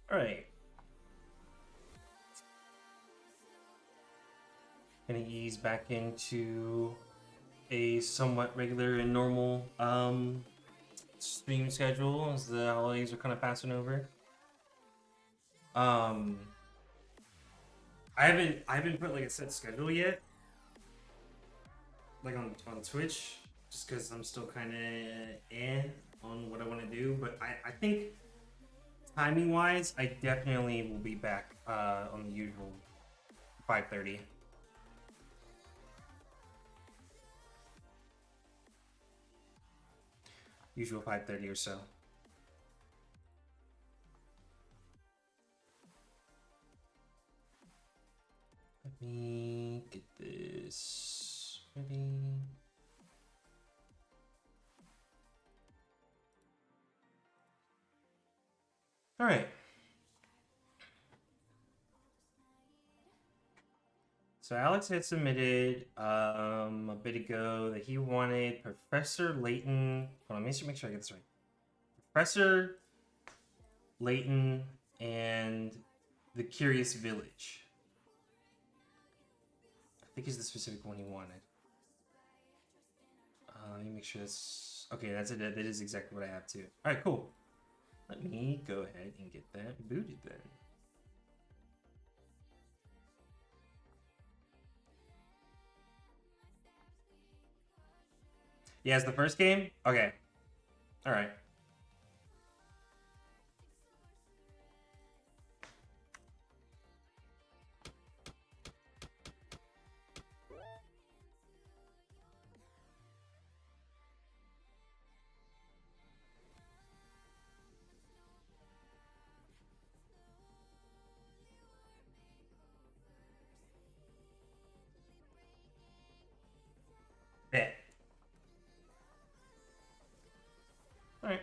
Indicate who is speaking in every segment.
Speaker 1: All right. Gonna ease back into a somewhat regular and normal stream schedule as the holidays are kind of passing over. Um, I haven't put like a set schedule yet, like on Twitch, just because I'm still kind of on what I want to do. But I think timing wise, I definitely will be back on the usual 5:30. Usual 5:30 or so. Let me get this ready. All right. So Alex had submitted a bit ago that he wanted Professor Layton. Hold on, let me make sure I get this right. Professor Layton and the Curious Village. think it's the specific one you wanted. Let me make sure that's... Okay, that's it. That is exactly what I have too. Alright, cool. Let me go ahead and get that booted then. Yeah, it's the first game? Okay. Alright. Bet. Alright.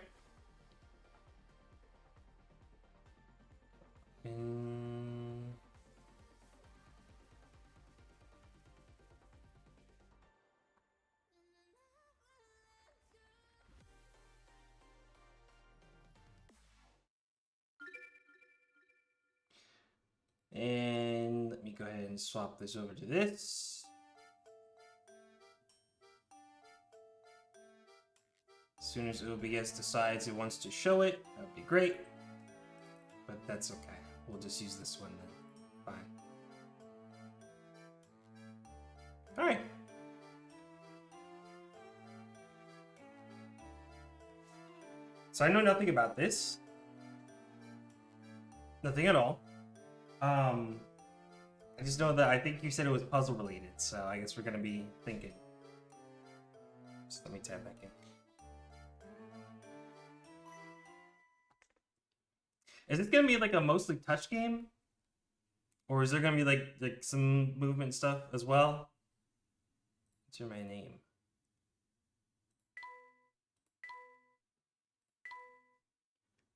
Speaker 1: And let me go ahead and swap this over to this. As soon as OBS decides it wants to show it, that would be great. But that's okay. We'll just use this one then. Fine. Alright. So I know nothing about this. Nothing at all. I just know that I think you said it was puzzle related, so I guess we're gonna be thinking. Just let me tab back in. Is this gonna be like a mostly touch game? Or is there gonna be like some movement stuff as well? What's my name?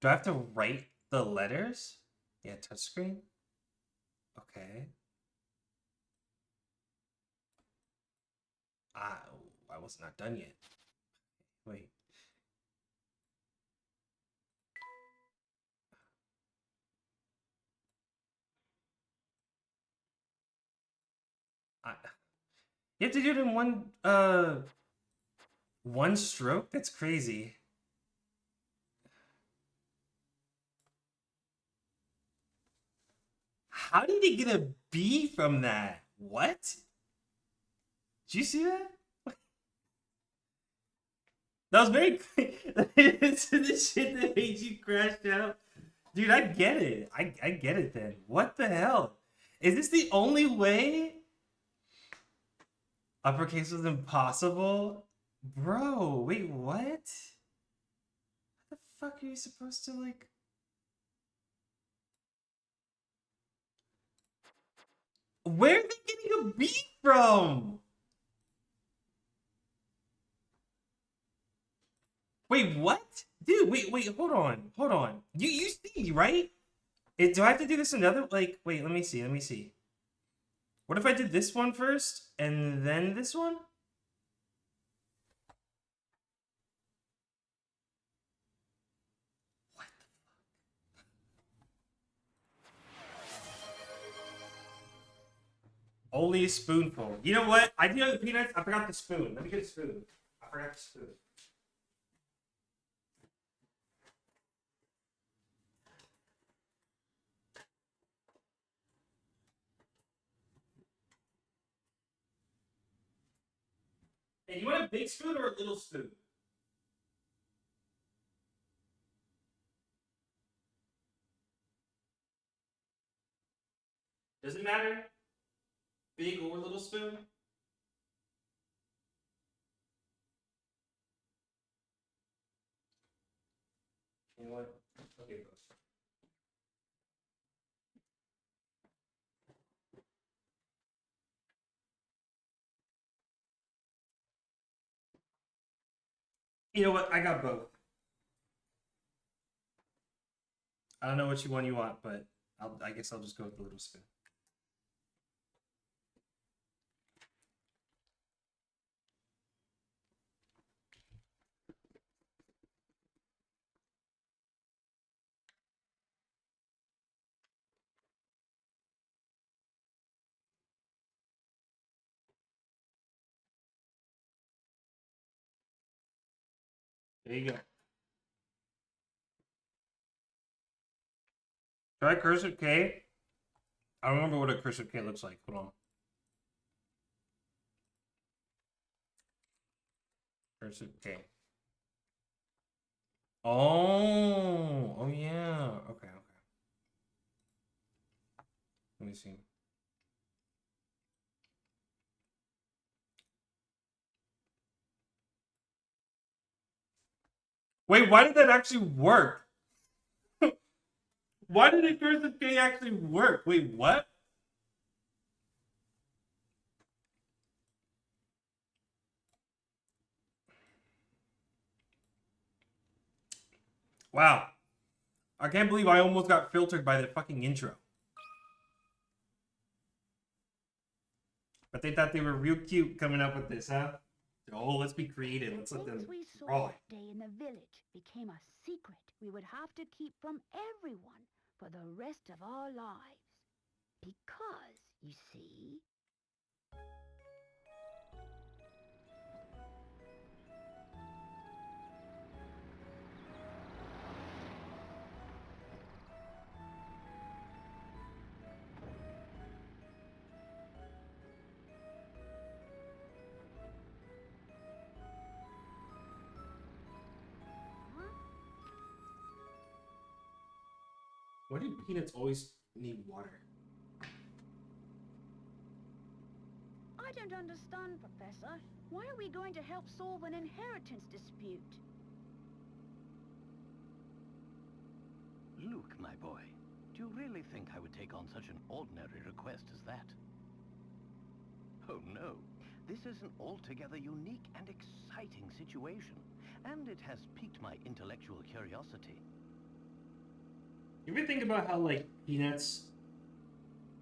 Speaker 1: Do I have to write the letters? Yeah, touchscreen. Okay. I was not done yet. Wait. You have to do it in one stroke? That's crazy. How did he get a B from that? What? Did you see that? That was very this is the shit that made you crash out. Dude, I get it. I get it then. What the hell? Is this the only way? Uppercase was impossible? Bro, wait, what? How the fuck are you supposed to like... Where are they getting a B from? Wait, what? Dude, wait, hold on. You see, right? Do I have to do this another? Like, wait, let me see. What if I did this one first, and then this one? What the fuck? Only a spoonful. You know what? I do have the peanuts. I forgot the spoon. Let me get a spoon. I forgot the spoon. Hey, you want a big spoon or a little spoon? Does it matter? Big or little spoon? You know what? Okay, both. You know what? I got both. I don't know which one you want, but I guess I'll just go with the little spoon. There you go. Try cursive K. I don't remember what a cursive K looks like. Hold on. Cursive K. Oh yeah. Okay. Let me see. Wait, why did that actually work? Why did a cursive K actually work? Wait, what? Wow. I can't believe I almost got filtered by the fucking intro. But they thought they were real cute coming up with this, huh? Oh, let's be creative. Let's let them
Speaker 2: we saw
Speaker 1: draw.
Speaker 2: that day in the village became a secret we would have to keep from everyone for the rest of our lives. Because, you see...
Speaker 1: Why do peanuts always need water?
Speaker 2: I don't understand, Professor. Why are we going to help solve an inheritance dispute?
Speaker 3: Luke, my boy, do you really think I would take on such an ordinary request as that? Oh no, this is an altogether unique and exciting situation, and it has piqued my intellectual curiosity.
Speaker 1: You ever think about how, like, peanuts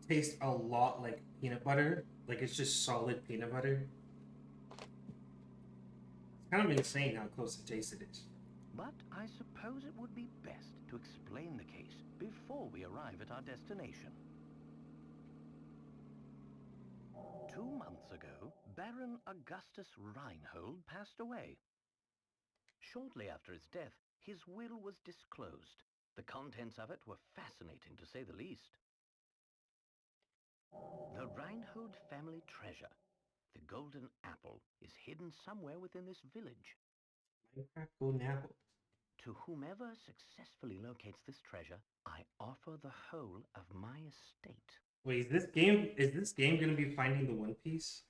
Speaker 1: taste a lot like peanut butter? Like, it's just solid peanut butter? It's kind of insane how close the taste it is.
Speaker 3: But I suppose it would be best to explain the case before we arrive at our destination. 2 months ago, Baron Augustus Reinhold passed away. Shortly after his death, his will was disclosed. The contents of it were fascinating, to say the least. The Reinhold family treasure, the golden apple, is hidden somewhere within this village.
Speaker 1: Minecraft golden apple.
Speaker 3: To whomever successfully locates this treasure, I offer the whole of my estate.
Speaker 1: Wait, is this game gonna be finding the One Piece?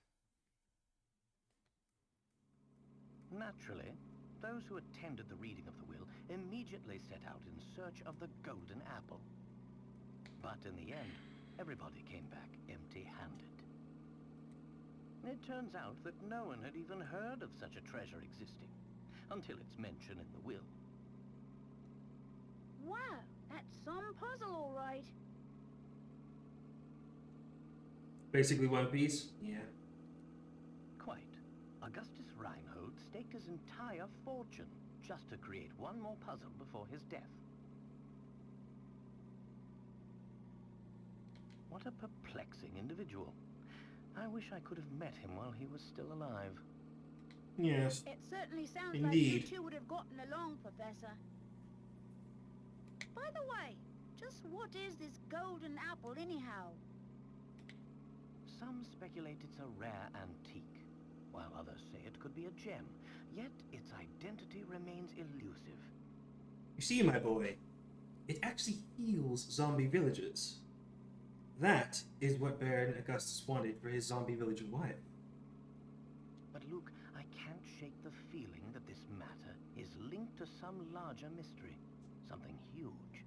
Speaker 3: Naturally, those who attended the reading of the will immediately set out in search of the golden apple. But in the end, everybody came back empty-handed. It turns out that no one had even heard of such a treasure existing, until its mention in the will.
Speaker 2: Wow, that's some puzzle, all right.
Speaker 1: Basically One Piece? Yeah.
Speaker 3: Quite. Augustus Reinhold staked his entire fortune just to create one more puzzle before his death. What a perplexing individual. I wish I could have met him while he was still alive.
Speaker 1: Yes.
Speaker 2: It certainly sounds
Speaker 1: Indeed.
Speaker 2: like you two would have gotten along, Professor. By the way, just what is this golden apple anyhow?
Speaker 3: Some speculate it's a rare antique, while others say it could be a gem, yet its identity remains elusive.
Speaker 1: You see, my boy, it actually heals zombie villagers. That is what Baron Augustus wanted for his zombie villager wife.
Speaker 3: But Luke, I can't shake the feeling that this matter is linked to some larger mystery, something huge.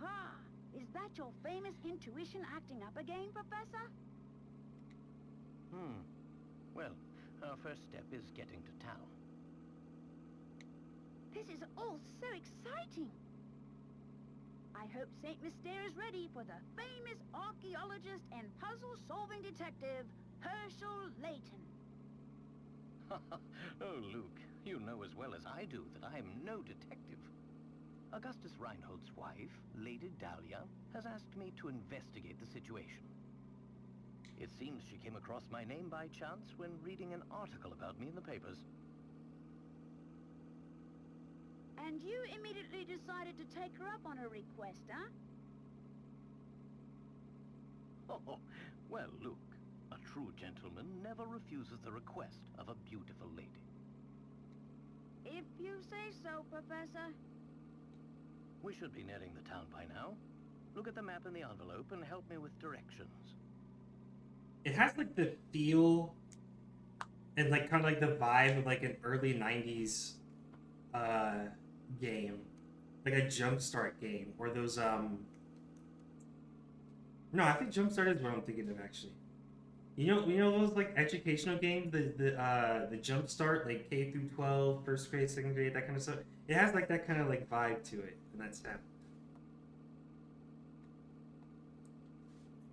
Speaker 2: Aha! Is that your famous intuition acting up again, Professor?
Speaker 3: Well, our first step is getting to town.
Speaker 2: This is all so exciting! I hope Saint Mystere is ready for the famous archaeologist and puzzle-solving detective, Professor Layton.
Speaker 3: Oh, Luke, you know as well as I do that I am no detective. Augustus Reinhold's wife, Lady Dahlia, has asked me to investigate the situation. It seems she came across my name by chance when reading an article about me in the papers.
Speaker 2: And you immediately decided to take her up on her request, huh?
Speaker 3: Oh, well, Luke, a true gentleman never refuses the request of a beautiful lady.
Speaker 2: If you say so, Professor.
Speaker 3: We should be nearing the town by now. Look at the map in the envelope and help me with directions.
Speaker 1: It has like the feel and like kind of like the vibe of like an early 90s game. Like a Jumpstart game. Or those no, I think Jumpstart is what I'm thinking of actually. You know those like educational games, the Jumpstart, like K through 12, first grade, second grade, that kind of stuff. It has like that kind of like vibe to it, and that's that.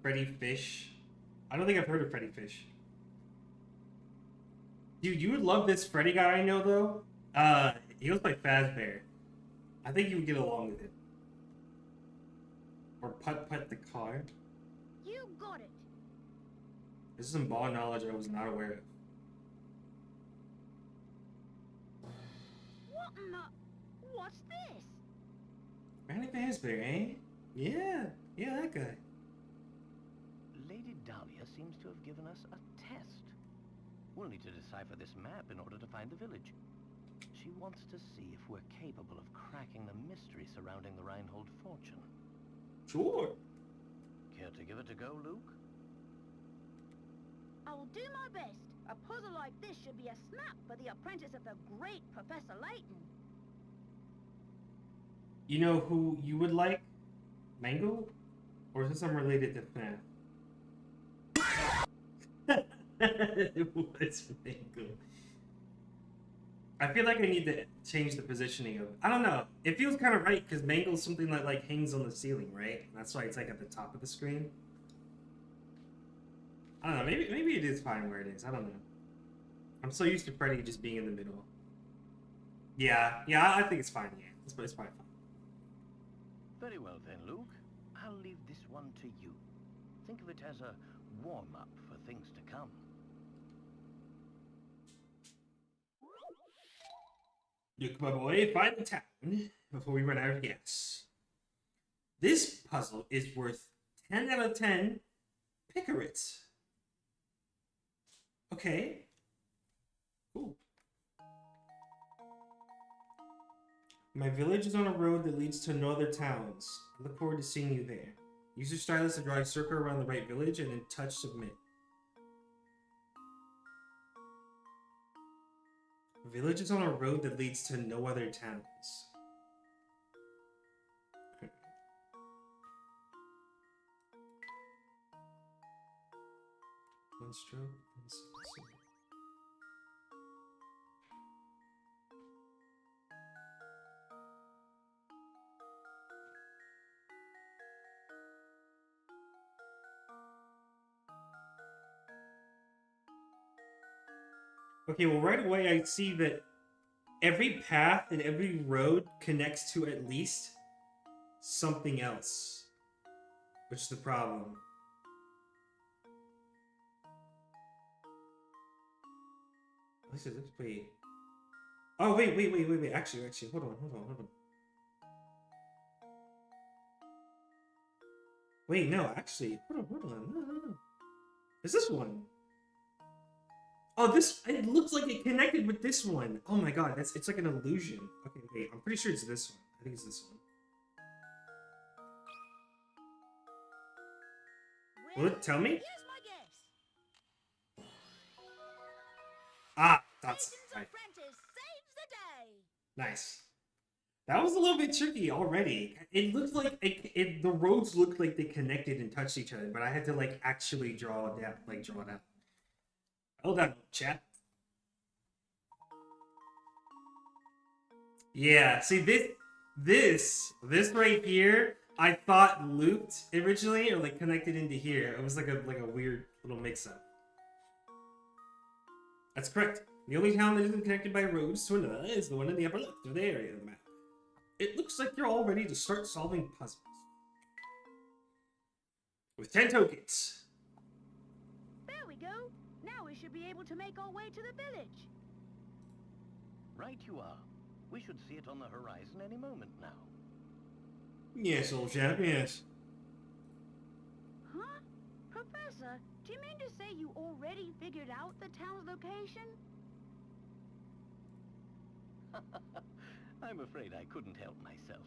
Speaker 1: Freddy Fish. I don't think I've heard of Freddy Fish. Dude, you would love this Freddy guy I know though. He goes by Fazbear. I think you would get along with him. Or Putt Putt the car.
Speaker 2: You got it.
Speaker 1: This is some ball knowledge I was not aware of.
Speaker 2: What in the... What's this?
Speaker 1: Randy Fazbear, eh? Yeah, that guy.
Speaker 3: Lady Dahlia seems to have given us a test. We'll need to decipher this map in order to find the village. She wants to see if we're capable of cracking the mystery surrounding the Reinhold fortune.
Speaker 1: Sure.
Speaker 3: Care to give it a go, Luke?
Speaker 2: I will do my best. A puzzle like this should be a snap for the apprentice of the great Professor Layton.
Speaker 1: You know who you would like? Mango? Or is this unrelated to FNAF? It was Mango. I feel like I need to change the positioning of it. I don't know. It feels kind of right because Mangle's something that like hangs on the ceiling, right? That's why it's like at the top of the screen. I don't know. Maybe it is fine where it is. I don't know. I'm so used to Freddy just being in the middle. Yeah, I think it's fine. Yeah, it's probably fine.
Speaker 3: Very well then, Luke. I'll leave this one to you. Think of it as a warm-up for things to come.
Speaker 1: Look, my boy, find the town before we run out of gas. This puzzle is worth 10 out of 10 picarets. Okay. Cool. My village is on a road that leads to no other towns. I look forward to seeing you there. Use your stylus to draw a circle around the right village and then touch submit. Village is on a road that leads to no other towns. Okay. One stroke, one stroke. Okay, well, right away I see that every path and every road connects to at least something else, which is the problem. Wait. Oh, wait. Actually, hold on. Wait, no, actually, hold on. No. Is this one? Oh, it looks like it connected with this one. Oh my god, it's like an illusion. Okay, wait, I'm pretty sure it's this one. I think it's this one. Will it tell me?
Speaker 2: Here's my guess.
Speaker 1: Ah, that's
Speaker 2: Layton's
Speaker 1: right.
Speaker 2: apprentice saves the day.
Speaker 1: Nice. That was a little bit tricky already. It looked like the roads looked like they connected and touched each other, but I had to like actually draw it out. Hold on, chat. Yeah, see this right here, I thought looped originally or like connected into here. It was like a weird little mix-up. That's correct. The only town that isn't connected by roads to another is the one in the upper left of the area of the map. It looks like you're all ready to start solving puzzles. With 10 tokens.
Speaker 2: There we go. Now we should be able to make our way to the village.
Speaker 3: Right you are. We should see it on the horizon any moment now.
Speaker 1: Yes, old chap, yes.
Speaker 2: Huh? Professor, do you mean to say you already figured out the town's location?
Speaker 3: I'm afraid I couldn't help myself.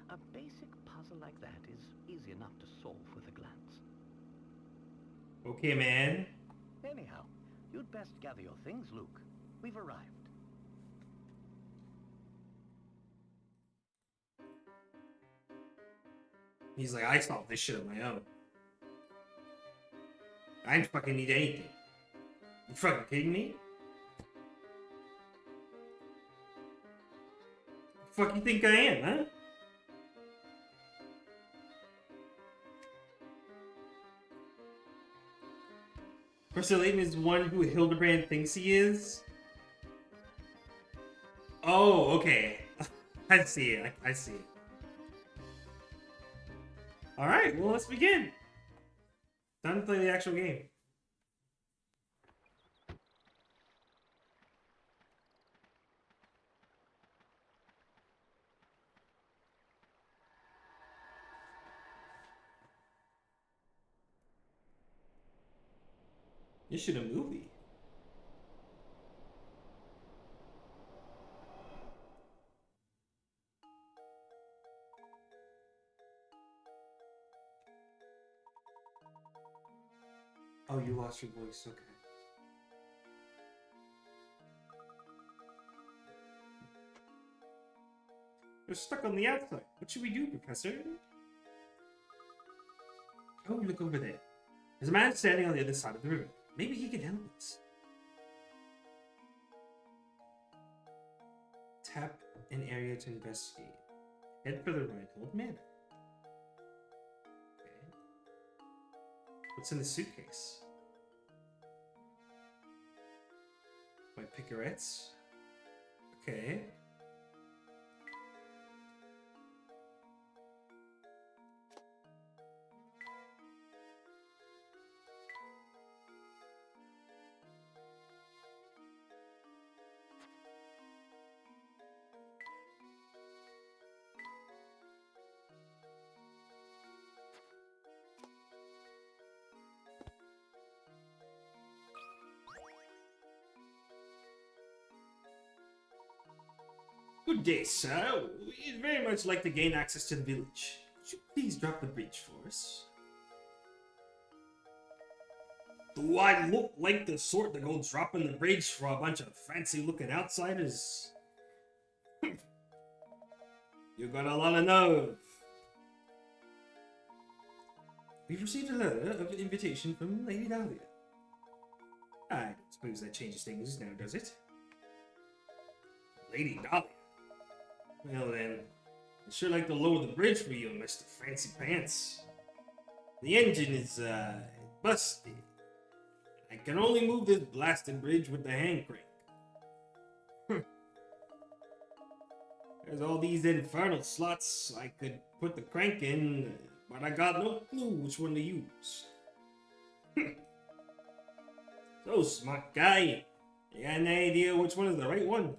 Speaker 3: A basic puzzle like that is easy enough to solve with a glance.
Speaker 1: Okay, man.
Speaker 3: Anyhow, you'd best gather your things, Luke. We've arrived.
Speaker 1: He's like, I solved this shit on my own. I didn't fucking need anything. You fucking kidding me? The fuck you think I am, huh? Professor Layton is one who Hildebrand thinks he is? Oh, okay. I see it. I see it. Alright, well, let's begin. Time to play the actual game. You should a movie. Oh, you lost your voice. Okay. We're stuck on the outside. What should we do, Professor? Oh, look over there. There's a man standing on the other side of the river. Maybe he can help us. Tap an area to investigate. Head for the right, hold manor. Okay. What's in the suitcase? My picarettes. Okay. Good day, sir. We'd very much like to gain access to the village. Could you please drop the bridge for us? Do I look like the sort to go dropping the bridge for a bunch of fancy-looking outsiders? You got a lot of nerve. We've received a letter of invitation from Lady Dahlia. I don't suppose that changes things now, does it? Lady Dahlia? Well then, I'd sure like to lower the bridge for you, Mr. Fancy Pants. The engine is, busted. I can only move this blasted bridge with the hand crank. There's all these infernal slots I could put the crank in, but I got no clue which one to use. So, smart guy, you got any idea which one is the right one?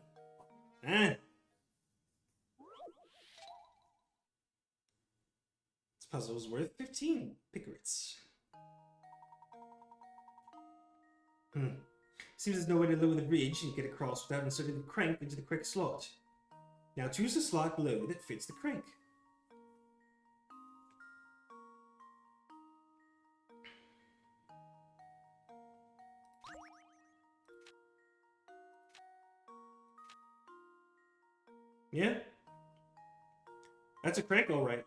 Speaker 1: Huh? This puzzle is worth 15 picarets. Seems there's no way to lower the bridge and get across without inserting the crank into the correct slot. Now choose the slot below that fits the crank. Yeah? That's a crank, alright.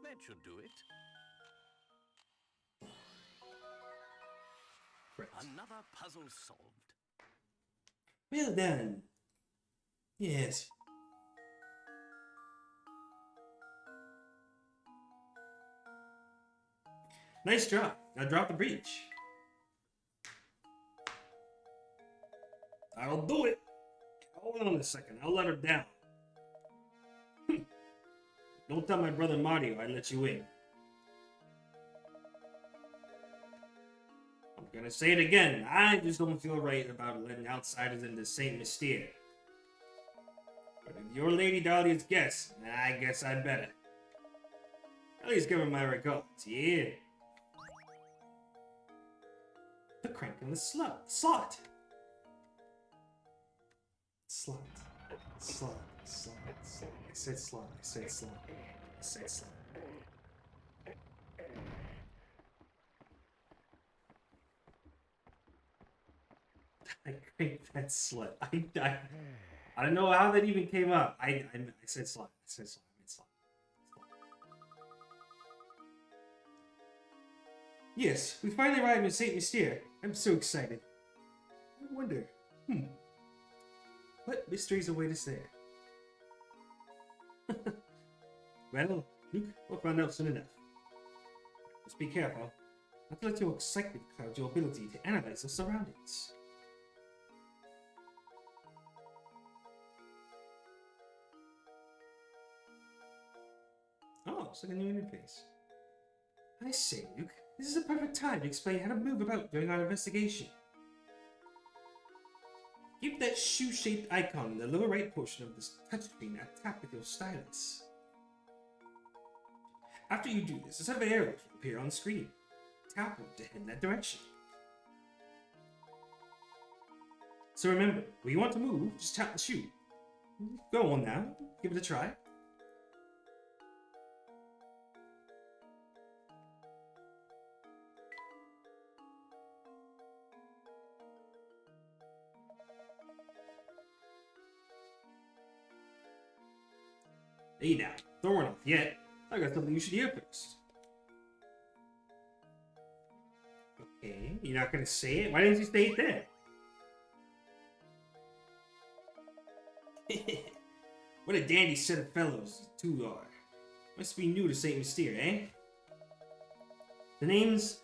Speaker 3: That should do it.
Speaker 1: Correct.
Speaker 3: Another puzzle solved.
Speaker 1: Well done. Yes. Nice job. Now drop the bridge. I'll do it. Hold on a second. I'll let her down. Don't tell my brother Mario I let you in. I'm gonna say it again. I just don't feel right about letting outsiders into Saint Mystere. But if your Lady Dahlia's guess, I guess I'd better. At least give her my regards, yeah? The crank and the slot. Slot. Slot. Slot. Slot. Slot. I said slot. I said slot. I said slot. I cranked that slut. I don't know how that even came up. I said slot. I said slot. I meant slot. Yes, we finally arrived in Saint Mystere. I'm so excited. I wonder, what mysteries await us there? Well, Luke, we'll find out soon enough. Just be careful. Not to let your excitement cloud your ability to analyze the surroundings. Oh, it's like a new interface. I say, Luke, this is a perfect time to explain how to move about during our investigation. Keep that shoe-shaped icon in the lower right portion of this touchscreen at tap with your stylus. After you do this, a set of arrows will appear on screen. Tap them to head in that direction. So remember, when you want to move, just tap the shoe. Go on now, give it a try. Hey now, don't run off yet. I got something you should hear first. Okay, you're not gonna say it? Why didn't you say it then? What a dandy set of fellows you two are. Must be new to Saint Mystere, eh? The name's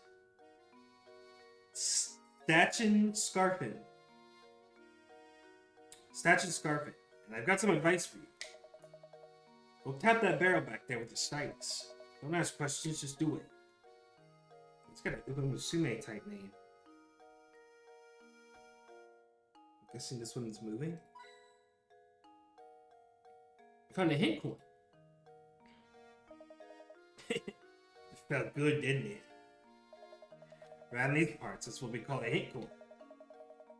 Speaker 1: Stachin Scarfin. Stachin Scarfin, and I've got some advice for you. Go tap that barrel back there with the stylus. Don't ask questions, just do it. It's got a Uba Musume type name. I'm guessing this one's moving. I found a hint coin. It felt good, didn't it? Around these parts, that's what we call a hint coin.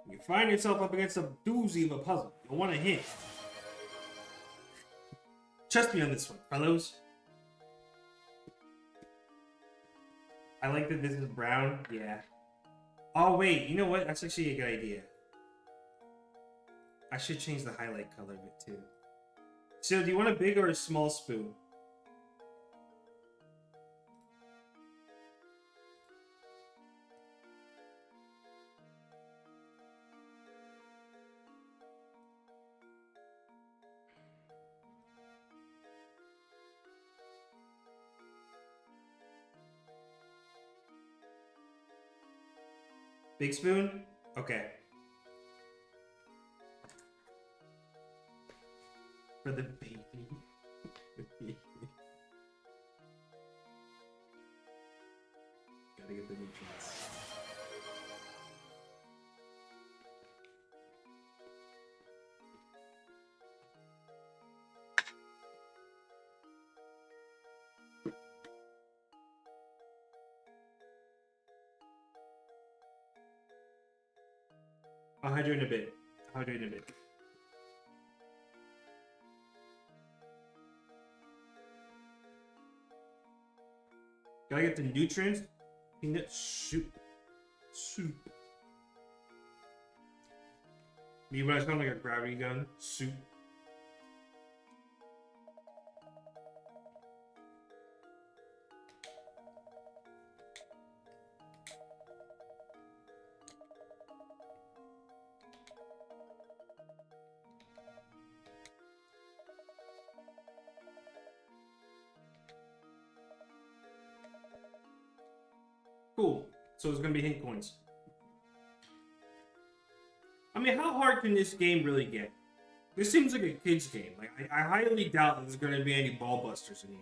Speaker 1: When you find yourself up against a doozy of a puzzle, you'll want a hint. Trust me on this one, fellows. I like that this is brown. Yeah. Oh, wait. You know what? That's actually a good idea. I should change the highlight color of it, too. So, do you want a big or a small spoon? Big spoon? Okay. For the baby. Gotta get the nutrients. I'll hydrate in a bit. Gotta get the nutrients. Peanut soup. Me when I sound like a gravity gun. Soup. Cool. So it's gonna be hint coins. I mean, how hard can this game really get? This seems like a kid's game. Like, I highly doubt that there's gonna be any ball busters in here.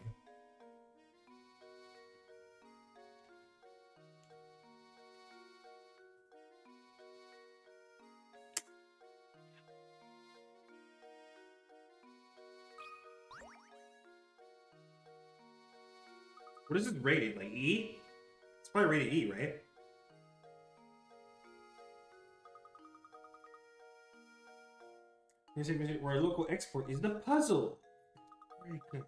Speaker 1: What is this rated? Like E? It's probably rated E, right? Where our local export is the puzzle. Very good.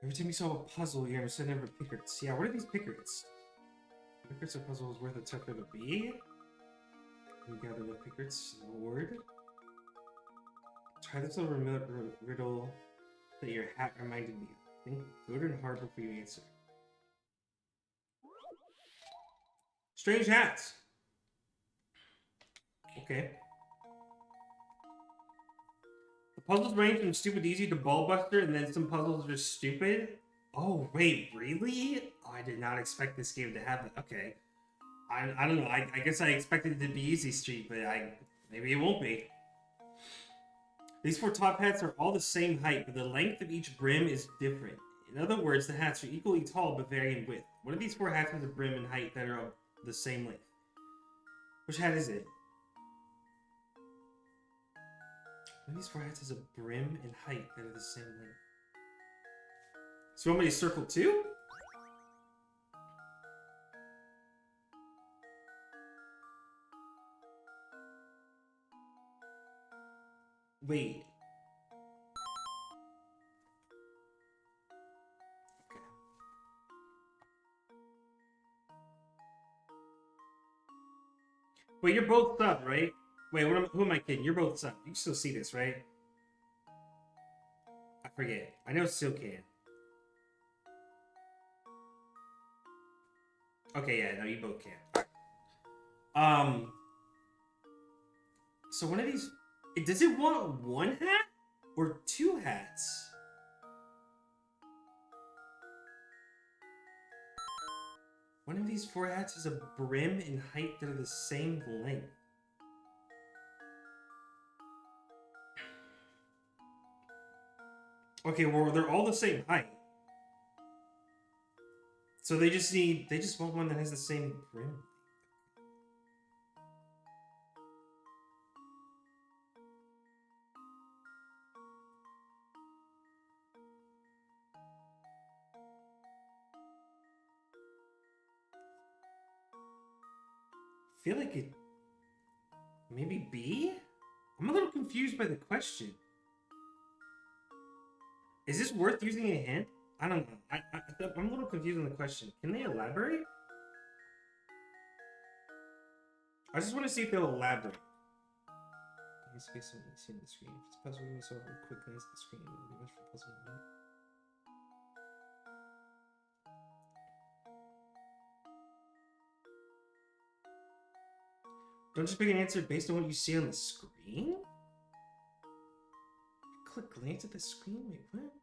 Speaker 1: Every time you solve a puzzle, you understand number of pickets. Yeah, what are these pickets? Pickets of puzzle is worth a tougher to be. You gather the pickets in the word. Try this little riddle that your hat reminded me of. Think good and hard before you answer. Strange hats. Okay. The puzzles range from stupid easy to ball buster, and then some puzzles are stupid. Oh wait, really? Oh, I did not expect this game to have that. Okay. I don't know. I guess I expected it to be Easy Street, but maybe it won't be. These 4 top hats are all the same height, but the length of each brim is different. In other words, the hats are equally tall but vary in width. What are these 4 hats with a brim and height that are of the same length? Which hat is it? One of these 4 hats has a brim and height that are the same length. So you want me to circle 2? Wait. Okay. Wait, you're both subbed, right? Wait, who am I kidding? You're both subbed. You can still see this, right? I forget. I know it still can. Okay, yeah, no, you both can. So one of these... Does it want 1 hat? Or 2 hats? One of these 4 hats has a brim and height that are the same length. Okay, well, they're all the same height. So they just want one that has the same brim. I feel like it... Maybe B? I'm a little confused by the question. Is this worth using a hint? I don't know. I'm a little confused on the question. Can they elaborate? I just want to see if they'll elaborate. In this case, something see on the screen. If it's puzzle, we're going to solve a quick glance at the screen. It'll be much for puzzle. Don't just pick an answer based on what you see on the screen? Click glance at the screen? Wait, what?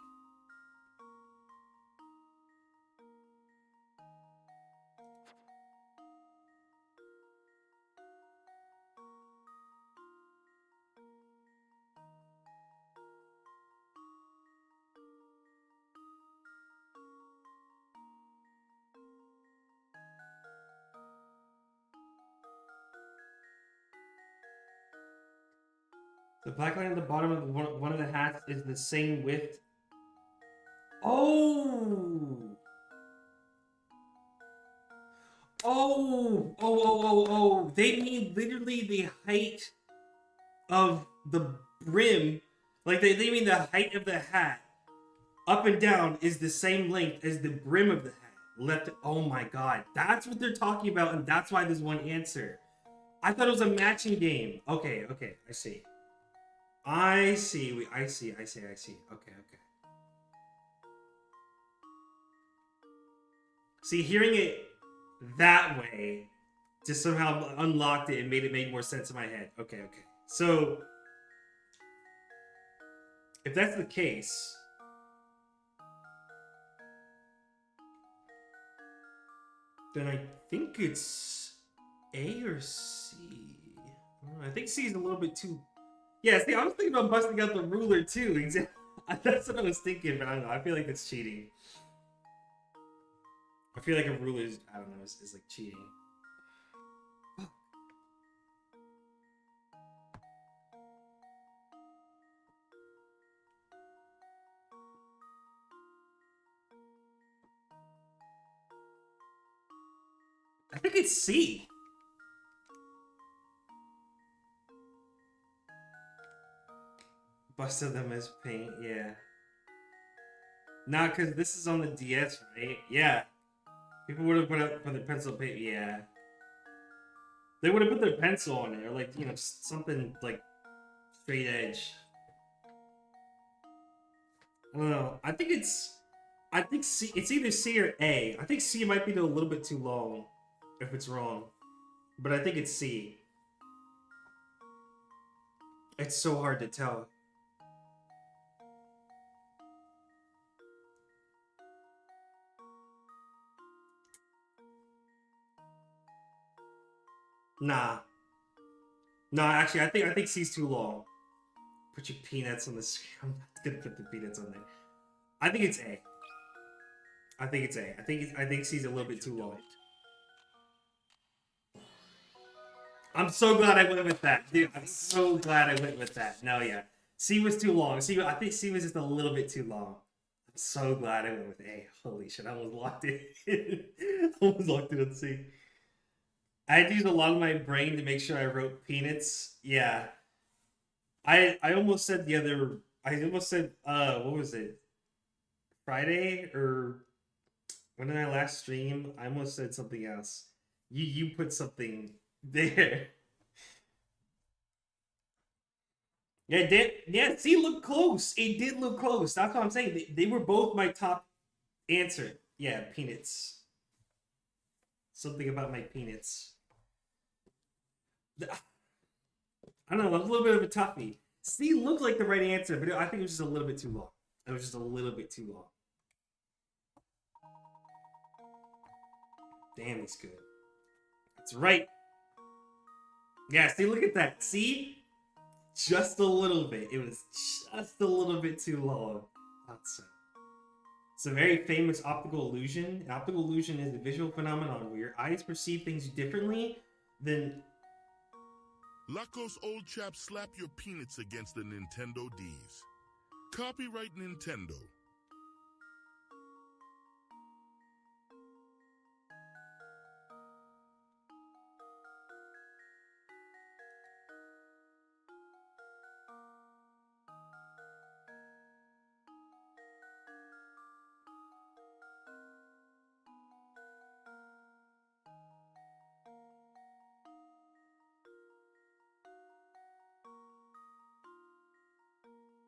Speaker 1: The black line at the bottom of one of the hats is the same width. Oh! Oh! They mean literally the height of the brim. Like, they mean the height of the hat up and down is the same length as the brim of the hat. Oh my god. That's what they're talking about, and that's why there's one answer. I thought it was a matching game. Okay, I see. I see. Okay. See, hearing it that way just somehow unlocked it and made it make more sense in my head. Okay. So, if that's the case, then I think it's A or C. I think C is a little bit too... Yeah, see, I was thinking about busting out the ruler too. That's what I was thinking, but I don't know. I feel like it's cheating. I feel like a ruler is, I don't know, is like cheating. think it's C. Busted them as paint, yeah. Nah, because this is on the DS, right? Yeah. People would have put the pencil paint, yeah. They would have put their pencil on it, or like, you know, just something like straight edge. I don't know. I think C, it's either C or A. I think C might be a little bit too long if it's wrong. But I think it's C. It's so hard to tell. Nah. Nah, actually, I think C's too long. Put your peanuts on the screen. I'm not gonna put the peanuts on there. I think it's A. I think it's A. I think C's a little bit too long. I'm so glad I went with that, dude. I'm so glad I went with that. No, yeah, C was too long. I think C was just a little bit too long. I'm so glad I went with A. Holy shit, I almost locked it. I almost locked it on C. I had to use a lot of my brain to make sure I wrote peanuts. Yeah. I almost said what was it? Friday, or when did I last stream? I almost said something else. You put something there. Yeah, see, look close. It did look close. That's what I'm saying. They were both my top answer. Yeah, peanuts. Something about my peanuts. I don't know, a little bit of a toughie. C looked like the right answer, but I think it was just a little bit too long. It was just a little bit too long. Damn, it's good. That's right. Yeah, see, look at that. See? Just a little bit. It was just a little bit too long. It's a very famous optical illusion. An optical illusion is a visual phenomenon where your eyes perceive things differently than...
Speaker 4: Lakos, old chap, slap your peanuts against the Nintendo Ds. Copyright Nintendo.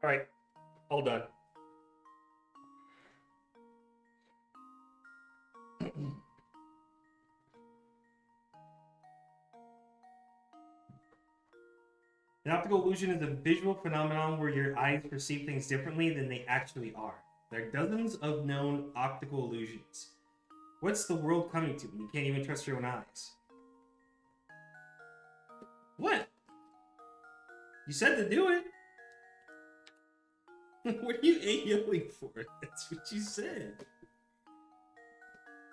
Speaker 1: All right, all done. An optical illusion is a visual phenomenon where your eyes perceive things differently than they actually are. There are dozens of known optical illusions. What's the world coming to when you can't even trust your own eyes? What? You said to do it. What are you AOing for? That's what you said.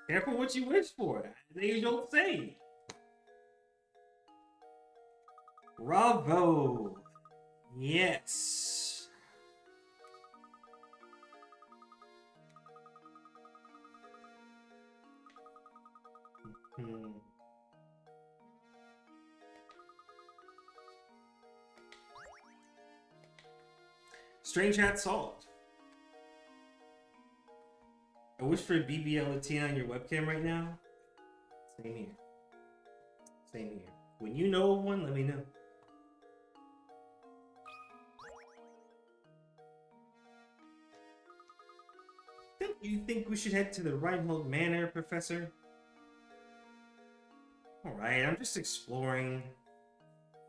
Speaker 1: Careful what you wish for. They don't say. Bravo. Yes. Strange hat solved. I wish for a BBL Latina on your webcam right now. Same here. Same here. When you know of one, let me know. Don't you think we should head to the Reinhold Manor, Professor? Alright, I'm just exploring.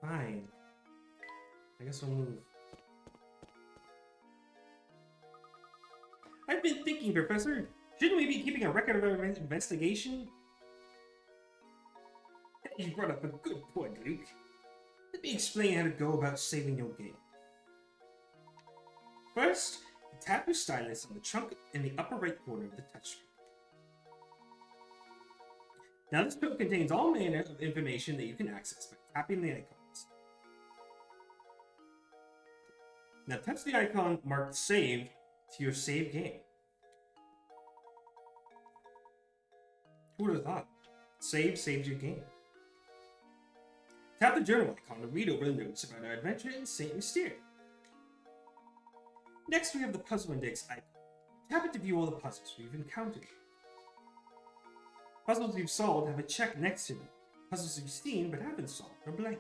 Speaker 1: Fine. I guess we'll move. I've been thinking, Professor. Shouldn't we be keeping a record of our investigation? You brought up a good point, Luke. Let me explain how to go about saving your game. First, tap your stylus on the trunk in the upper right corner of the touchscreen. Now this code contains all manner of information that you can access by tapping the icons. Now touch the icon marked Save to your save game. Who would have thought? saves your game. Tap the journal icon to read over the notes about our adventure in St. Mystere. Next, we have the puzzle index icon. Tap it to view all the puzzles we've encountered. Puzzles you've solved have a check next to them. Puzzles you've seen but haven't solved are blank.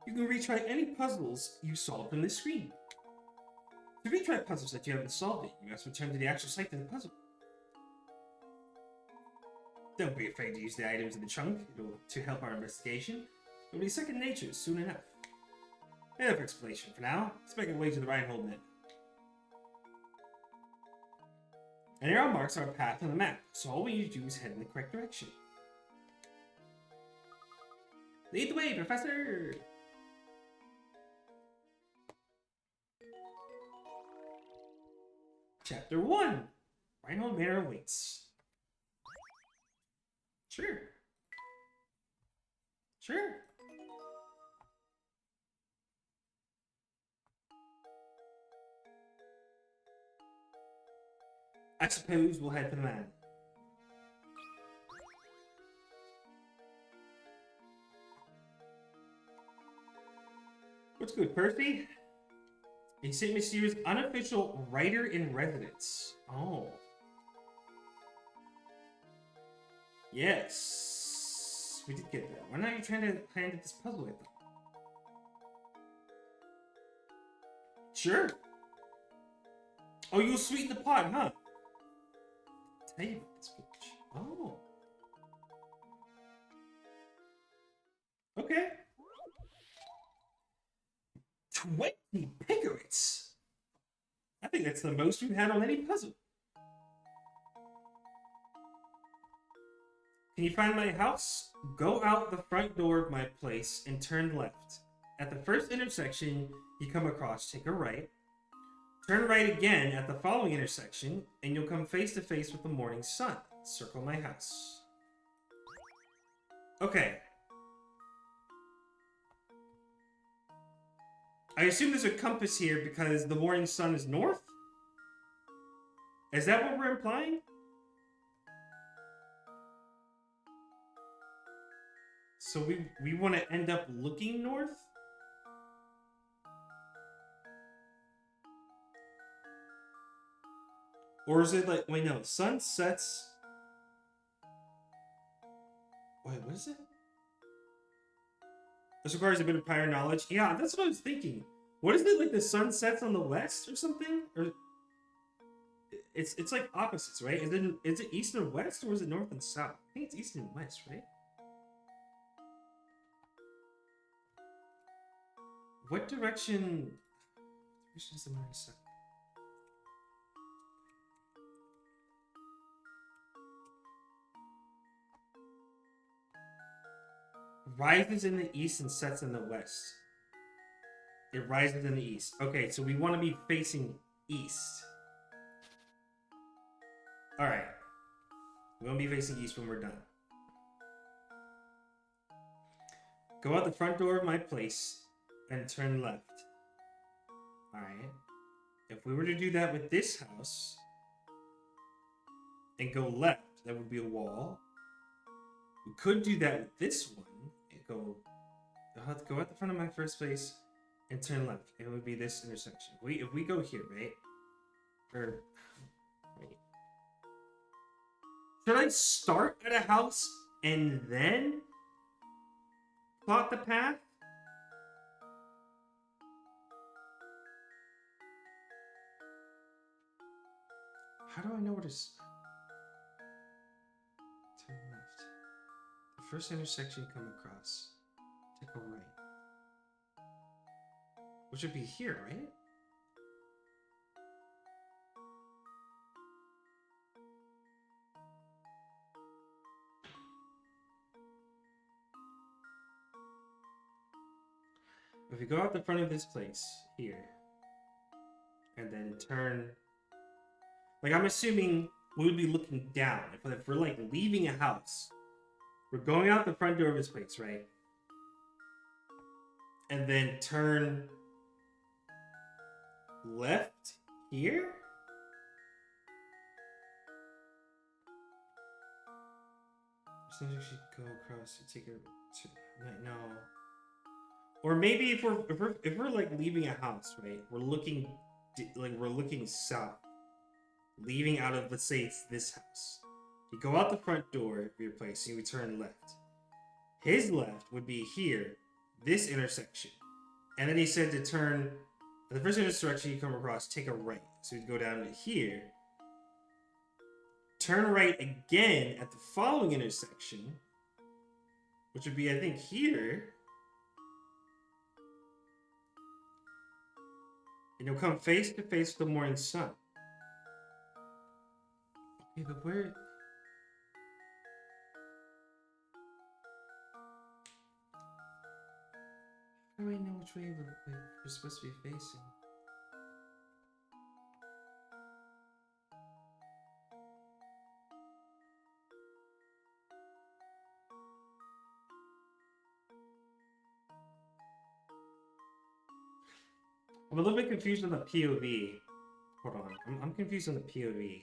Speaker 1: You can retry any puzzles you solved from this screen. To retry puzzles that you haven't solved yet, you must return to the actual site of the puzzle. Don't be afraid to use the items in the trunk to help our investigation. It will be second nature soon enough. Enough explanation for now. Let's make our way to the Reinhold Inn. An arrow marks our path on the map, so all we need to do is head in the correct direction. Lead the way, Professor! Chapter 1! Reinhold Manor awaits. Sure. Sure. I suppose we'll head for the man. What's good, Percy? A St. Mystere's unofficial writer-in-residence. Oh. Yes. We did get that. Why not you trying to handle this puzzle with them? Sure. Oh, you'll sweeten the pot, huh? Table speech. Oh. Okay. 20 pickets. I think that's the most we've had on any puzzle. Can you find my house? Go out the front door of my place and turn left. At the first intersection you come across, take a right. Turn right again at the following intersection, and you'll come face to face with the morning sun. Circle my house. Okay. I assume there's a compass here because the morning sun is north? Is that what we're implying? So we want to end up looking north? Or is it like, wait, no, sun sets... Wait, what is it? This requires a bit of prior knowledge. Yeah, that's what I was thinking. What is it, like the sun sets on the west or something? Or it's like opposites, right? Is it east and west, or is it north and south? I think it's east and west, right? What direction... Which is the morning sun? Rises in the east and sets in the west. It rises in the east. Okay, so we want to be facing east. Alright. We want to be facing east when we're done. Go out the front door of my place and turn left. Alright. If we were to do that with this house and go left, that would be a wall. We could do that with this one. I'll have to go out the front of my first place and turn left. It would be this intersection. If we go here, right? Or wait. Should I start at a house and then plot the path? How do I know where to turn left? The first intersection you come across, take a right. Which would be here, right? If you go out the front of this place, here, and then turn... Like, I'm assuming we would be looking down. If we're, like, leaving a house, we're going out the front door of this place, right? And then turn left here? Sometimes you should go across to take a no. Or maybe if we're like leaving a house, right? We're looking south, leaving out of, let's say it's this house. You go out the front door of your place and you turn left. His left would be here, this intersection. And then he said to turn, at the first intersection you come across, take a right. So you'd go down to here. Turn right again at the following intersection, which would be, I think, here. And you'll come face to face with the morning sun. Okay, but where... How do I know which way we're supposed to be facing? I'm a little bit confused on the POV. Hold on, I'm confused on the POV.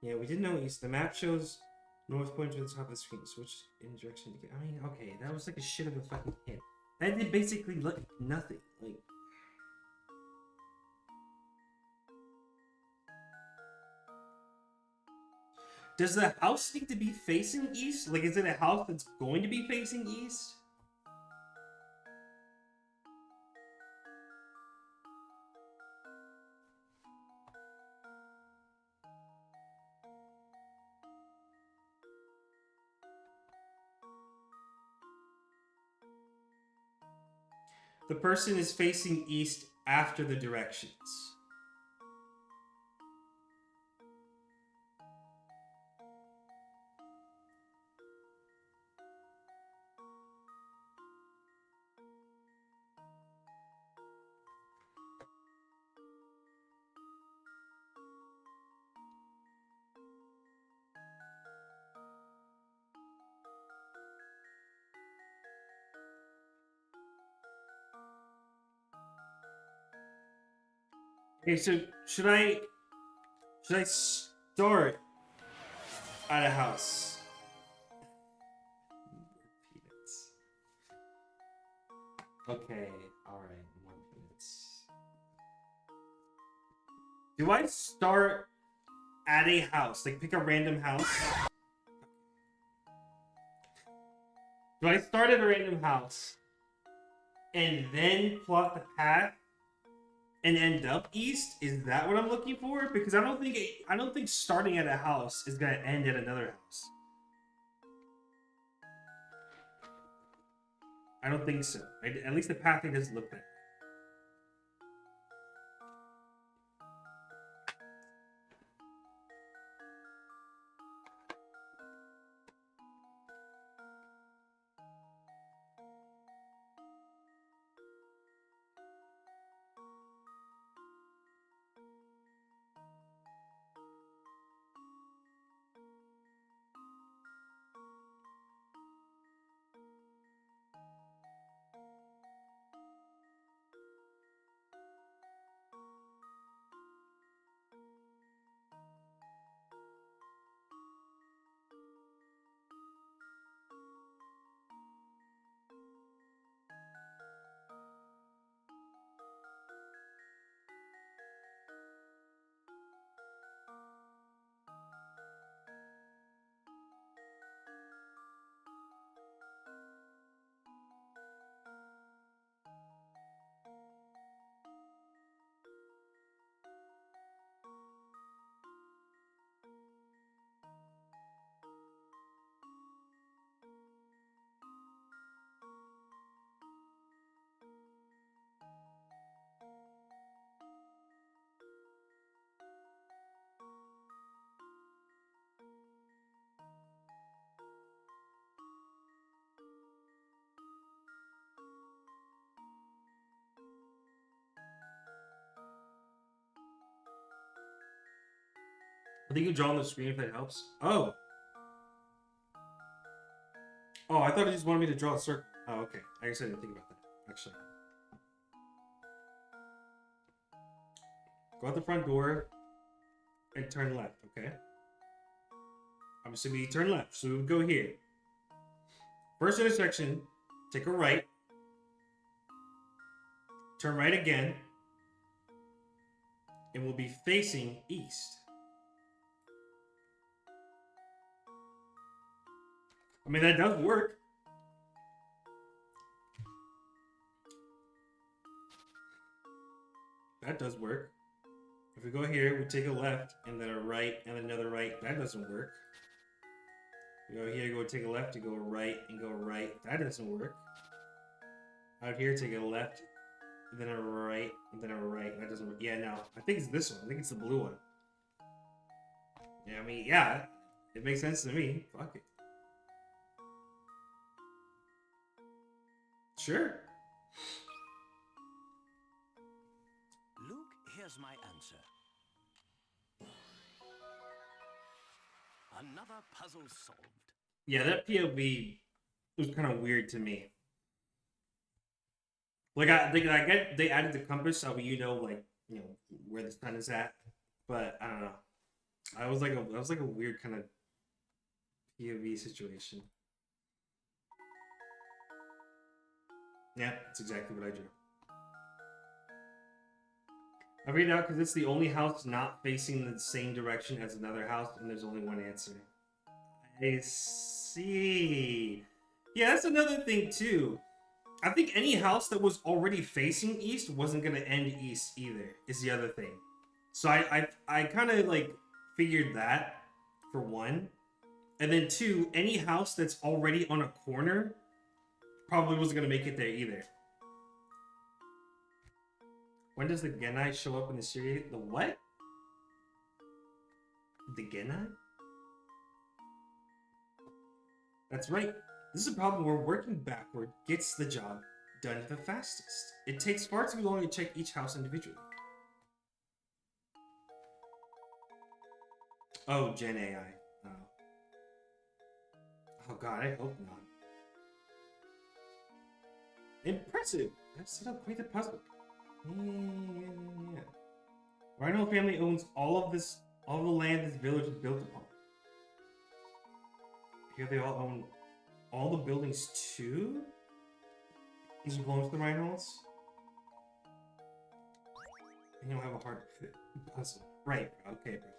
Speaker 1: Yeah, we didn't know east. The map shows north point to the top of the screen. Switch in direction to get. I mean, okay, that was like a shit of a fucking hint. That did basically look nothing. Like, does the house need to be facing east? Like, is it a house that's going to be facing east? The person is facing east after the directions. Okay, so should I start at a house? Peanuts. Okay, alright, 1 minute. Do I start at a house? Like, pick a random house? Do I start at a random house and then plot the path and end up east? Is that what I'm looking for? Because I don't think starting at a house is gonna end at another house. I don't think so. At least the pathing doesn't look that. I think you draw on the screen if that helps. Oh! Oh, I thought it just wanted me to draw a circle. Oh, okay. I guess I didn't think about that, actually. Go out the front door and turn left, okay? obviously we turn left, so we would go here. First intersection, take a right. Turn right again. And we'll be facing east. I mean, that does work. That does work. If we go here, we take a left, and then a right, and another right. That doesn't work. We go here, go take a left, and go right, and go right. That doesn't work. Out here, take a left, then a right, and then a right. That doesn't work. Yeah, no. I think it's this one. I think it's the blue one. Yeah, I mean, yeah. It makes sense to me. Fuck it. Sure.
Speaker 3: Luke, here's my answer. Another puzzle solved.
Speaker 1: Yeah, that POV was kind of weird to me. Like, I get they added the compass so you know, like, you know, where the sun is at. But I don't know. I was like a weird kind of POV situation. Yeah, that's exactly what I drew. I read it out because it's the only house not facing the same direction as another house, and there's only one answer. I see. Yeah, that's another thing too. I think any house that was already facing east wasn't gonna end east either, is the other thing. So I kind of like figured that for one. And then two, any house that's already on a corner probably wasn't gonna make it there either. When does the Genai show up in the series? The what? The Genai? That's right. This is a problem where working backward gets the job done the fastest. It takes far too long to check each house individually. Oh, Gen AI. Oh. Oh god, I hope not. Impressive! That's set up quite the puzzle. Yeah. Rhino family owns all the land this village is built upon. Here they all own all the buildings too? These belongs to the Rhinos? You don't have a hard puzzle. Right, bro. Okay, bro.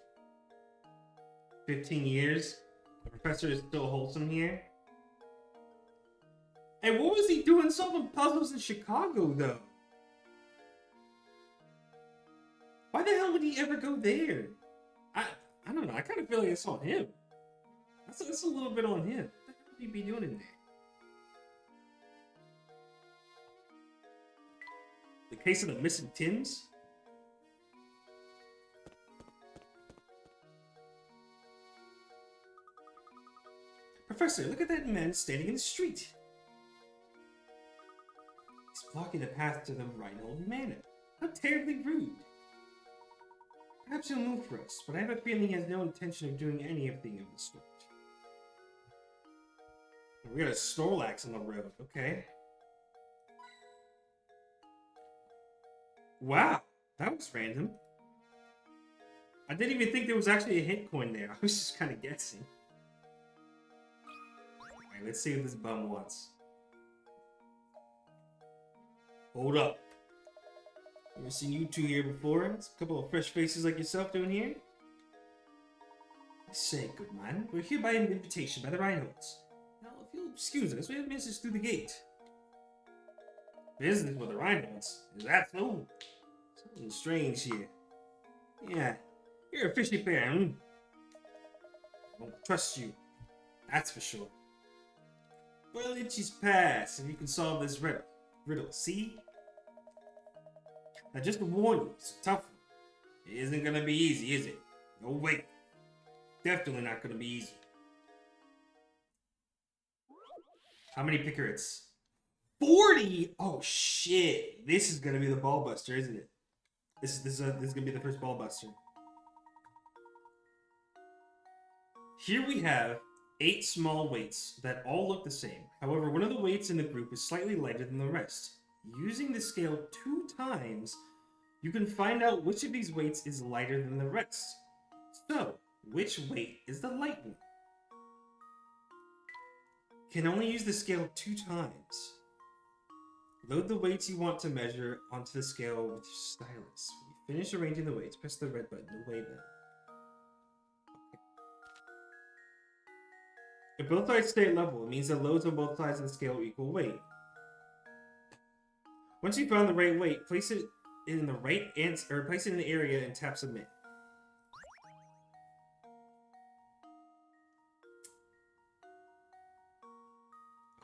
Speaker 1: 15 years? The professor is still wholesome here? Hey, what was he doing solving puzzles in Chicago, though? Why the hell would he ever go there? I don't know. I kind of feel like it's on him. That's a little bit on him. What the hell would he be doing in there? The case of the missing Tims? Professor, look at that man standing in the street. He's blocking the path to the Rhino Manor. How terribly rude. Perhaps he'll move for us, but I have a feeling he has no intention of doing anything of the sort. We got a Snorlax on the road, okay. Wow, that was random. I didn't even think there was actually a hint coin there. I was just kind of guessing. Alright, let's see what this bum wants. Hold up. Never seen you two here before. It's a couple of fresh faces like yourself doing here. I say, good man, we're here by an invitation by the Rhinos. Now, if you'll excuse us, we have business through the gate. Business with the Rhinos? Is that so? Something strange here. Yeah, you're a fishy pair, hmm? I don't trust you. That's for sure. Well, itchy's past, and you can solve this riddle, see? Now, just to warn you, it's a tough one. It isn't gonna be easy, is it? No way. Definitely not gonna be easy. How many Picarets? 40! Oh shit! This is gonna be the ball buster, isn't it? This is gonna be the first ball buster. Here we have 8 small weights that all look the same. However, one of the weights in the group is slightly lighter than the rest. Using the scale 2 times, you can find out which of these weights is lighter than the rest. So, which weight is the light one? Can only use the scale 2 times. Load the weights you want to measure onto the scale with your stylus. When you finish arranging the weights, press the red button to weigh them. If both sides stay level, it means that loads on both sides of the scale equal weight. Once you've found the right weight, place it in the right answer, or place it in the area and tap submit.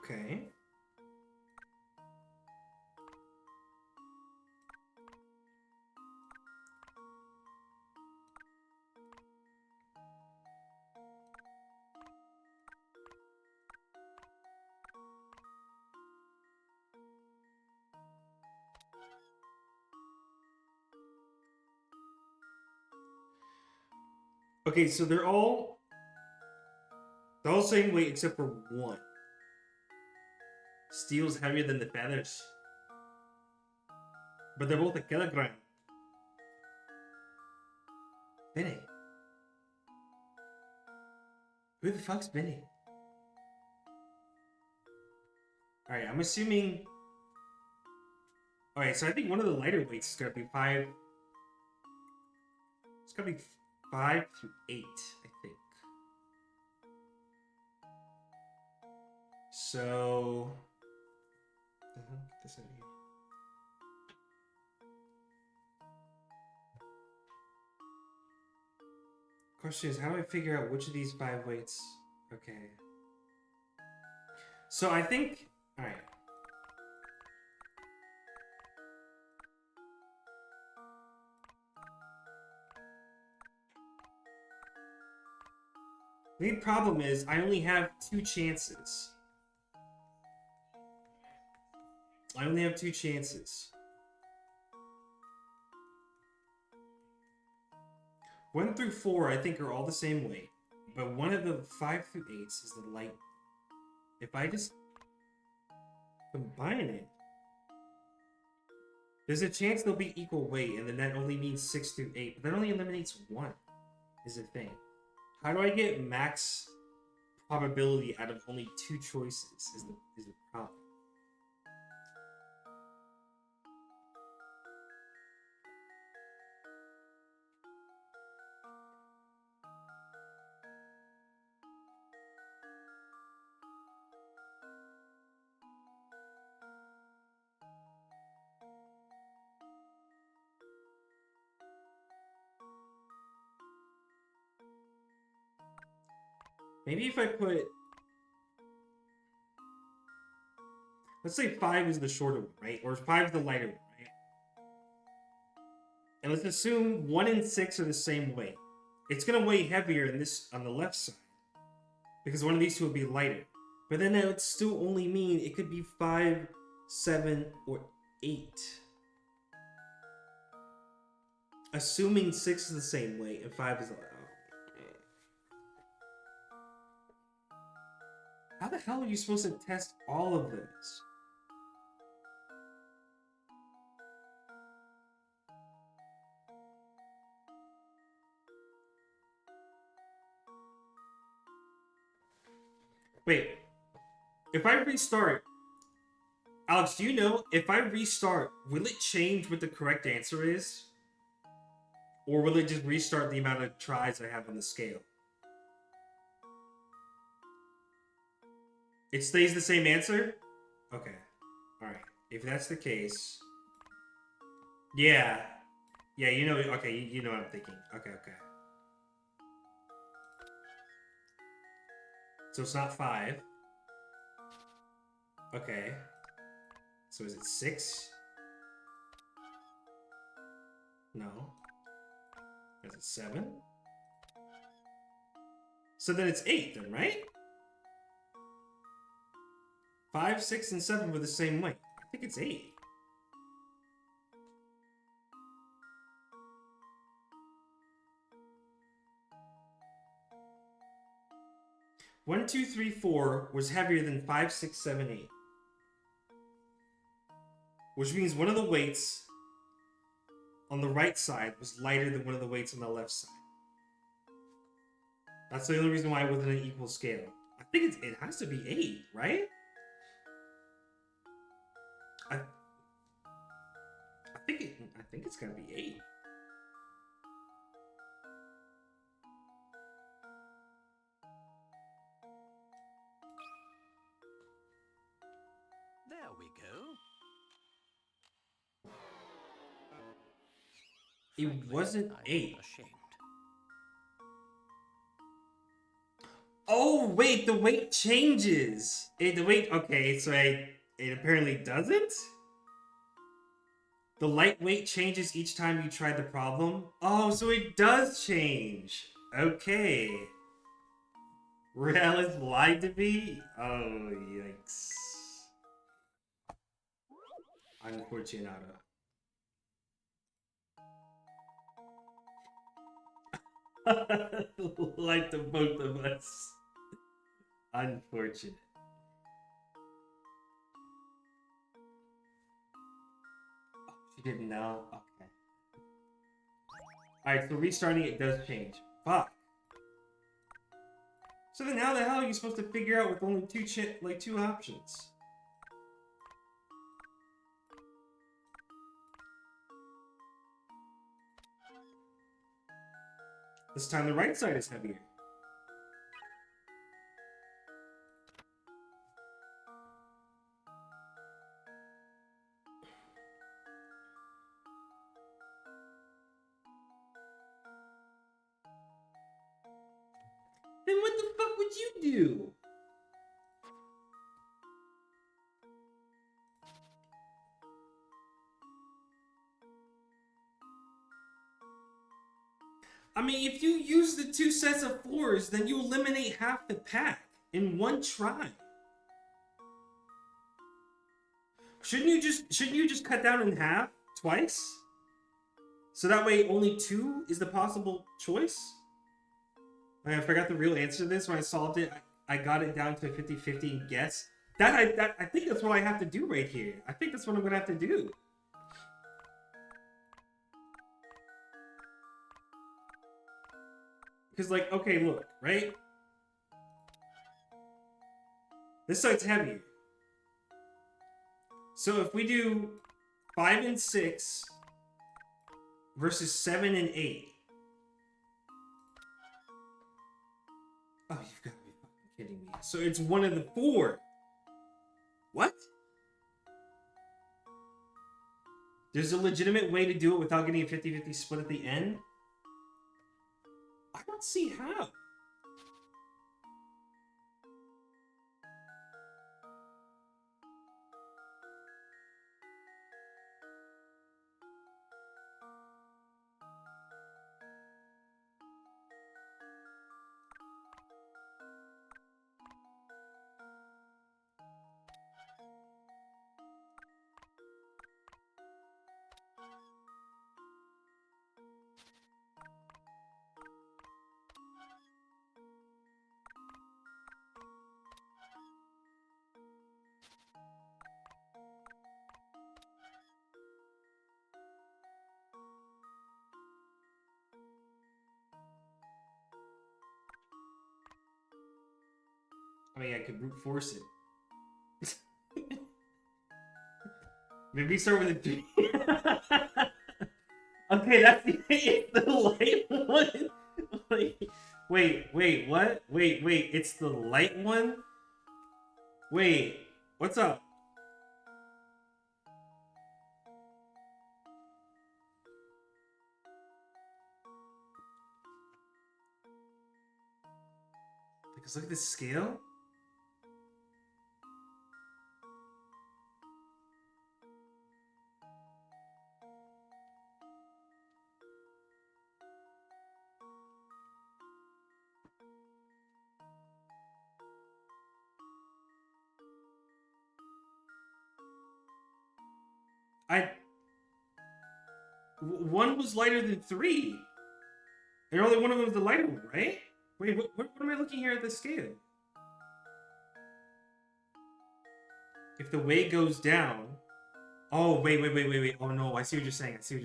Speaker 1: Okay. Okay, so they're all the same weight except for one. Steel's heavier than the feathers. But they're both a kilogram. Benny. Who the fuck's Benny? Alright, I'm assuming... Alright, so I think one of the lighter weights is gonna be 5... It's gonna be 5 to 8, I think. So... Get this out of here. Question is, how do I figure out which of these 5 weights? Okay. So I think... Alright. The main problem is I only have 2 chances. I only have 2 chances. 1 through 4 I think are all the same weight, but one of the 5 through 8s is the light. If I just combine it, there's a chance they'll be equal weight, and then that only means 6 through 8. But that only eliminates 1, is the thing. How do I get max probability out of only 2 choices is the problem. Maybe if I put... Let's say 5 is the shorter one, right? Or 5 is the lighter one, right? And let's assume 1 and 6 are the same weight. It's going to weigh heavier in this on the left side. Because one of these two would be lighter. But then that would still only mean it could be 5, 7, or 8. Assuming 6 is the same weight and 5 is the lighter. How the hell are you supposed to test all of those? Wait, if I restart, Alex, do you know if I restart, will it change what the correct answer is? Or will it just restart the amount of tries I have on the scale? It stays the same answer? Okay. Alright. If that's the case... Yeah. Yeah, you know... Okay, you know what I'm thinking. Okay, okay. So it's not 5. Okay. So is it 6? No. Is it 7? So then it's 8 then, right? 5, 6, and 7 were the same weight. I think it's 8. One, 2, 3, 4 was heavier than 5, 6, 7, 8. Which means one of the weights on the right side was lighter than one of the weights on the left side. That's the only reason why it wasn't an equal scale. I think it has to be 8, right? I think it's gonna be 8.
Speaker 3: There we go.
Speaker 1: It
Speaker 3: Frankly,
Speaker 1: wasn't
Speaker 3: I'm
Speaker 1: 8.
Speaker 3: ashamed.
Speaker 1: Oh wait, the weight changes. The weight. Okay, so it apparently doesn't. The lightweight changes each time you try the problem. Oh, so it does change. Okay. Realis lied to me? Oh, yikes. Unfortunata. Lied to both of us. Unfortunate. Oh, she didn't know? Okay. Alright, so restarting it does change. Fuck. So then how the hell are you supposed to figure out with only two options? This time the right side is heavier. Then what the fuck would you do? I mean, if you use the 2 sets of 4s, then you eliminate half the pack in one try. Shouldn't you just cut down in half twice? So that way only 2 is the possible choice? I forgot the real answer to this when I solved it. I got it down to a 50-50 guess. I think that's what I have to do right here. I think that's what I'm gonna have to do. Because, like, okay, look, right? This side's heavier. So if we do 5 and 6 versus 7 and 8. Oh, you've got to be fucking kidding me. So it's one of the 4. What? There's a legitimate way to do it without getting a 50-50 split at the end? I don't see how. I mean, I could brute force it. Maybe start with a 3. Okay, that's it's the light one. Wait, what? Wait, it's the light one? Wait, what's up? Because look at the scale. One was lighter than 3. And only one of them was the lighter one, right? Wait, what am I looking here at the scale? If the weight goes down... Oh, wait. Oh, no, I see what you're saying. 3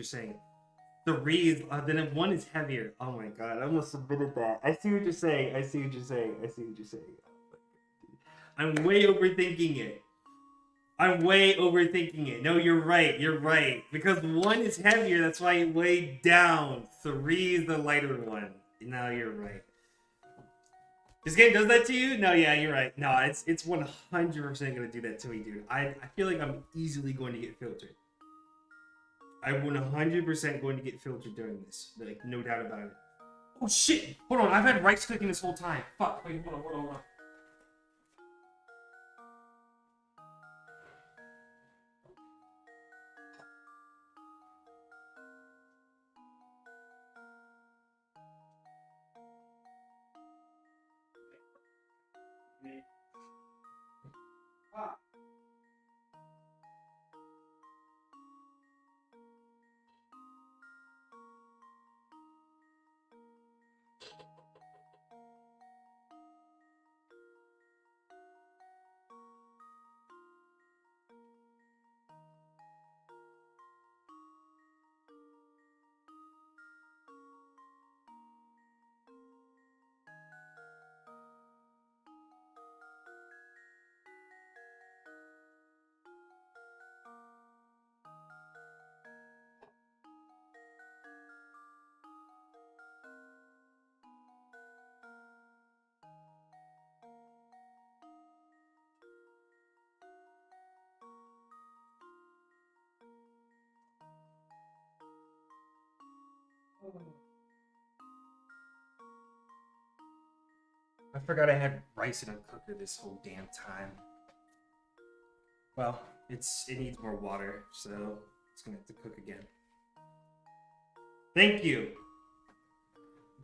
Speaker 1: is... then if 1 is heavier. Oh, my God. I almost submitted that. I see what you're saying. I'm way overthinking it. I'm way overthinking it. No, you're right. You're right. Because 1 is heavier, that's why it weighed down. 3 is the lighter one. No, you're right. This game does that to you? No, yeah, you're right. No, it's 100% gonna do that to me, dude. I feel like I'm easily going to get filtered. I'm 100% going to get filtered during this. Like, no doubt about it. Oh, shit! Hold on, I've had right clicking this whole time. Fuck, wait, hold on. I forgot I had rice in a cooker this whole damn time. Well, it needs more water, so it's gonna have to cook again. Thank you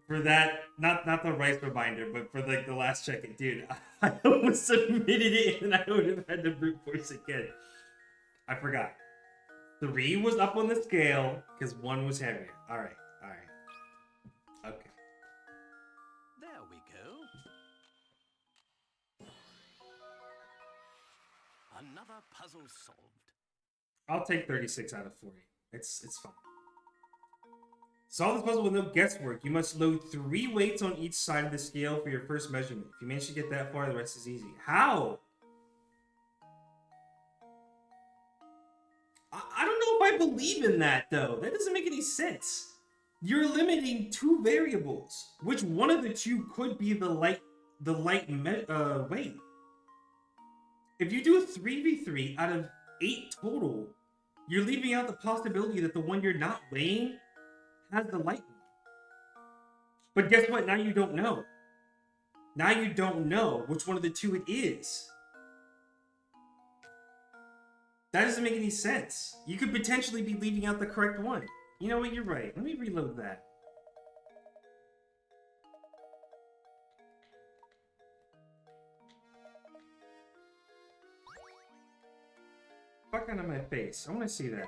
Speaker 1: for that. Not the rice reminder, but for like the last check-in, dude. I almost submitted it, and I would have had to brute force again. I forgot. 3 was up on the scale because 1 was heavier. All right. Okay.
Speaker 3: There we go. Another puzzle solved.
Speaker 1: I'll take 36 out of 40. It's fine. Solve this puzzle with no guesswork. You must load 3 weights on each side of the scale for your first measurement. If you manage to get that far, the rest is easy. How? I don't know if I believe in that, though. That doesn't make any sense. You're limiting 2 variables, which one of the 2 could be the light weight. If you do a 3v3 out of 8 total, you're leaving out the possibility that the one you're not weighing has the light weight. But guess what? Now you don't know. Now you don't know which one of the 2 it is. That doesn't make any sense. You could potentially be leaving out the correct one. You know what? You're right. Let me reload that. Fuck out of my face. I want to see that.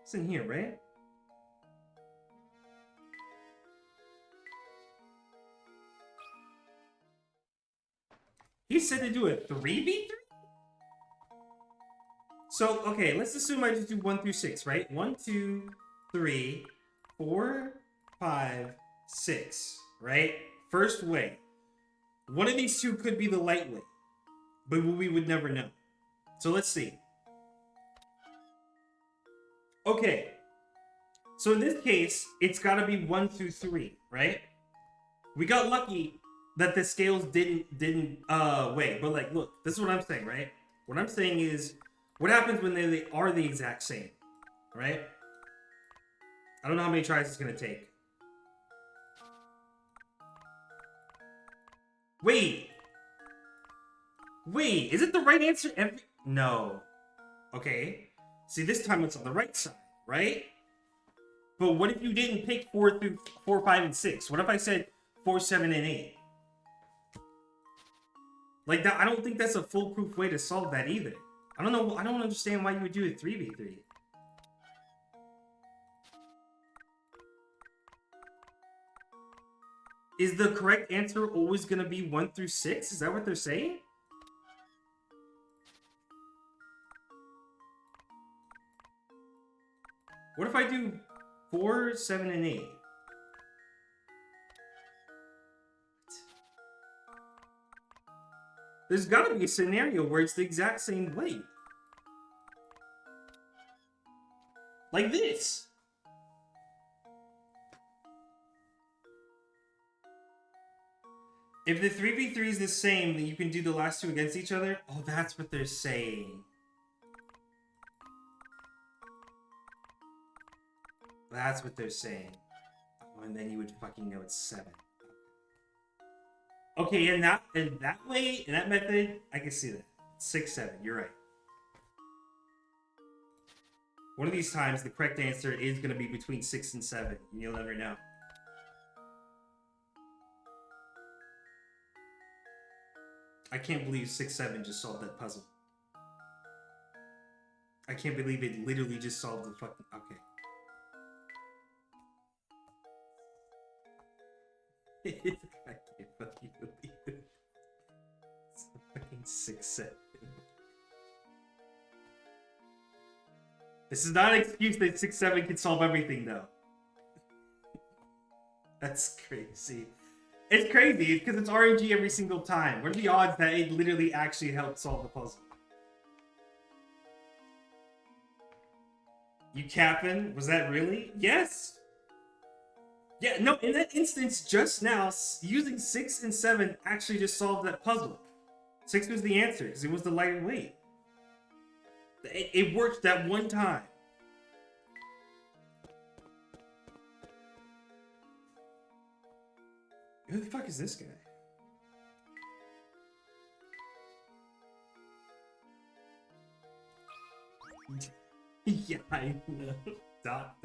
Speaker 1: It's in here, right? He said to do a 3v3? So, okay, let's assume I just do 1 through 6, right? 1, 2, 3, 4, 5, 6, right? First way. One of these 2 could be the lightweight, but we would never know. So let's see. Okay. So in this case, it's got to be 1 through 3, right? We got lucky that the scales didn't weigh, but like, look, this is what I'm saying, right? What I'm saying is, what happens when they are the exact same, right? I don't know how many tries it's gonna take. Wait, is it the right answer No. Okay. See, this time it's on the right side, right? But what if you didn't pick 4, 5, and 6? What if I said 4, 7, and 8? Like that, I don't think that's a foolproof way to solve that either. I don't know. I don't understand why you would do a 3v3. Is the correct answer always going to be 1 through 6? Is that what they're saying? What if I do 4, 7, and 8? There's gotta be a scenario where it's the exact same way. Like this. If the 3v3 is the same, then you can do the last two against each other? Oh, that's what they're saying. That's what they're saying. Oh, and then you would fucking know it's 7. Okay, in that way, in that method, I can see that. 6, 7, you're right. One of these times, the correct answer is going to be between 6 and 7, and you'll never know. I can't believe 6, 7 just solved that puzzle. I can't believe it literally just solved the fucking... Okay. I can't fucking believe it. It's fucking 6, 7. This is not an excuse that 6, 7 can solve everything, though. That's crazy. It's crazy because it's RNG every single time. What are the odds that it literally actually helped solve the puzzle? You capping? Was that really? Yes. Yeah, no, in that instance, just now, using 6 and 7 actually just solved that puzzle. 6 was the answer, because it was the lighter weight. It worked that one time. Who the fuck is this guy? Yeah, I know. Dot.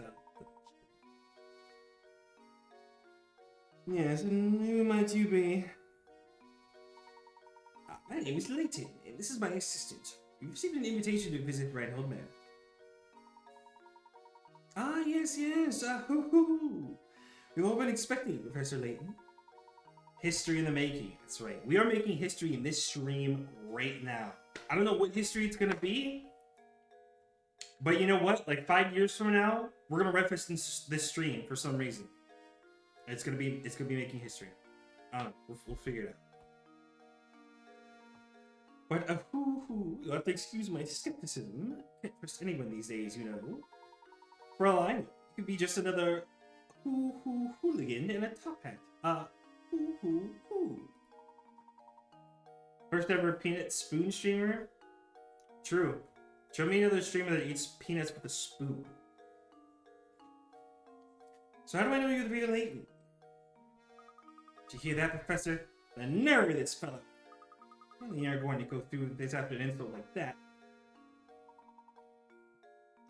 Speaker 1: Yes, and who might you be? My name is Layton, and this is my assistant. You received an invitation to visit Reinhold Manor. Ah, yes. Hoo. We've all been expecting Professor Layton. History in the making. That's right. We are making history in this stream right now. I don't know what history it's gonna be, but you know what? Like 5 years from now, we're gonna reference this stream for some reason. It's gonna be making history. I don't know. We'll figure it out. But you'll have to excuse my skepticism. Can't trust anyone these days, you know. For all I know, it could be just another hooligan in a top hat. First ever peanut spoon streamer? True. Show me another streamer that eats peanuts with a spoon. So how do I know you're the real Layton? Did you hear that, Professor? The nerve of this fellow. You aren't going to go through this after an insult like that.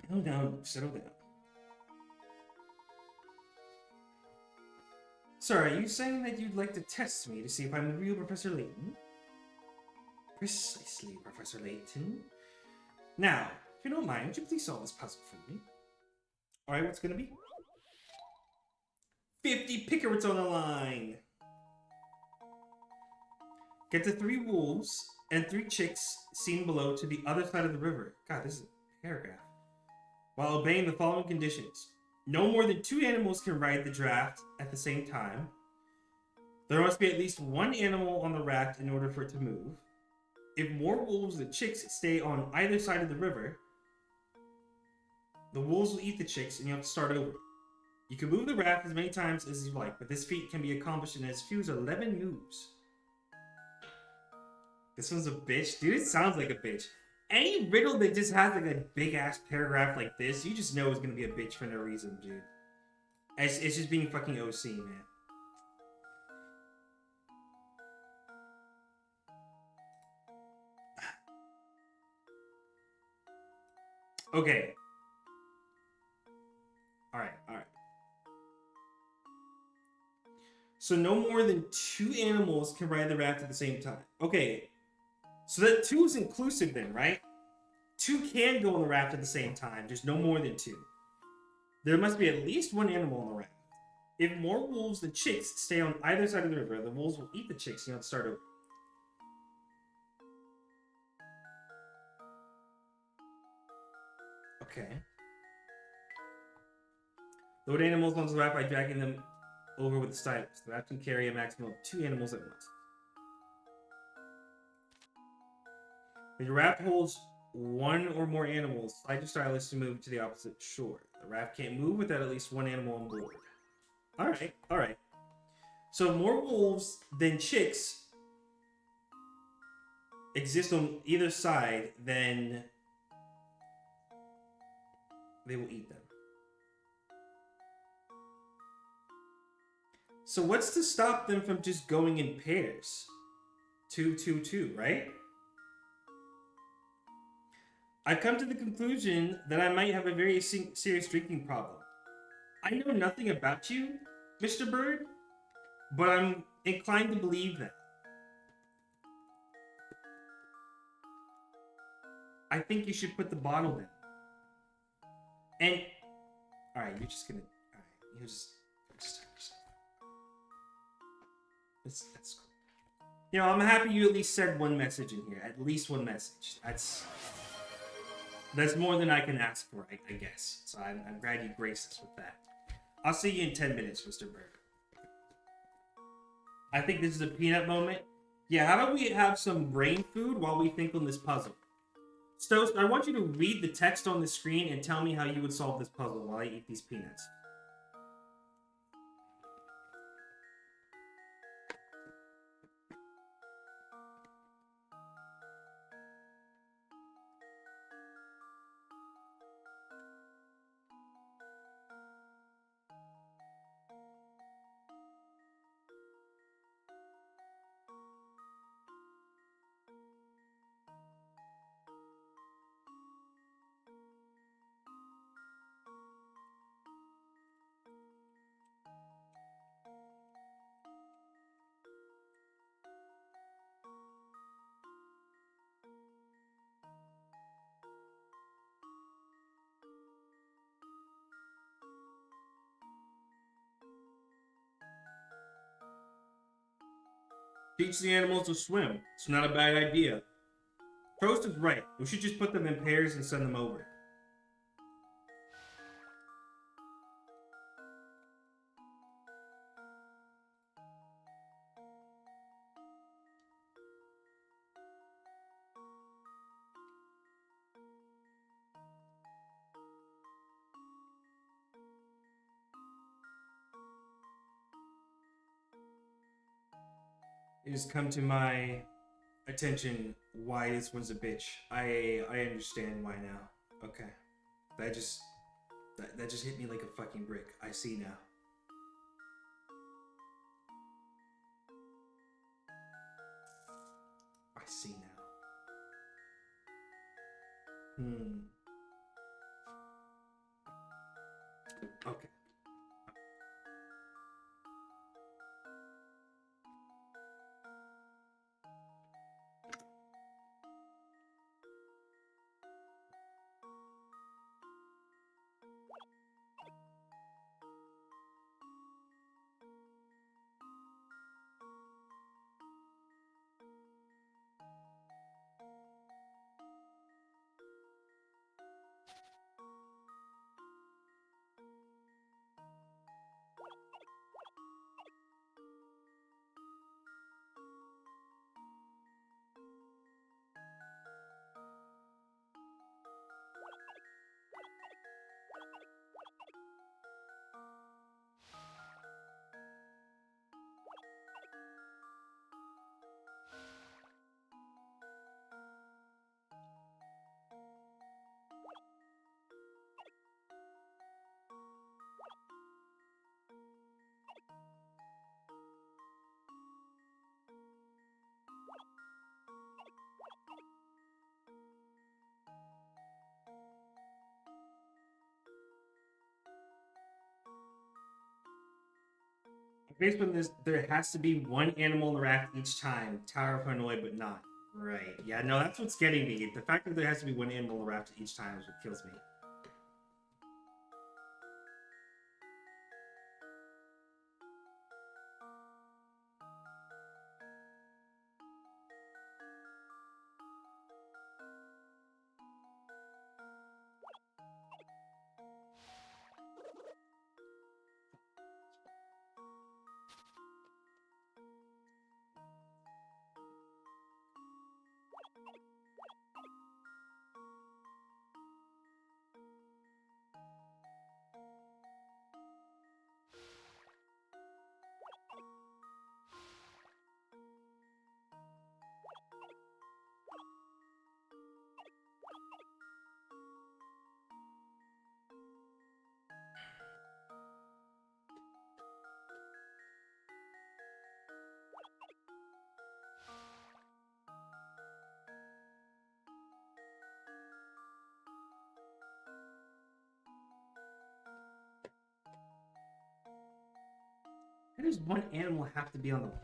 Speaker 1: Settle down, settle down. So are you saying that you'd like to test me to see if I'm the real Professor Layton? Precisely, Professor Layton. Now, if you don't mind, would you please solve this puzzle for me? Alright, what's it gonna be? 50 pickerets on the line! Get the 3 wolves and 3 chicks seen below to the other side of the river. God, this is a paragraph. While obeying the following conditions. No more than 2 animals can ride the draft at the same time. There must be at least 1 animal on the raft in order for it to move. If more wolves than chicks stay on either side of the river, the wolves will eat the chicks and you have to start over. You can move the raft as many times as you like, but this feat can be accomplished in as few as 11 moves. This one's a bitch? Dude, it sounds like a bitch. Any riddle that just has like a big ass paragraph like this, you just know it's gonna be a bitch for no reason, dude. It's just being fucking OC, man. Okay. Alright. So no more than 2 animals can ride the raft at the same time. Okay. So that 2 is inclusive then, right? 2 can go on the raft at the same time, just no more than 2. There must be at least 1 animal on the raft. If more wolves than chicks stay on either side of the river, the wolves will eat the chicks and you have to start over. Okay. Load animals onto the raft by dragging them over with the stylus. The raft can carry a maximum of 2 animals at once. The raft holds one or more animals. Slide your stylus to move to the opposite shore. The raft can't move without at least one animal on board. Alright, alright. So more wolves than chicks exist on either side, then they will eat them. So what's to stop them from just going in pairs? 2, 2, 2, right? I've come to the conclusion that I might have a very serious drinking problem. I know nothing about you, Mr. Bird, but I'm inclined to believe that. I think you should put the bottle down. And, alright, you're just gonna, alright, you just that's cool. You know, I'm happy you at least said one message in here. At least one message. That's more than I can ask for, I guess. So I'm glad you graced us with that. I'll see you in 10 minutes, Mr. Bird. I think this is a peanut moment. Yeah, how about we have some brain food while we think on this puzzle? Stoast, I want you to read the text on the screen and tell me how you would solve this puzzle while I eat these peanuts. Teach the animals to swim. It's not a bad idea. Toast is right. We should just put them in pairs and send them over. It has come to my attention why this one's a bitch. I understand why now. Okay. That just hit me like a fucking brick. I see now. I see now. Okay. Based on this, there has to be one animal in the raft each time. Tower of Hanoi, but not. Right. Yeah, no, that's what's getting me. The fact that there has to be one animal in the raft each time is what kills me. does one animal have to be on the raft?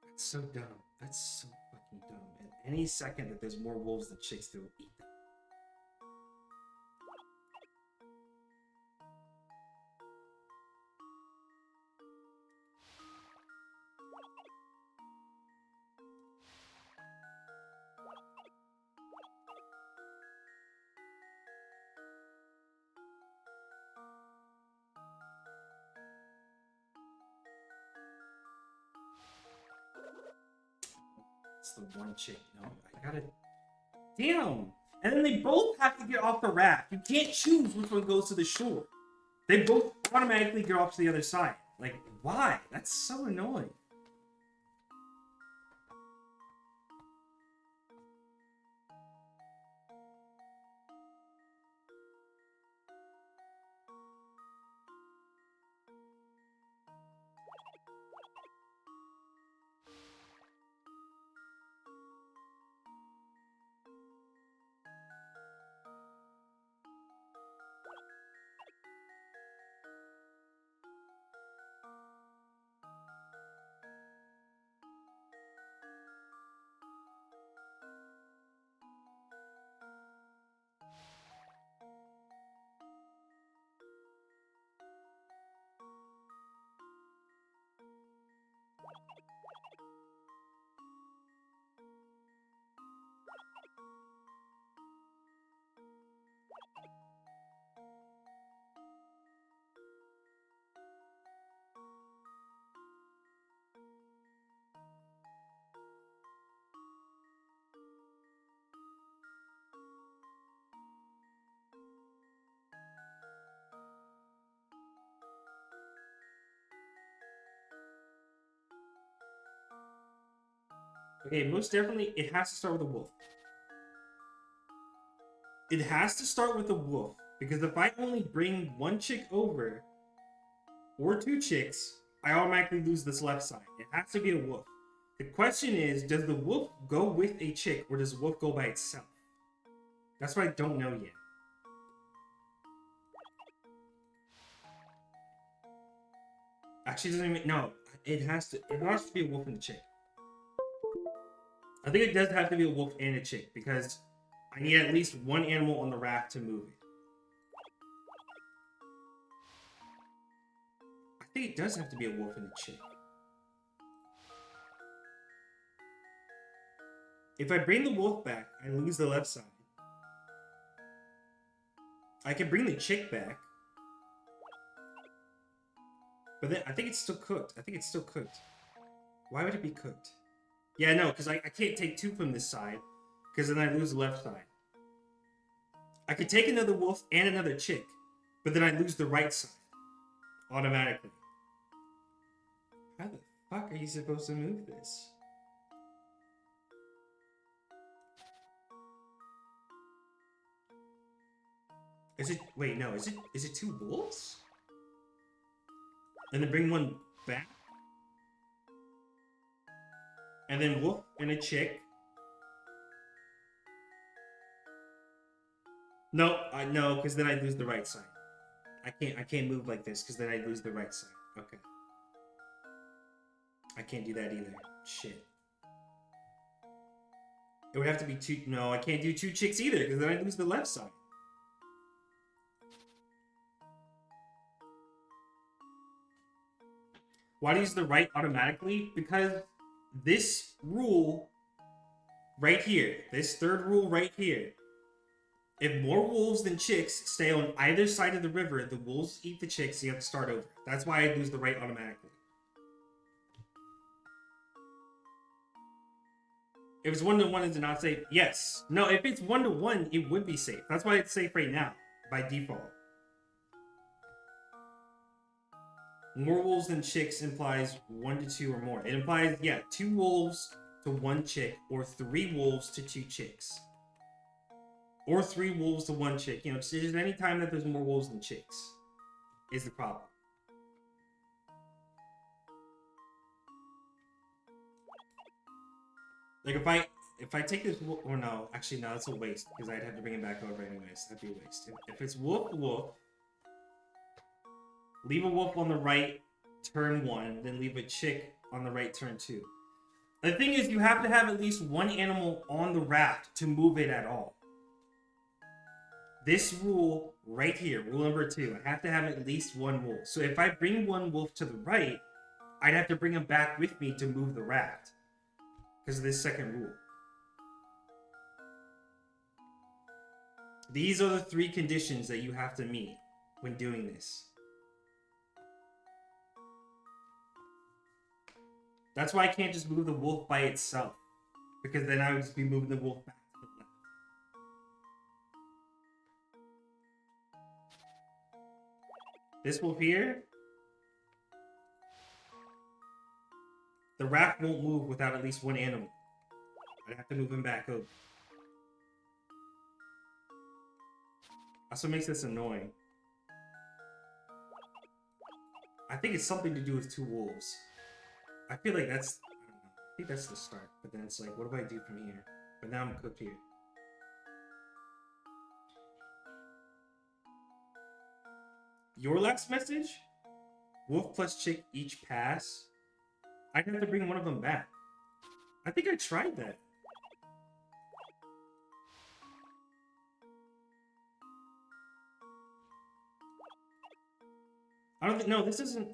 Speaker 1: That's so dumb. That's so fucking dumb. At any second that there's more wolves than chicks, they will eat them. It's the one chick. No, I gotta. Damn! And then they both have to get off the raft. You can't choose which one goes to the shore. They both automatically get off to the other side. Like, why? That's so annoying. Okay, most definitely, it has to start with a wolf. It has to start with a wolf. Because if I only bring one chick over, or two chicks, I automatically lose this left side. It has to be a wolf. The question is, does the wolf go with a chick, or does the wolf go by itself? That's what I don't know yet. Actually, it doesn't even... No, it has to be a wolf and a chick. I think it does have to be a wolf and a chick, because I need at least one animal on the raft to move it. I think it does have to be a wolf and a chick. If I bring the wolf back, I lose the left side. I can bring the chick back. But then, I think it's still cooked. Why would it be cooked? Yeah, no, because I can't take two from this side, because then I lose the left side. I could take another wolf and another chick, but then I lose the right side. Automatically. How the fuck are you supposed to move this? Is it... Wait, no, is it two wolves? And then bring one back? And then wolf and a chick. No, no, because then I lose the right side. I can't move like this because then I lose the right side. Okay. I can't do that either. Shit. It would have to be two... No, I can't do two chicks either because then I lose the left side. Why do you use the right automatically? Because this rule right here, this third rule right here, if more wolves than chicks stay on either side of the river, the wolves eat the chicks, so you have to start over. That's why I lose the right automatically. If it's 1-to-1, is it not safe? Yes. No, if it's 1-to-1, it would be safe. That's why it's safe right now, by default. More wolves than chicks implies 1 to 2 or more. It implies, yeah, 2 wolves to 1 chick, or 3 wolves to 2 chicks. Or 3 wolves to 1 chick. You know, it's just any time that there's more wolves than chicks is the problem. Like if I take this wolf, or no, actually no, it's a waste because I'd have to bring it back over anyways. That'd be a waste. If it's wolf, leave a wolf on the right, turn 1, then leave a chick on the right, turn 2. The thing is, you have to have at least one animal on the raft to move it at all. This rule right here, rule number 2, I have to have at least one wolf. So if I bring one wolf to the right, I'd have to bring him back with me to move the raft because of this second rule. These are the 3 conditions that you have to meet when doing this. That's why I can't just move the wolf by itself, because then I would just be moving the wolf back to the left. This wolf here, the raft won't move without at least one animal. I'd have to move him back over. Also makes this annoying. I think it's something to do with 2 wolves. I feel like that's, I don't know, I think that's the start. But then it's like, what do I do from here? But now I'm cooked here. Your last message? Wolf plus chick each pass? I'd have to bring one of them back. I think I tried that. I don't think, no, this isn't.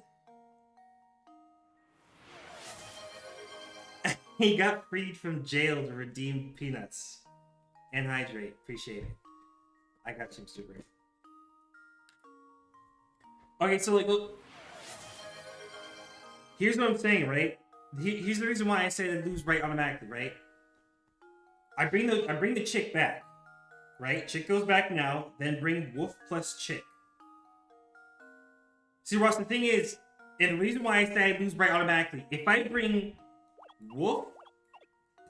Speaker 1: He got freed from jail to redeem peanuts. And hydrate. Appreciate it. I got you, super. Okay, so like, look. Here's what I'm saying, right? Here's the reason why I say that lose right automatically, right? I bring the chick back, right? Chick goes back now, then bring wolf plus chick. See, Ross, the thing is, and the reason why I say I lose right automatically, if I bring wolf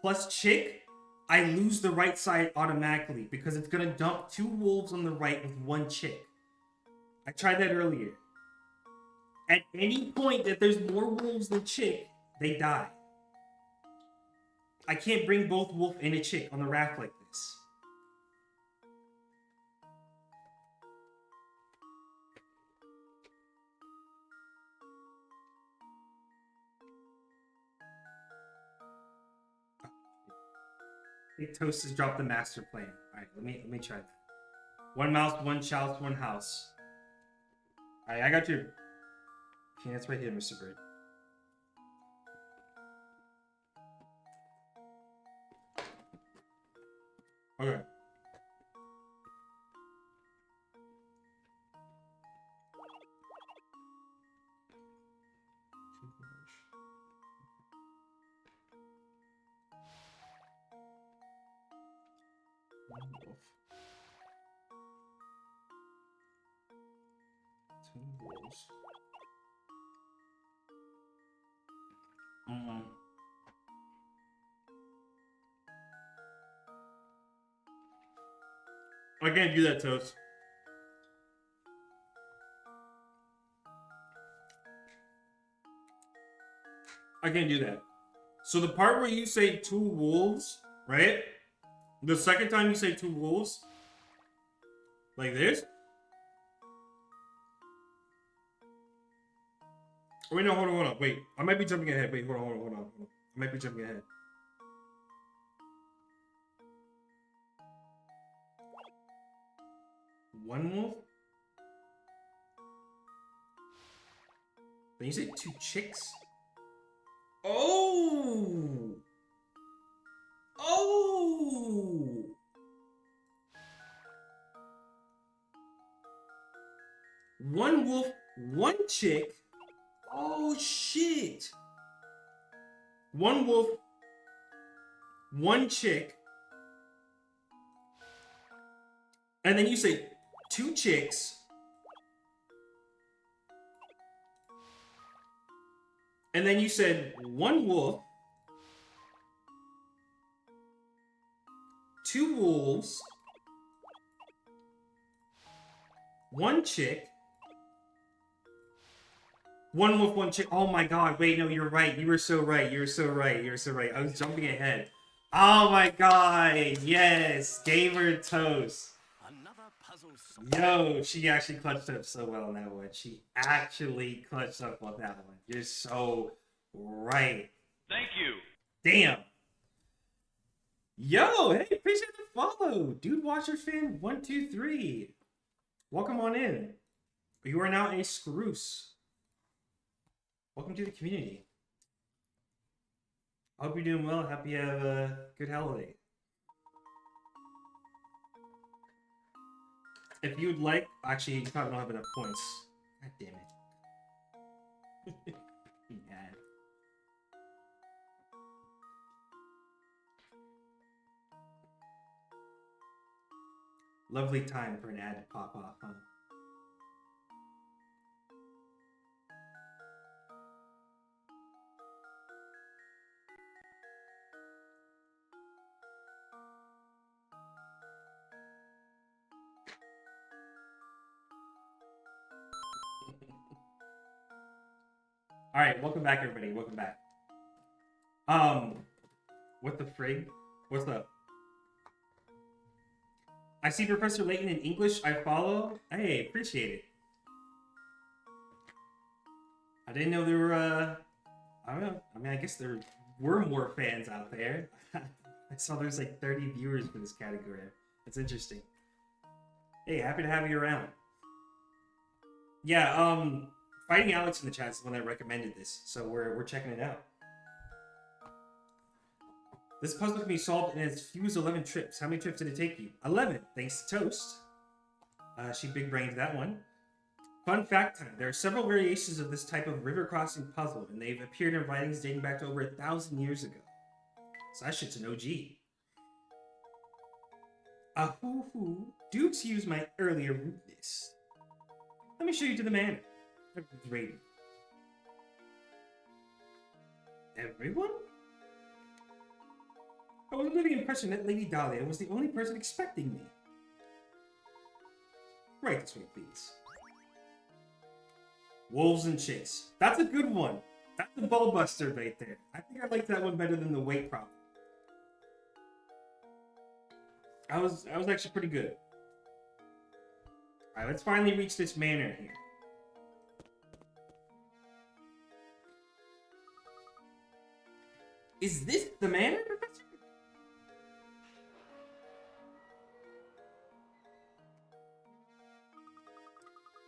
Speaker 1: plus chick, I lose the right side automatically because it's gonna dump 2 wolves on the right with 1 chick. I tried that earlier. At any point that there's more wolves than chick, they die. I can't bring both wolf and a chick on the raft like this. I think Toast has dropped the master plan. Alright, let me try that. 1 mouse, 1 child, 1 house. Alright, I got you. Peanuts right here, Mr. Bird. Okay. Wolf. 2 wolves. I can't do that, Toast. I can't do that. So the part where you say 2 wolves, right? The second time you say 2 wolves, like this. Oh, wait, no, hold on. Wait, I might be jumping ahead. Wait, hold on. I might be jumping ahead. One wolf? Then you say 2 chicks? Oh! Oh! One wolf, 1 chick? Oh, shit! 1 wolf, 1 chick. And then you say 2 chicks. And then you said 1 wolf, 2 wolves, 1 chick, 1 wolf, 1 chick. Oh my god, wait, no, you're right. You were so right. I was jumping ahead. Oh my god, yes, Gamer Toast.
Speaker 3: Another puzzle.
Speaker 1: Yo, she actually clutched up so well on that one. She actually clutched up on that one. You're so right.
Speaker 5: Thank you.
Speaker 1: Damn. Yo, hey, appreciate the follow. Dude Watcher Fan 123. Welcome on in. You are now a Scroose. Welcome to the community. I hope you're doing well. Happy you have a good holiday. If you'd like, actually, you probably don't have enough points. God damn it. Yeah. Lovely time for an ad to pop off, huh? All right, welcome back, everybody. Welcome back. What the frig? What's up? I see Professor Layton in English. I follow. Hey, appreciate it. I didn't know there were. I don't know. I mean, I guess there were more fans out there. I saw there's like 30 viewers for this category. That's interesting. Hey, happy to have you around. Yeah, Fighting Alex in the chat is the one that recommended this, so we're checking it out. This puzzle can be solved in as few as 11 trips. How many trips did it take you? 11, thanks to Toast. She big-brained that one. Fun fact time. There are several variations of this type of river crossing puzzle, and they've appeared in writings dating back to over 1,000 years ago. So that shit's an OG. Ahoo-hoo. Do excuse my earlier rudeness. Let me show you to the manor. Everyone's rating. Everyone? I was under the impression that Lady Dahlia was the only person expecting me. Right this way, please. Wolves and Chase. That's a good one. That's a ball buster right there. I think I like that one better than the weight problem. I was actually pretty good. Alright, let's finally reach this manor here. Is this the manor, Professor?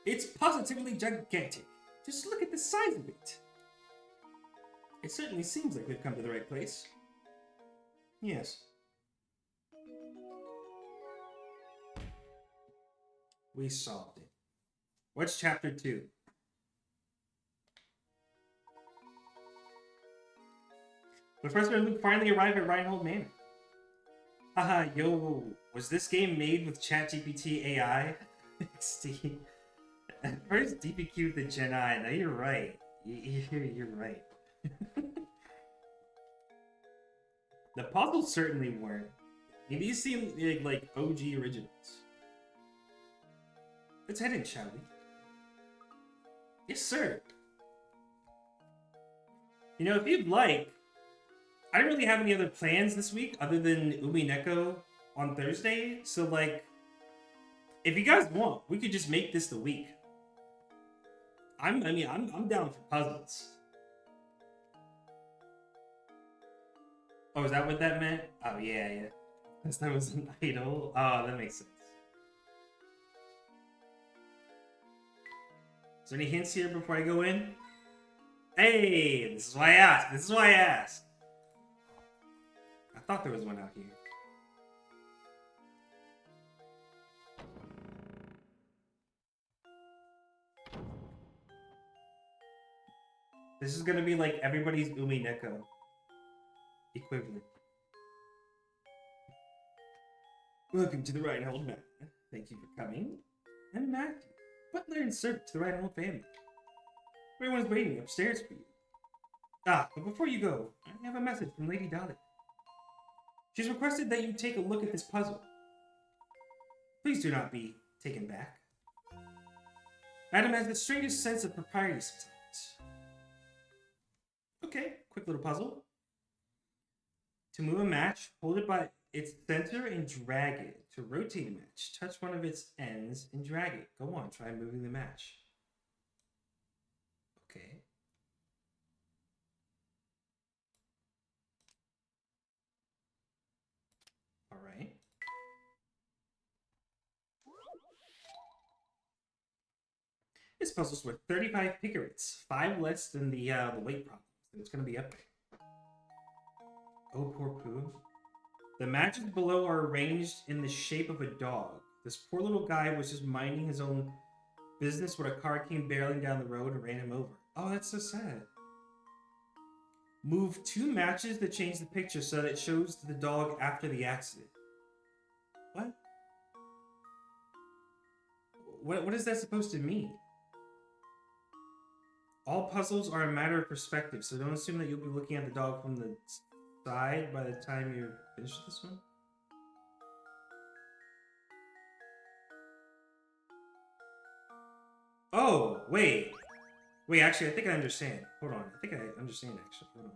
Speaker 1: It's positively gigantic. Just look at the size of it. It certainly seems like we've come to the right place. Yes. We solved it. What's chapter 2? Professor and Luke finally arrived at Reinhold Manor. Haha, yo, was this game made with ChatGPT AI? Steve. At first, DPQ the Gen I. No, you're right. You're right. The puzzles certainly weren't. I mean, these seem like OG originals. Let's head in, shall we? Yes, sir. You know, if you'd like, I don't really have any other plans this week other than Umineko on Thursday. So, like, if you guys want, we could just make this the week. I'm down for puzzles. Oh, is that what that meant? Oh, yeah. Because that was an idol. Oh, that makes sense. Is there any hints here before I go in? Hey, this is why I asked. I thought there was one out here. This is gonna be like everybody's Umineko equivalent. Welcome to the Reinhold Manor. Thank you for coming. I'm Matthew, butler and servant to the Reinhold family. Everyone's waiting upstairs for you. Ah, but before you go, I have a message from Lady Dahlia. She's requested that you take a look at this puzzle. Please do not be taken back. Madam has the strangest sense of propriety sometimes. Okay, quick little puzzle. To move a match, hold it by its center and drag it. To rotate a match, touch one of its ends and drag it. Go on, try moving the match. Okay. All right. This puzzle's worth 35 picarets, 5 less than the weight problem. So it's gonna be epic. Oh, poor Pooh. The matches below are arranged in the shape of a dog. This poor little guy was just minding his own business when a car came barreling down the road and ran him over. Oh, that's so sad. Move 2 matches to change the picture so that it shows the dog after the accident. What? What is that supposed to mean? All puzzles are a matter of perspective, so don't assume that you'll be looking at the dog from the side by the time you're finished with this one. Oh, wait. Wait, actually, I think I understand. Hold on. I think I understand, actually. Hold on.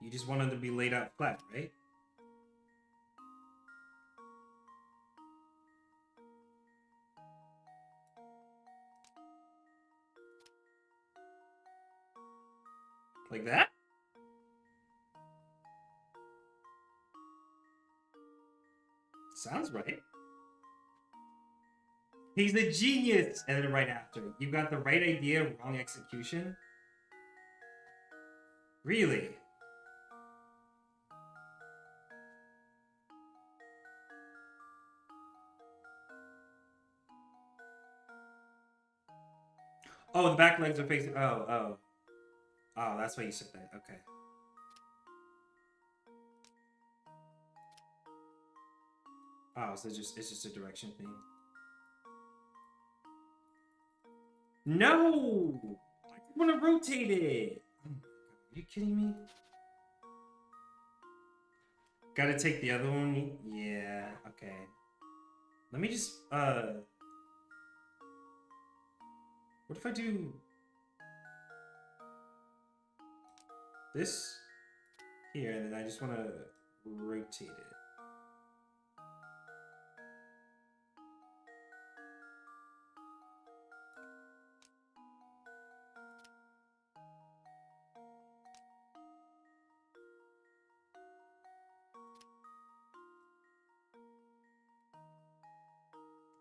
Speaker 1: You just want them to be laid out flat, right? Like that? Sounds right. He's a genius! And then right after, you got the right idea, wrong execution? Really? Oh, the back legs are facing... Oh, that's why you said that. Okay. Oh, so it's just a direction thing. No! I want to rotate it! Oh my God, are you kidding me? Gotta take the other one? Yeah, okay. Let me just, what if I do this here, and then I just want to rotate it?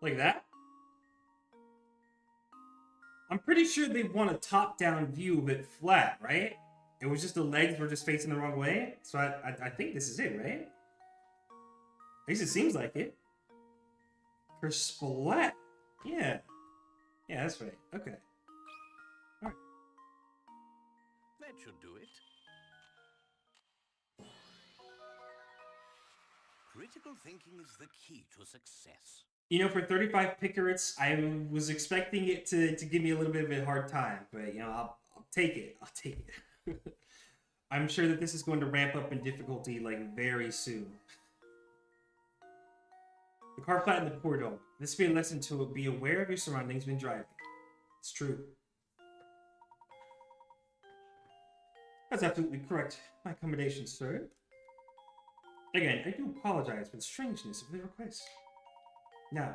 Speaker 1: Like that? I'm pretty sure they want a top-down view of it flat, right? It was just the legs were just facing the wrong way. So I think this is it, right? At least it seems like it. For splat. Yeah. Yeah, that's right. Okay. Alright.
Speaker 3: That should do it. Critical thinking is the key to success.
Speaker 1: You know, for 35 picarets, I was expecting it to give me a little bit of a hard time, but you know, I'll take it. I'll take it. I'm sure that this is going to ramp up in difficulty like very soon. The car flattened the poor dog. This will be a lesson to be aware of your surroundings when driving. It's true. That's absolutely correct. My accommodations, sir. Again, I do apologize for the strangeness of the request. Now,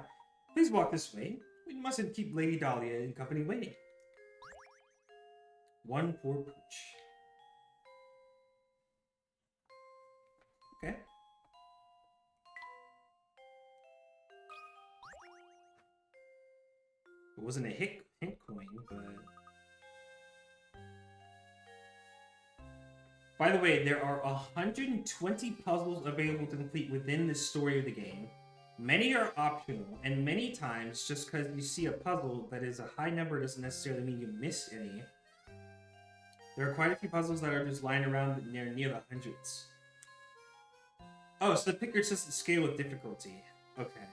Speaker 1: please walk this way. We mustn't keep Lady Dahlia in company waiting. One poor pooch. Okay. It wasn't a hint coin, but... By the way, there are 120 puzzles available to complete within the story of the game. Many are optional, and many times, just because you see a puzzle that is a high number doesn't necessarily mean you missed any. There are quite a few puzzles that are just lying around near the hundreds. Oh, so the pickers doesn't scale with difficulty. Okay.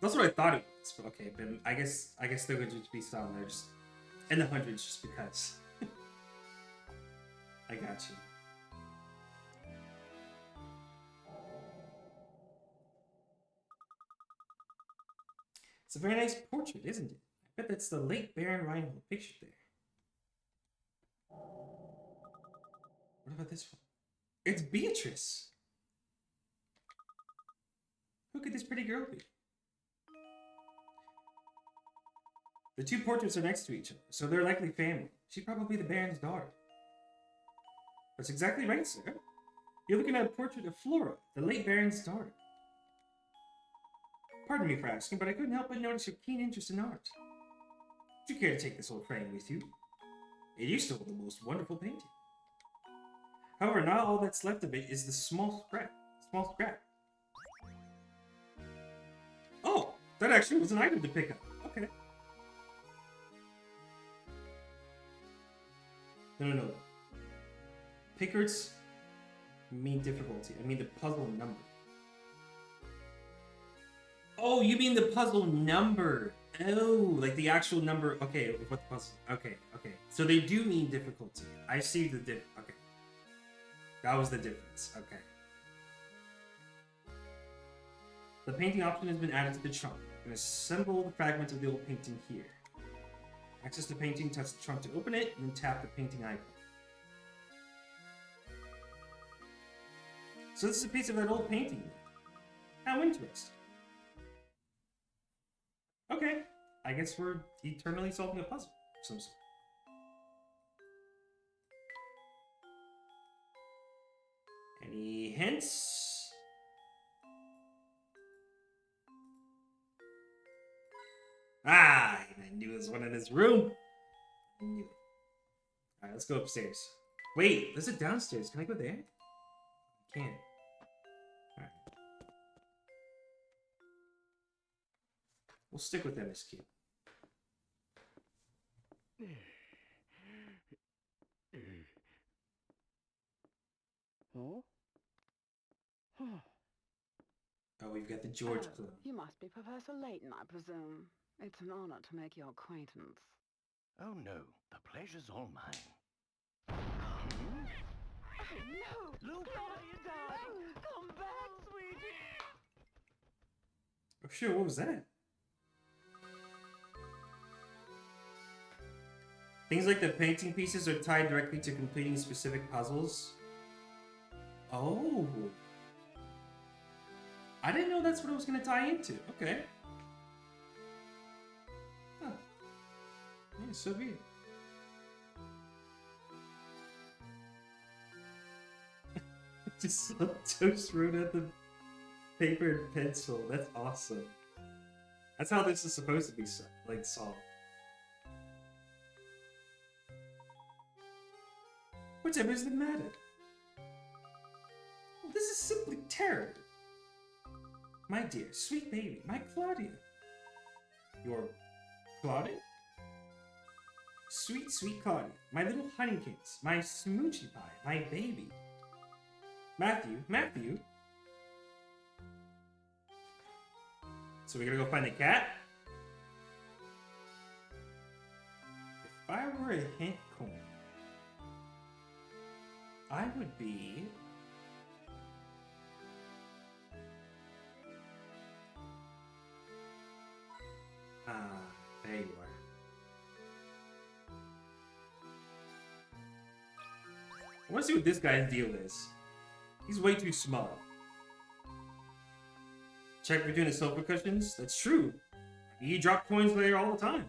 Speaker 1: That's what I thought it was, but okay, but I guess there would just be some that are just in the hundreds just because. I got you. It's a very nice portrait, isn't it? I bet that's the late Baron Reinhold pictured there. What about this one? It's Beatrice! Who could this pretty girl be? The two portraits are next to each other, so they're likely family. She'd probably be the Baron's daughter. That's exactly right, sir. You're looking at a portrait of Flora, the late Baron's daughter. Pardon me for asking, but I couldn't help but notice your keen interest in art. Would you care to take this old frame with you? It used to hold the most wonderful painting. However, not all that's left of it is the small scrap. Oh, that actually was an item to pick up. Okay. No. Pickards mean difficulty. I mean the puzzle number. Oh, you mean the puzzle number. Oh, like the actual number. Okay, what the puzzle? Okay. So they do mean difficulty. I see the okay. That was the difference. Okay. The painting option has been added to the trunk. You can assemble the fragment of the old painting here. Access the painting, touch the trunk to open it, and then tap the painting icon. So this is a piece of that old painting. How interesting. Okay, I guess we're eternally solving a puzzle of some sort. Any hints? Ah, I knew there was one in this room. I knew it. Alright, let's go upstairs. Wait, there's a downstairs. Can I go there? I can't. Alright. We'll stick with MSQ.
Speaker 5: Oh?
Speaker 1: Oh, we've got the George
Speaker 5: Oh,
Speaker 1: Club.
Speaker 5: you must be Professor Layton, I presume. It's an honor to make your acquaintance.
Speaker 3: Oh no, the pleasure's all mine.
Speaker 5: Oh, no!
Speaker 3: Luke!
Speaker 5: Come back, sweetie!
Speaker 1: Oh, sure, what was that? Things like the painting pieces are tied directly to completing specific puzzles. Oh. I didn't know that's what it was going to tie into. Okay. Huh. Yeah, so be it. Just Toast wrote at the paper and pencil. That's awesome. That's how this is supposed to be like solved. Whatever is the matter? Well, this is simply terrible. My dear, sweet baby, my Claudia. Your Claudia? Sweet, sweet Claudia. My little honeykins. My smoochie pie. My baby. Matthew. So we're gonna go find the cat? If I were a hint coin, I would be... there you are. I want to see what this guy's deal is. He's way too small. Check between the sofa cushions? That's true. He dropped coins there all the time.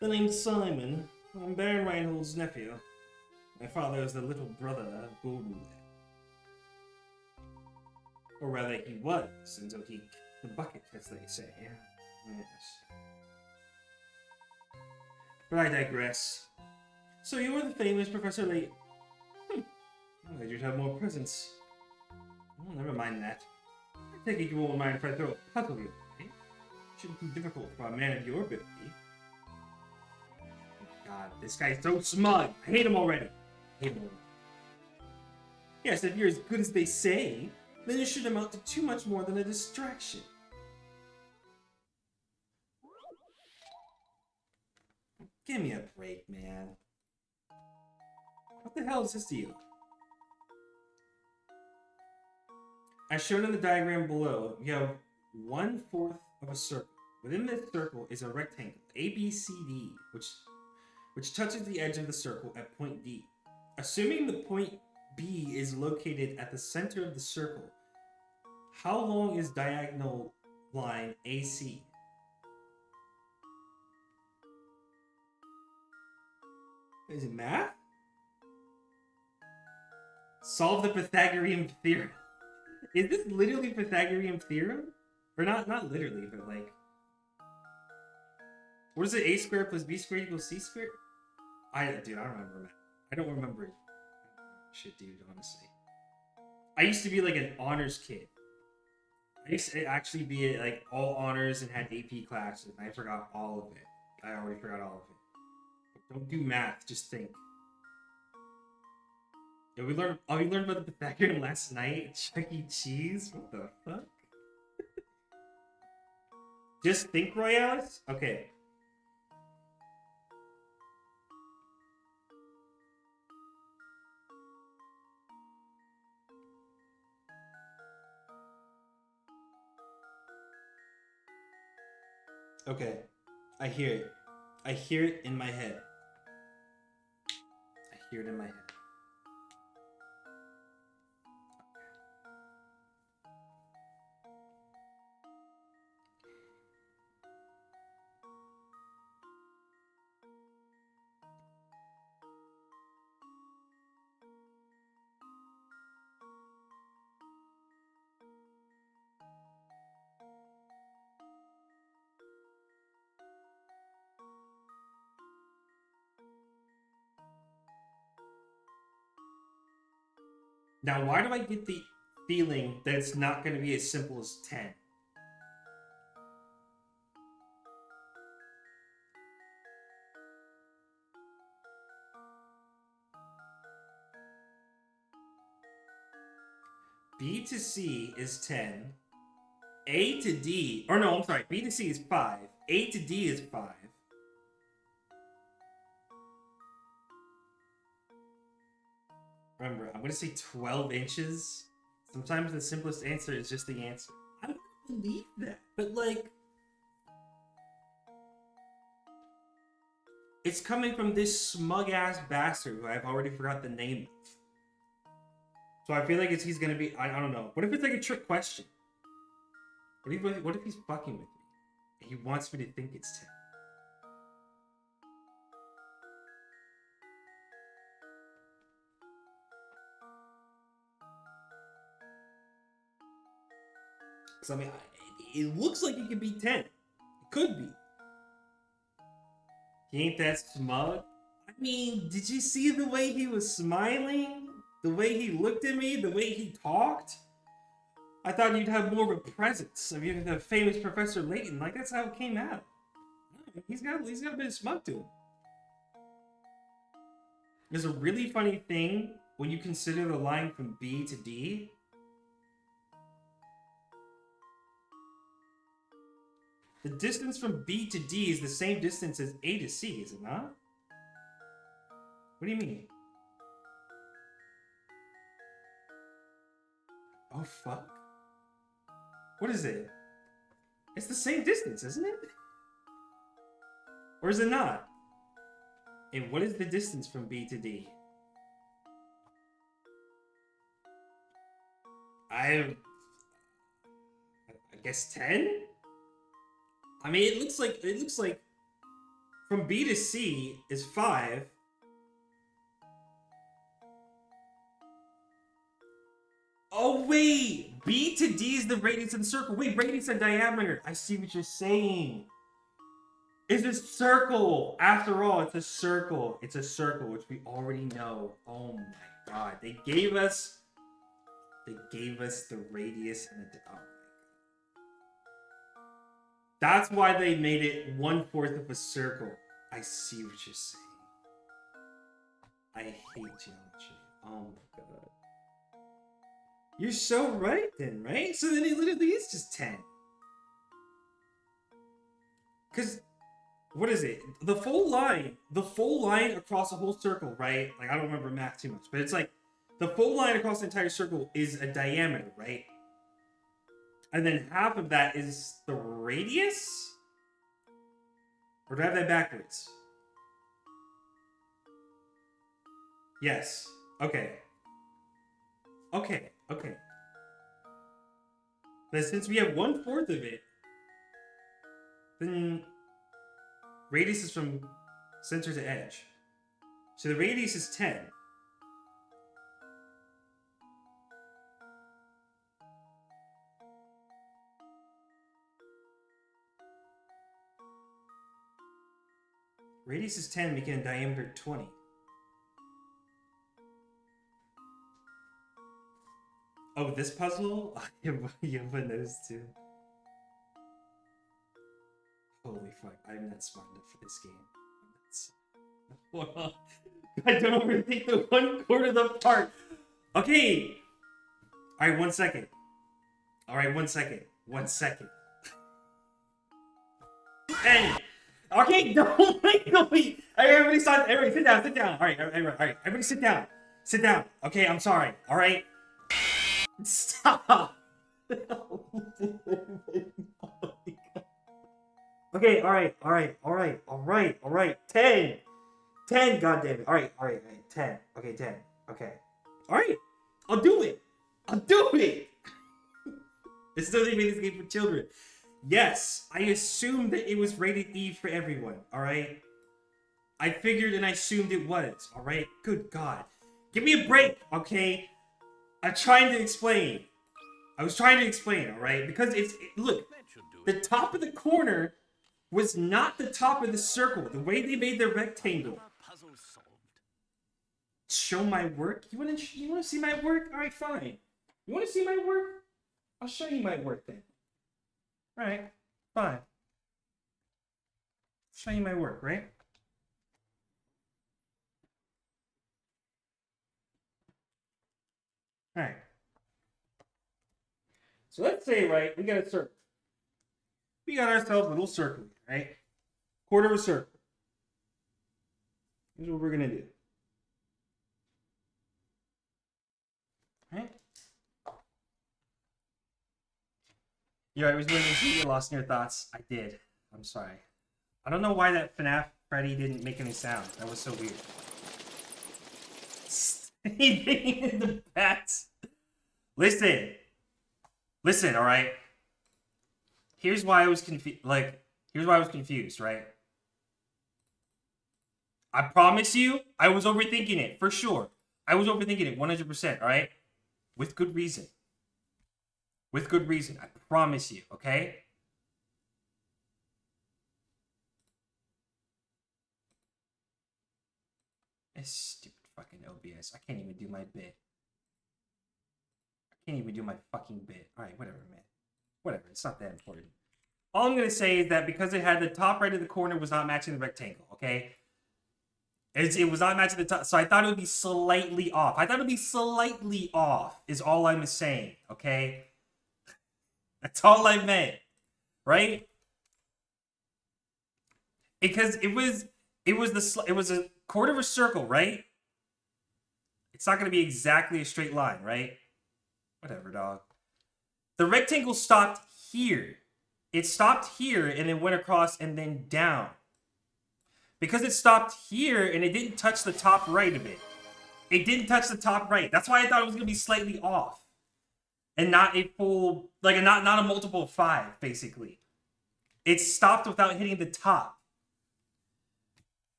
Speaker 1: The name's Simon. I'm Baron Reinhold's nephew. My father is the little brother of Golden. Or rather, he was, until he kicked the bucket, as they say. Yes. But I digress. So you are the famous Professor Layton. Well, you'd have more presents. Oh, never mind that. I take it you won't mind if I throw a puzzle your way. Shouldn't be difficult for a man of your ability. God, this guy's so smug. I hate him already. Yes, if you're as good as they say, then it should amount to too much more than a distraction. Give me a break, man. What the hell is this deal? As shown in the diagram below, you have 1/4 of a circle. Within this circle is a rectangle, ABCD, which touches the edge of the circle at point D. Assuming the point B is located at the center of the circle, how long is diagonal line AC? Is it math? Solve the Pythagorean theorem. Is this literally Pythagorean theorem? Or not literally, but like... What is it? A squared plus B squared equals C squared? Dude, I don't remember math. I don't remember it. Shit, dude, honestly. I used to be like an honors kid. I used to actually be like all honors and had AP classes, and I forgot all of it. I already forgot all of it. Don't do math, just think. Yeah, we learned about the Pythagorean last night. Chuck E. Cheese? What the fuck? Just think, Royales? Okay. Okay. I hear it. I hear it in my head. I hear it in my head. Now, why do I get the feeling that it's not going to be as simple as 10? B to C is 10. A to D... Or no, I'm sorry. B to C is 5. A to D is 5. Remember, I'm going to say 12 inches. Sometimes the simplest answer is just the answer. I don't believe that. But, like... It's coming from this smug-ass bastard who I've already forgot the name of. So I feel like he's going to be... I don't know. What if it's like a trick question? What if he's fucking with me? He wants me to think it's 10. I mean, it looks like it could be 10. It could be. He ain't that smug. I mean, did you see the way he was smiling? The way he looked at me? The way he talked? I thought you'd have more of a presence. I mean, the famous Professor Layton. Like, that's how it came out. He's got a bit of smug to him. There's a really funny thing when you consider the line from B to D. The distance from B to D is the same distance as A to C, is it not? What do you mean? Oh, fuck. What is it? It's the same distance, isn't it? Or is it not? And what is the distance from B to D? I guess 10? I mean, it looks like from B to C is 5. Oh wait, B to D is the radius of the circle. Wait, radius and diameter. I see what you're saying. It's a circle. After all, it's a circle. It's a circle, which we already know. Oh my god, they gave us the radius and the. Oh. That's why they made it 1/4 of a circle. I see what you're saying. I hate geometry. Oh my god. You're so right then, right? So then it literally is just 10. Because, what is it? The full line across a whole circle, right? Like, I don't remember math too much, but it's like, the full line across the entire circle is a diameter, right? And then half of that is the radius? Or do I have that backwards? Yes. Okay. Okay. Okay. But since we have 1/4 of it, then radius is from center to edge. So the radius is 10. Radius is 10, making a diameter 20. Oh, this puzzle? You have those too. Holy fuck, I'm not smart enough for this game. Hold on. I don't overthink the 1/4 of the part. Okay. Alright, 1 second. Alright, 1 second. 1 second. Hey! Okay, don't wait. Everybody stop. Everybody sit down, sit down. Alright, everybody sit down. Sit down. Okay, I'm sorry. Alright? Stop! Okay, alright. 10, goddammit. Alright, 10. Okay, 10. Okay. Alright, I'll do it. It's still making this game for children. Yes, I assumed that it was rated E for everyone, alright? I figured and I assumed it was, alright? Good God. Give me a break, okay? I was trying to explain, alright? Because look, the top of the corner was not the top of the circle. The way they made the rectangle. Show my work? You wanna see my work? Alright, fine. You wanna see my work? I'll show you my work then. Alright, fine. Show you my work, right? Alright. So let's say, right, we got a circle. We got ourselves a little circle, right? 1/4 of a circle. Here's what we're gonna do. Right? I was waiting to get lost in your thoughts. I did. I'm sorry. I don't know why that FNAF Freddy didn't make any sound. That was so weird. In the bats. Listen, all right. Here's why I was confused. Right? I promise you, I was overthinking it for sure. I was overthinking it 100%. All right, with good reason. I promise you. Okay. This stupid fucking OBS. I can't even do my bit. I can't even do my fucking bit. Alright, whatever, man. Whatever, it's not that important. All I'm gonna say is that because it had the top right of the corner was not matching the rectangle, okay? It was not matching the top, so I thought it would be slightly off. Is all I'm saying, okay? That's all I meant, right? Because it was a 1/4 of a circle, right? It's not going to be exactly a straight line, right? Whatever, dog. The rectangle stopped here. It stopped here and it went across and then down. Because it stopped here and it didn't touch the top right of it. It didn't touch the top right. That's why I thought it was going to be slightly off. And not a full, like not a multiple of 5, basically. It stopped without hitting the top.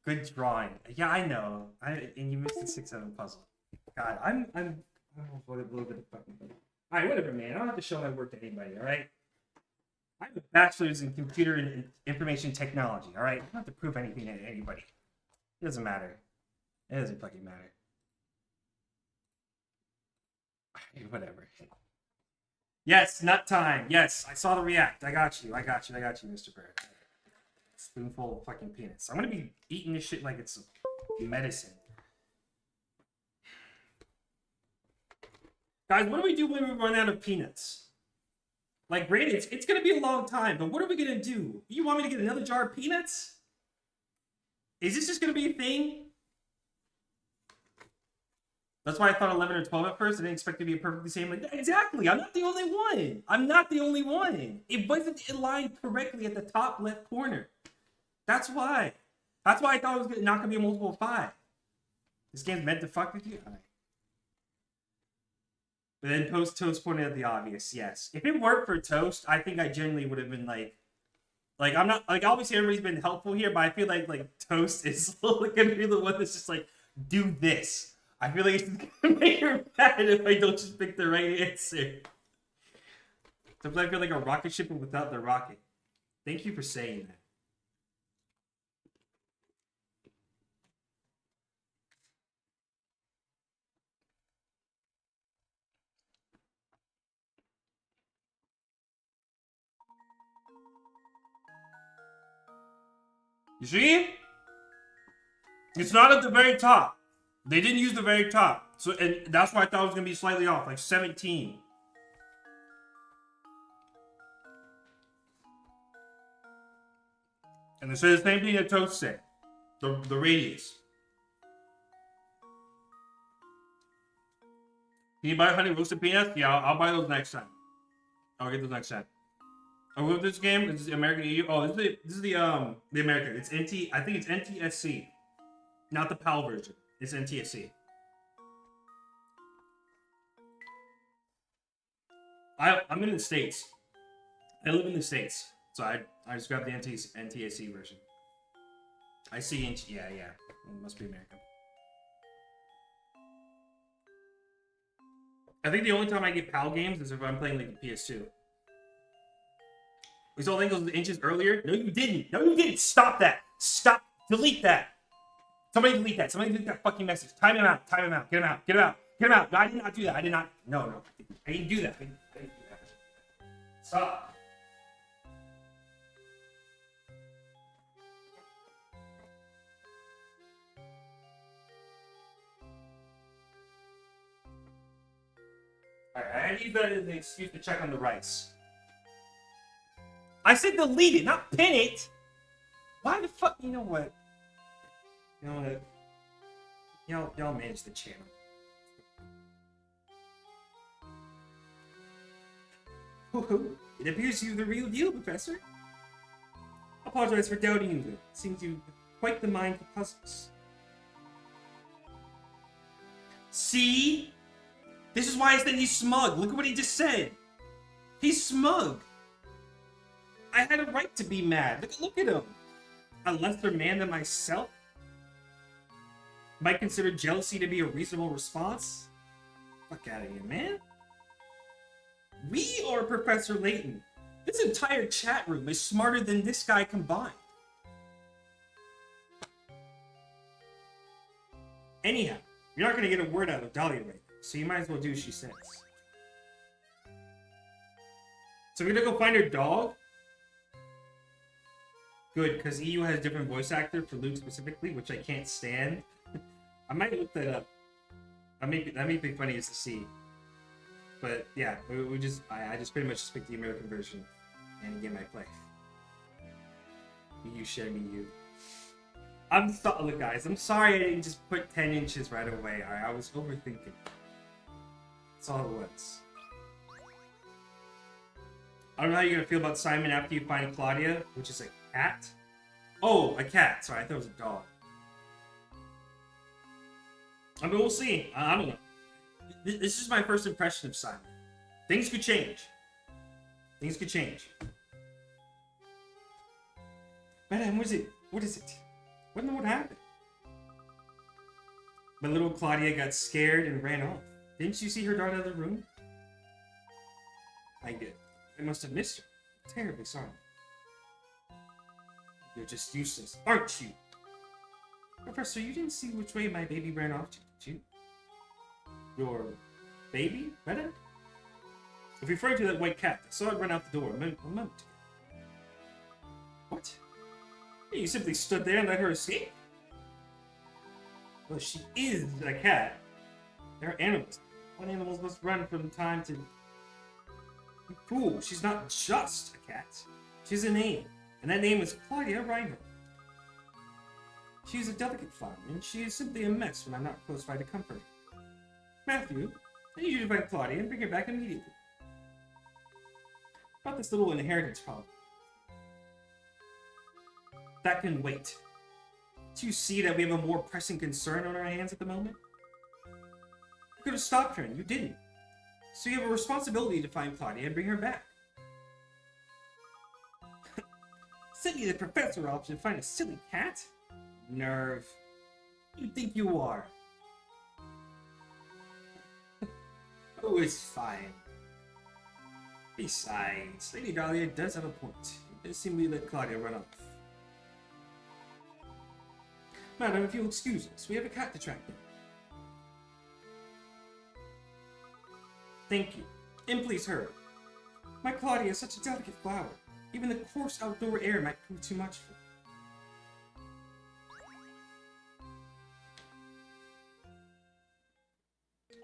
Speaker 1: Good drawing. Yeah, I know. And you missed the 6-7 puzzle. God, I'm a little bit of fucking. Alright, whatever, man. I don't have to show my work to anybody, alright? I have a bachelor's in computer and information technology, alright? I don't have to prove anything to anybody. It doesn't matter. It doesn't fucking matter. Whatever. Yes, nut time. Yes, I saw the react. I got you, Mr. Bird. Spoonful of fucking peanuts. I'm gonna be eating this shit like it's medicine. Guys, what do we do when we run out of peanuts? Like, great, it's gonna be a long time, but what are we gonna do? You want me to get another jar of peanuts? Is this just gonna be a thing? That's why I thought 11 or 12 at first. I didn't expect it to be perfectly same. Like, exactly. I'm not the only one. I'm not the only one. It wasn't aligned correctly at the top left corner. That's why. That's why I thought it was not going to be a multiple of 5. This game's meant to fuck with you. All right. But then Toast pointed out the obvious. Yes. If it worked for Toast, I think I genuinely would have been like I'm not like obviously everybody's been helpful here, but I feel like Toast is going to be the one that's just like do this. I feel like it's gonna make her mad if I don't just pick the right answer. Sometimes I feel like a rocket ship without the rocket. Thank you for saying that. You see? It's not at the very top. They didn't use the very top. So, and that's why I thought it was going to be slightly off, like 17. And they say the same thing that Toast said. The radius. Can you buy honey roasted peanuts? Yeah, I'll buy those next time. I'll get those next time. I love this game. This is American EU. Oh, this is the American. It's NT. I think it's NTSC, not the PAL version. It's NTSC. I'm in the States. I live in the States, so I just grabbed the NTSC version. I see yeah. It must be American. I think the only time I get PAL games is if I'm playing like the PS2. We saw those inches earlier. No, you didn't. No, you didn't. Stop that. Stop. Delete that. Somebody delete that. Somebody delete that fucking message. Time him out. Time him out. Get him out. Get him out. Get him out. No, I did not do that. I did not. No. I didn't do that. I didn't do that. Stop. Alright, I had to use that as an excuse to check on the rights. I said delete it, not pin it. Why the fuck? You know what? You know what? Y'all manage the channel. It appears you're the real deal, Professor. I apologize for doubting you. It seems you've quite the mind for puzzles. See? This is why I said he's smug. Look at what he just said. He's smug. I had a right to be mad. Look at him. A lesser man than myself might consider jealousy to be a reasonable response? Fuck out of here, man. We or Professor Layton? This entire chat room is smarter than this guy combined. Anyhow, you're not going to get a word out of Dahlia right now, so you might as well do as she says. So we're going to go find her dog? Good, because EU has a different voice actor for Luke specifically, which I can't stand. I might look that up. That may be funny to see. But yeah, I just pretty much just picked the American version and again I play. You share me, you. Look guys, I'm sorry I didn't just put 10 inches right away. I was overthinking. That's all it was. I don't know how you're gonna feel about Simon after you find Claudia, which is a cat. Oh, a cat. Sorry, I thought it was a dog. I mean, we'll see. I don't know. This is my first impression of Simon. Things could change. Things could change. Madam, what is it? What is it? What in the world happened? My little Claudia got scared and ran off. Didn't you see her dart out of the room? I did. I must have missed her. I'm terribly sorry. You're just useless, aren't you? Professor, you didn't see which way my baby ran off to, did you? Your baby? Madam? If you're referring to that white cat, I saw it run out the door a moment ago. What? You simply stood there and let her escape? Well, she is a cat. They're animals. What animals must run from time to... You fool, she's not just a cat. She's a name, and that name is Claudia Reinhardt. She is a delicate flower, and she is simply a mess when I'm not close by to comfort her. Matthew, I need you to find Claudia and bring her back immediately. About this little inheritance problem. That can wait. Do you see that we have a more pressing concern on our hands at the moment? You could have stopped her and you didn't. So you have a responsibility to find Claudia and bring her back. Send me the professor off to find a silly cat? Nerve. You think you are? Oh, it's fine. Besides, Lady Dahlia does have a point. It does seem we let Claudia run off. Madam, if you'll excuse us, we have a cat to track down. Thank you. And please hurry. My Claudia is such a delicate flower. Even the coarse outdoor air might prove too much for her.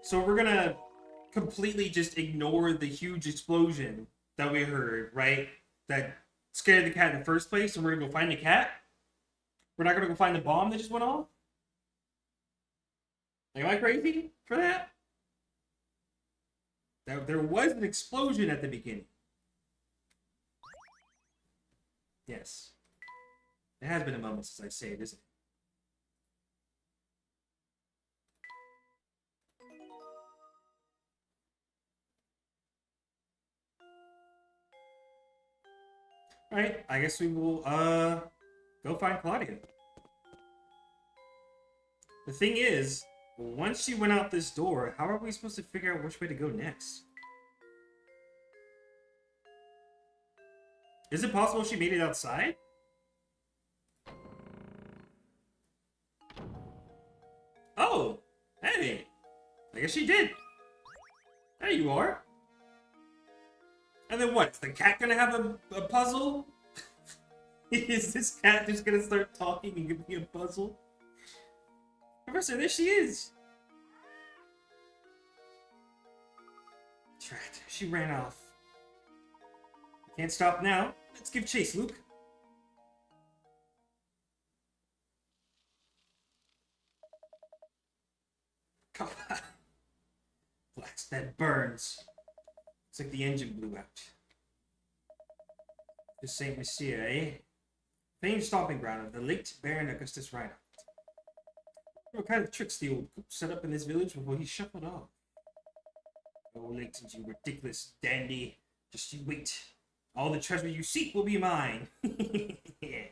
Speaker 1: So we're gonna completely just ignore the huge explosion that we heard, right? That scared the cat in the first place, and we're gonna go find the cat? We're not gonna go find the bomb that just went off? Am I crazy for that? There was an explosion at the beginning. Yes. It has been a moment since I say it, isn't it? Alright, I guess we will, go find Claudia. The thing is, once she went out this door, how are we supposed to figure out which way to go next? Is it possible she made it outside? Oh! Hey! I guess she did. There you are. And then what? Is the cat gonna have a puzzle? Is this cat just gonna start talking and give me a puzzle? Professor, there she is! Drat, she ran off. Can't stop now. Let's give chase, Luke. Come on. Blast, that burns. It's like the engine blew out. This Saint Monsieur, eh? Famed stomping ground of the late Baron Augustus Reinhardt. What kind of tricks the old coop set up in this village before he shuffled off? Oh, Layton, you ridiculous dandy. Just you wait. All the treasure you seek will be mine. Yeah.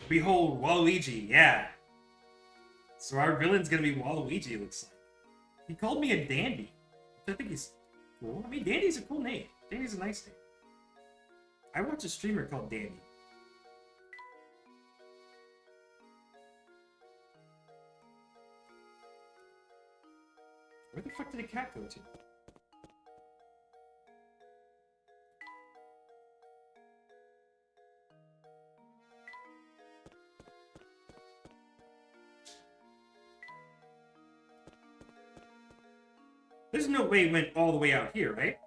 Speaker 1: Behold, Waluigi, yeah. So our villain's gonna be Waluigi, it looks like. He called me a dandy, which I think is cool. I mean, Dandy's a cool name. Dandy's a nice name. I watch a streamer called Dandy. Where the fuck did the cat go to? There's no way it went all the way out here, right?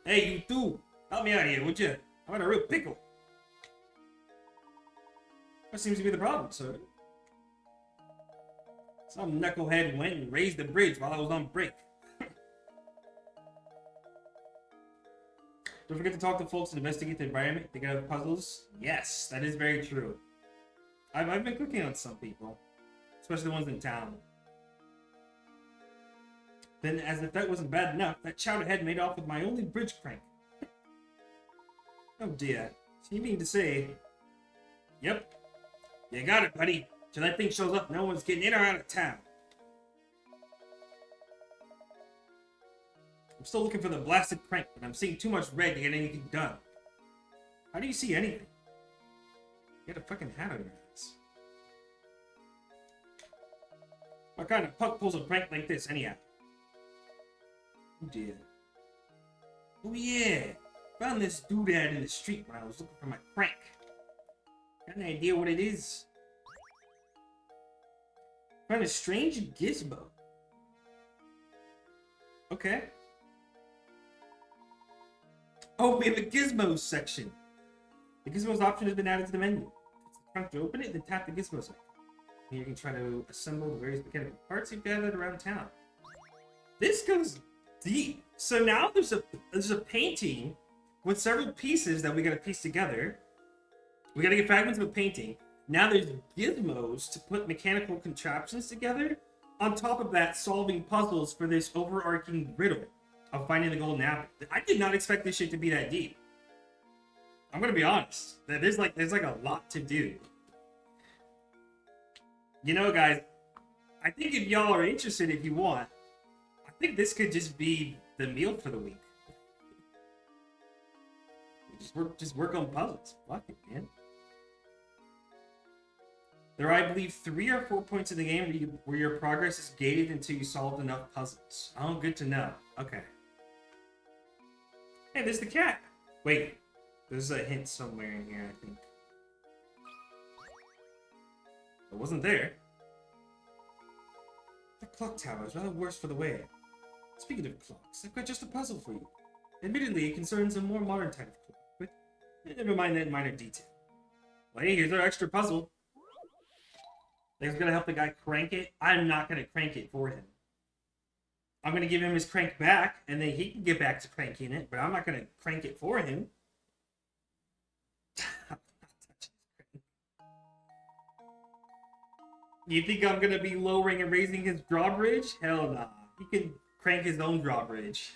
Speaker 1: Hey, you two! Help me out here, would you? I'm in a real pickle. What seems to be the problem, sir? Some knucklehead went and raised the bridge while I was on break. Don't forget to talk to folks and investigate the environment, think out puzzles. Yes, that is very true. I've been cooking on some people, especially the ones in town. Then, as if that wasn't bad enough, that chowderhead made off with my only bridge crank. Oh dear. So you mean to say... Yep. You got it, buddy. Till that thing shows up, no one's getting in or out of town. I'm still looking for the blasted crank, but I'm seeing too much red to get anything done. How do you see anything? You got a fucking hat on your ass. What kind of punk pulls a prank like this, anyhow? Oh dear. Oh yeah! Found this doodad in the street when I was looking for my crank. Got an idea what it is? Found a strange gizmo. Okay. Oh, we have a gizmos section. The gizmos option has been added to the menu. Prompt to open it, then tap the gizmo icon. Here you can try to assemble the various mechanical parts you've gathered around town. This goes deep. So now there's a painting with several pieces that we gotta piece together. We gotta get fragments of a painting. Now there's gizmos to put mechanical contraptions together. On top of that, solving puzzles for this overarching riddle of finding the golden apple. I did not expect this shit to be that deep. I'm gonna be honest. There's like a lot to do. You know, guys, I think if y'all are interested, if you want, I think this could just be the meal for the week. Just work on puzzles. Fuck it, man. There are, I believe, 3 or 4 points in the game where your progress is gated until you solved enough puzzles. Oh, good to know. Okay. Hey, there's the cat. Wait, there's a hint somewhere in here, I think. It wasn't there. The clock tower is rather worse for the wear. Speaking of clocks, I've got just a puzzle for you. Admittedly, it concerns a more modern type of clock, but never mind that minor detail. Well, hey, here's our extra puzzle. Think it's gonna help the guy crank it? I'm not gonna crank it for him. I'm gonna give him his crank back, and then he can get back to cranking it, but I'm not gonna crank it for him. You think I'm gonna be lowering and raising his drawbridge? Hell nah. He can crank his own drawbridge.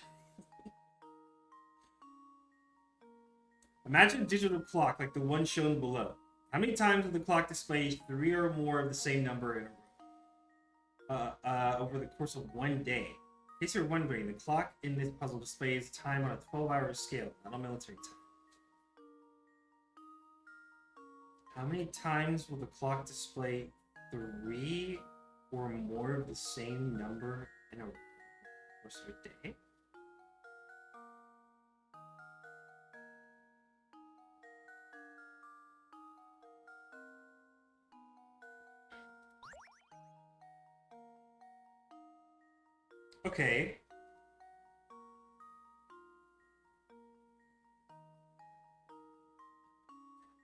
Speaker 1: Imagine a digital clock like the one shown below. How many times will the clock display 3 or more of the same number in a row? Over the course of one day. In case you're wondering, the clock in this puzzle displays time on a 12-hour scale, not on military time. How many times will the clock display 3 or more of the same number in a course of a day? Okay.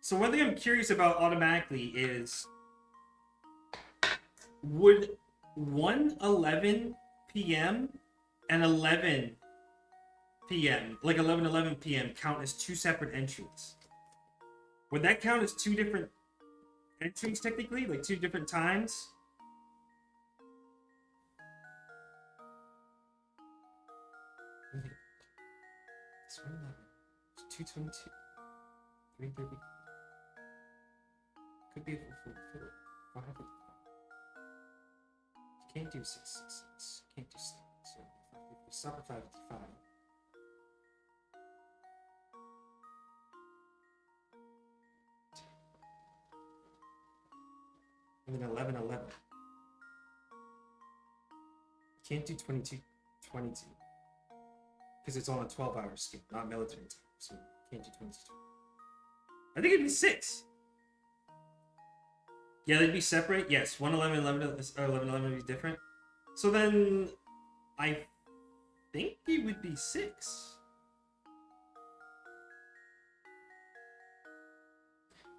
Speaker 1: So one thing I'm curious about automatically is, would 1:11 p.m. and 11 p.m., like 11:11 p.m., count as 2 separate entries? Would that count as 2 different entries technically? Like 2 different times? It's 1:11. It's 2:22. 3:30. Could be a full 5. You can't do 666. Can't do 7. So we stop at 5:55. And then 11:11. You can't do 22:22. Because it's on a 12-hour scale, not military time. So you can't do 22. I think it'd be 6. Yeah, they'd be separate. Yes, 1:11 and 11:11 would be different. So then, I think it would be 6.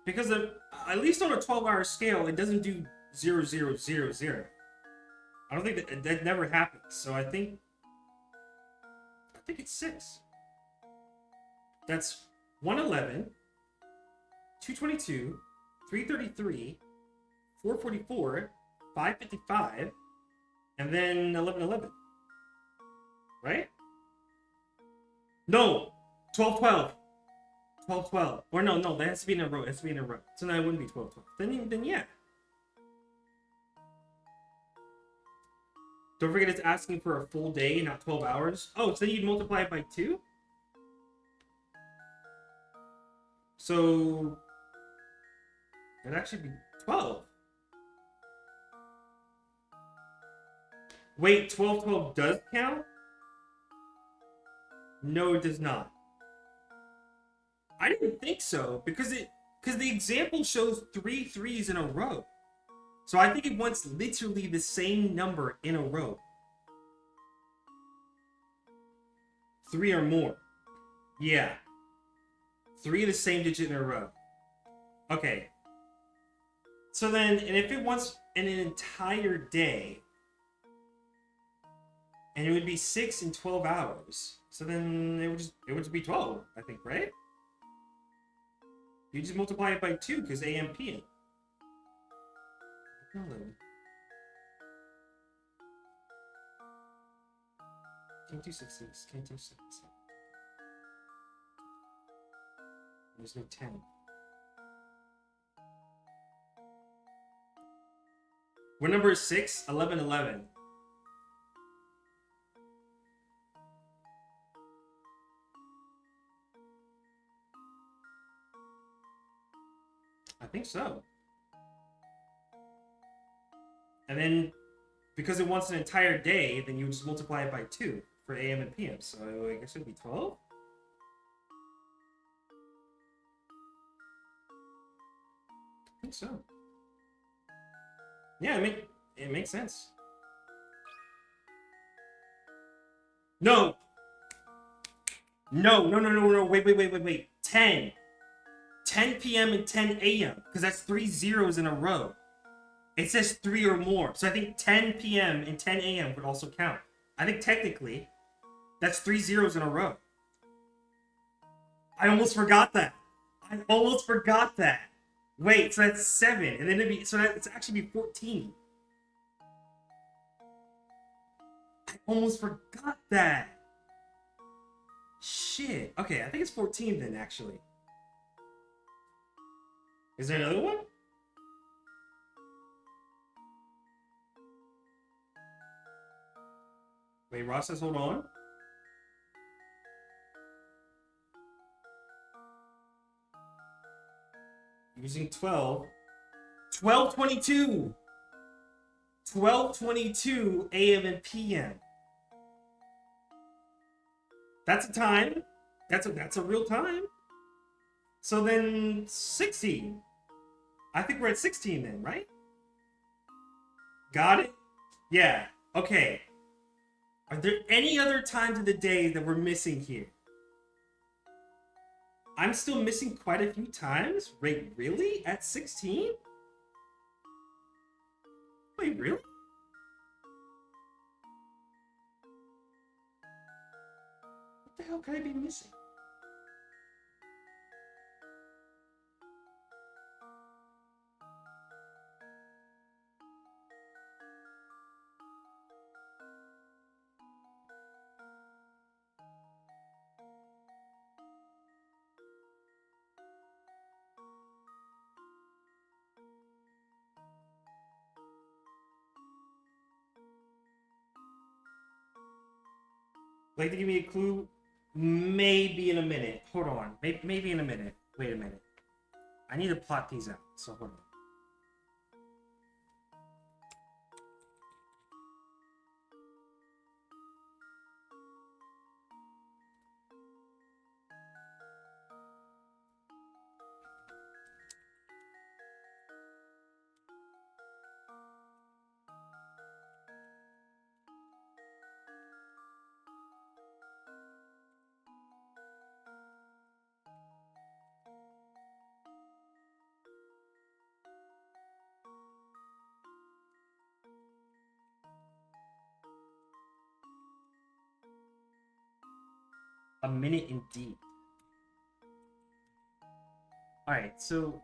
Speaker 1: Because at least on a 12-hour scale, it doesn't do 0, 0, 0, 0. I don't think that never happens. So I think it's 6. That's 1:11, 2:22, 3:33, 4:44, 5:55, and then 11:11. Right? No, 12:12. 12:12. Or no, that has to be in a row. It has to be in a row. So now it wouldn't be 12:12. Then yeah. Don't forget it's asking for a full day, not 12 hours. Oh, so you'd multiply it by 2? So it'd actually be 12. Wait, 12:12 does count? No, it does not. I didn't think so, because the example shows 3 3s in a row. So I think it wants literally the same number in a row. 3 or more. Yeah. 3 of the same digit in a row. Okay. So then, and if it wants an entire day, and it would be 6 and 12 hours, so then it would just be 12, I think, right? You just multiply it by 2 because AM PM. No. Can't do 6. Can't do 6. There's no 10. What number is 6? 11, 11. I think so. And then, because it wants an entire day, then you would just multiply it by 2 for AM and PM. So I guess it would be 12? I think so. Yeah, it makes sense. No! No, wait. 10. 10 p.m. and 10 a.m. Because that's 3 zeros in a row. It says 3 or more. So I think 10 p.m. and 10 a.m. would also count. I think technically, that's 3 zeros in a row. I almost forgot that. Wait, so that's 7. And then it's actually be 14. I almost forgot that. Shit. Okay, I think it's 14 then, actually. Is there another one? Wait, Ross says hold on. Using 12. 12:22. 12:22 a.m. and p.m. That's a time. That's a real time. So then 16. I think we're at 16 then, right? Got it? Yeah. Okay. Are there any other times of the day that we're missing here? I'm still missing quite a few times. Wait, really? At 16? Wait, really? What the hell could I be missing? Like to give me a clue? Maybe in a minute. Hold on. Maybe in a minute. Wait a minute. I need to plot these out. So hold on. A minute indeed. Alright, so...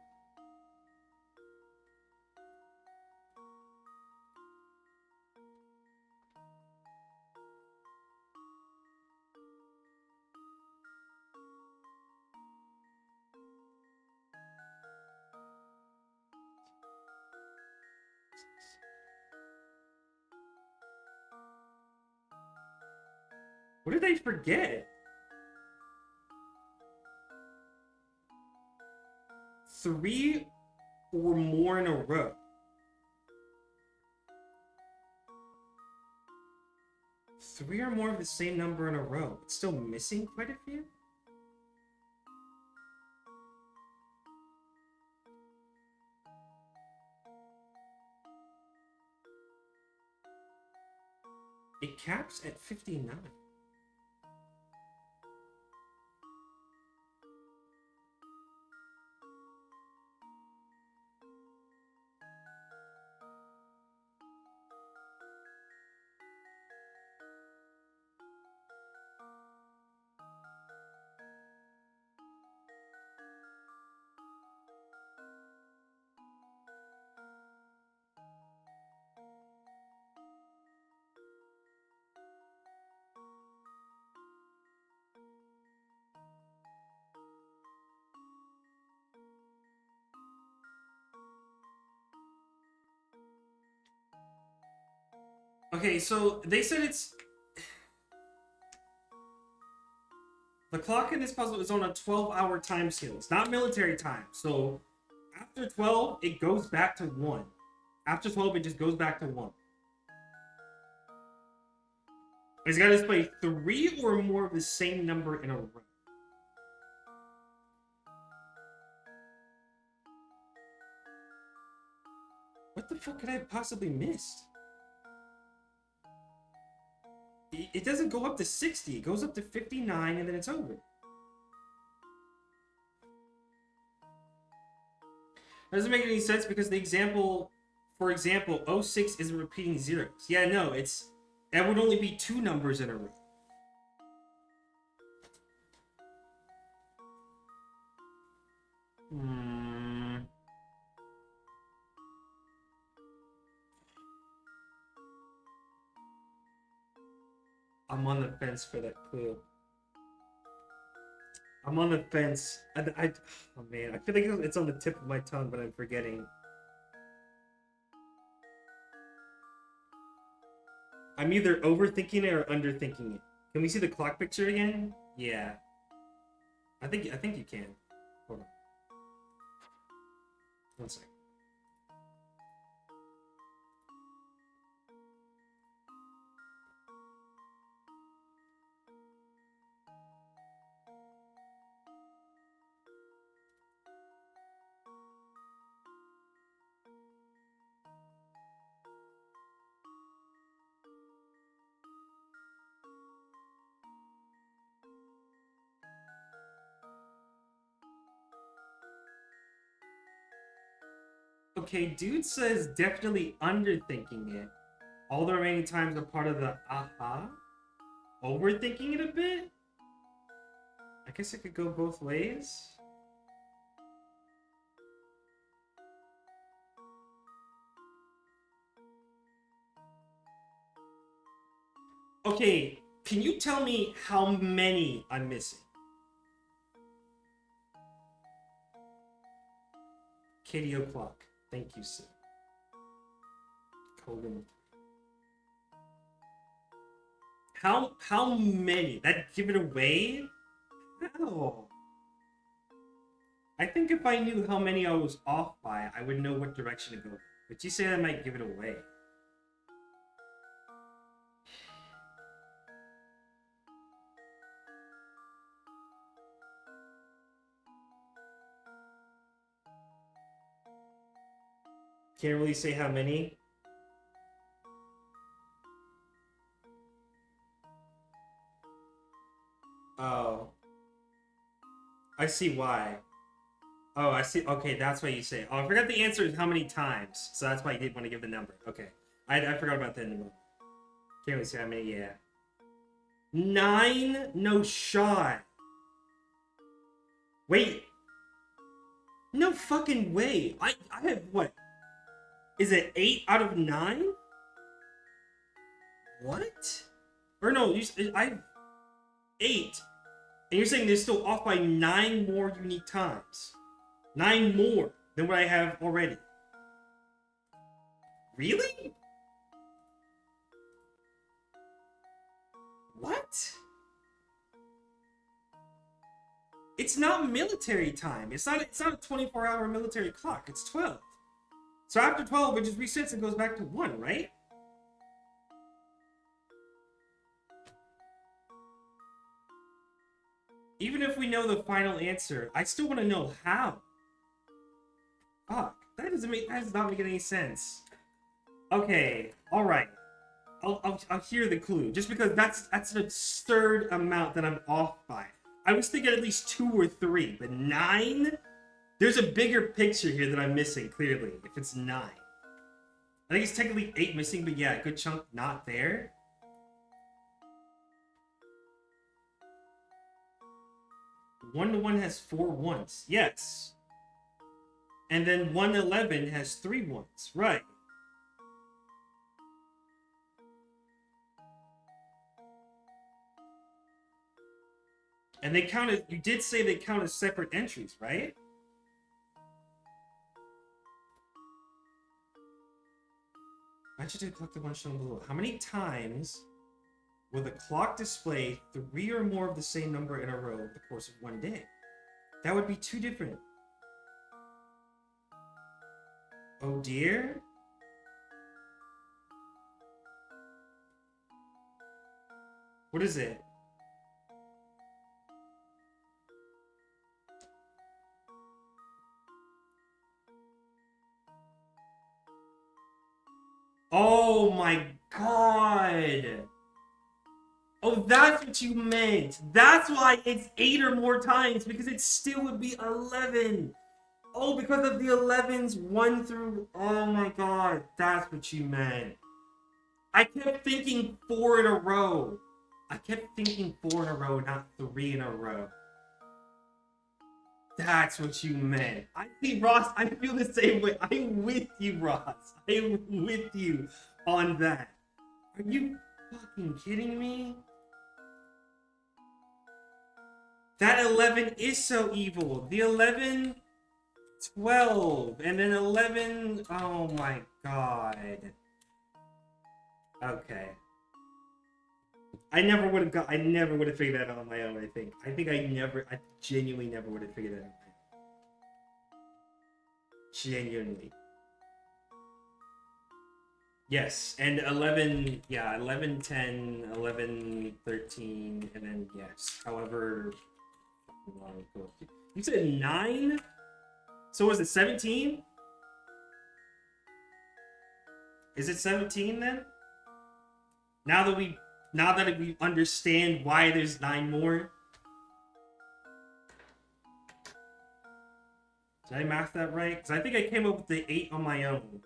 Speaker 1: What did I forget? 3 or more in a row. Three or more of the same number in a row. It's still missing quite a few? It caps at 59. Okay, so they said it's... The clock in this puzzle is on a 12-hour time scale. It's not military time. So after 12, it goes back to 1. After 12, it just goes back to 1. It's got to display 3 or more of the same number in a row. What the fuck could I have possibly missed? It doesn't go up to 60. It goes up to 59 and then it's over. That doesn't make any sense because the example, for example, 06 isn't repeating zeros. Yeah, no, that would only be 2 numbers in a row. I'm on the fence for that clue. I'm on the fence. Oh man, I feel like it's on the tip of my tongue, but I'm forgetting. I'm either overthinking it or underthinking it. Can we see the clock picture again? Yeah. I think you can. Hold on. 1 second. Okay, dude says definitely underthinking it. All the remaining times are part of the aha. Overthinking it a bit? I guess it could go both ways. Okay, can you tell me how many I'm missing? Katie O'Clock. Thank you, sir. Colgan. How many? That give it away? How? I think if I knew how many I was off by, I would know what direction to go. But you say that might give it away. Can't really say how many. Oh. I see why. Oh, I see. Okay, that's why you say. Oh, I forgot the answer is how many times. So that's why you didn't want to give the number. Okay. I forgot about that in the moment. Can't really say how many, yeah. 9? No shot. Wait. No fucking way. I have what? Is it 8 out of 9? What? Or no, I have 8. And you're saying they're still off by 9 more unique times. 9 more than what I have already. Really? What? It's not military time. It's not a 24-hour military clock. It's 12. So after 12, it just resets and goes back to 1, right? Even if we know the final answer, I still want to know how. Fuck, that does not make any sense. Okay, all right. I'll hear the clue, just because that's an absurd amount that I'm off by. I was thinking at least 2 or 3, but 9? There's a bigger picture here that I'm missing, clearly, if it's 9. I think it's technically 8 missing, but yeah, a good chunk not there. One to 1 has 4 ones. Yes. And then 1 to 11 has 3 ones. Right. And they count as, you did say they count as separate entries, right? I should collect the one shown below. How many times will the clock display 3 or more of the same number in a row over the course of one day? That would be 2 different. Oh dear. What is it? Oh my god! Oh, that's what you meant! That's why it's 8 or more times, because it still would be 11! Oh, because of the 11s, 1 through... Oh my god, that's what you meant. I kept thinking 4 in a row. I kept thinking 4 in a row, not 3 in a row. That's what you meant. I see, Ross, I feel the same way. I'm with you, Ross. I'm with you on that. Are you fucking kidding me? That 11 is so evil. The 11, 12, and then 11... Oh my god. Okay. I never would have figured that out on my own, I think. I genuinely never would have figured that out on my own. Genuinely. Yes, and 11, yeah, 11, 10, 11, 13, and then, yes, however long it goes. You said 9? So was it 17? Is it 17 then? Now that we understand why there's 9 more. Did I math that right? Because I think I came up with the 8 on my own.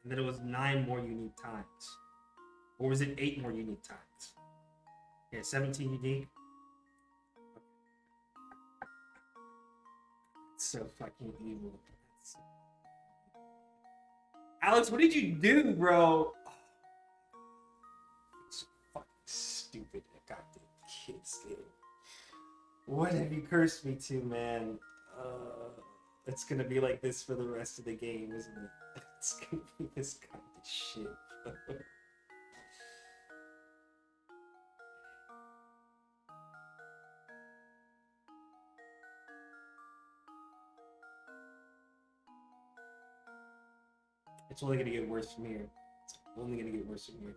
Speaker 1: And then it was 9 more unique times. Or was it 8 more unique times? Yeah, 17 unique. It's so fucking evil. Alex, what did you do, bro? It's fucking stupid. I got the kids game. What have you cursed me to, man? It's gonna be like this for the rest of the game, isn't it? It's gonna be this kind of shit. It's only gonna get worse from here. It's only gonna get worse from here.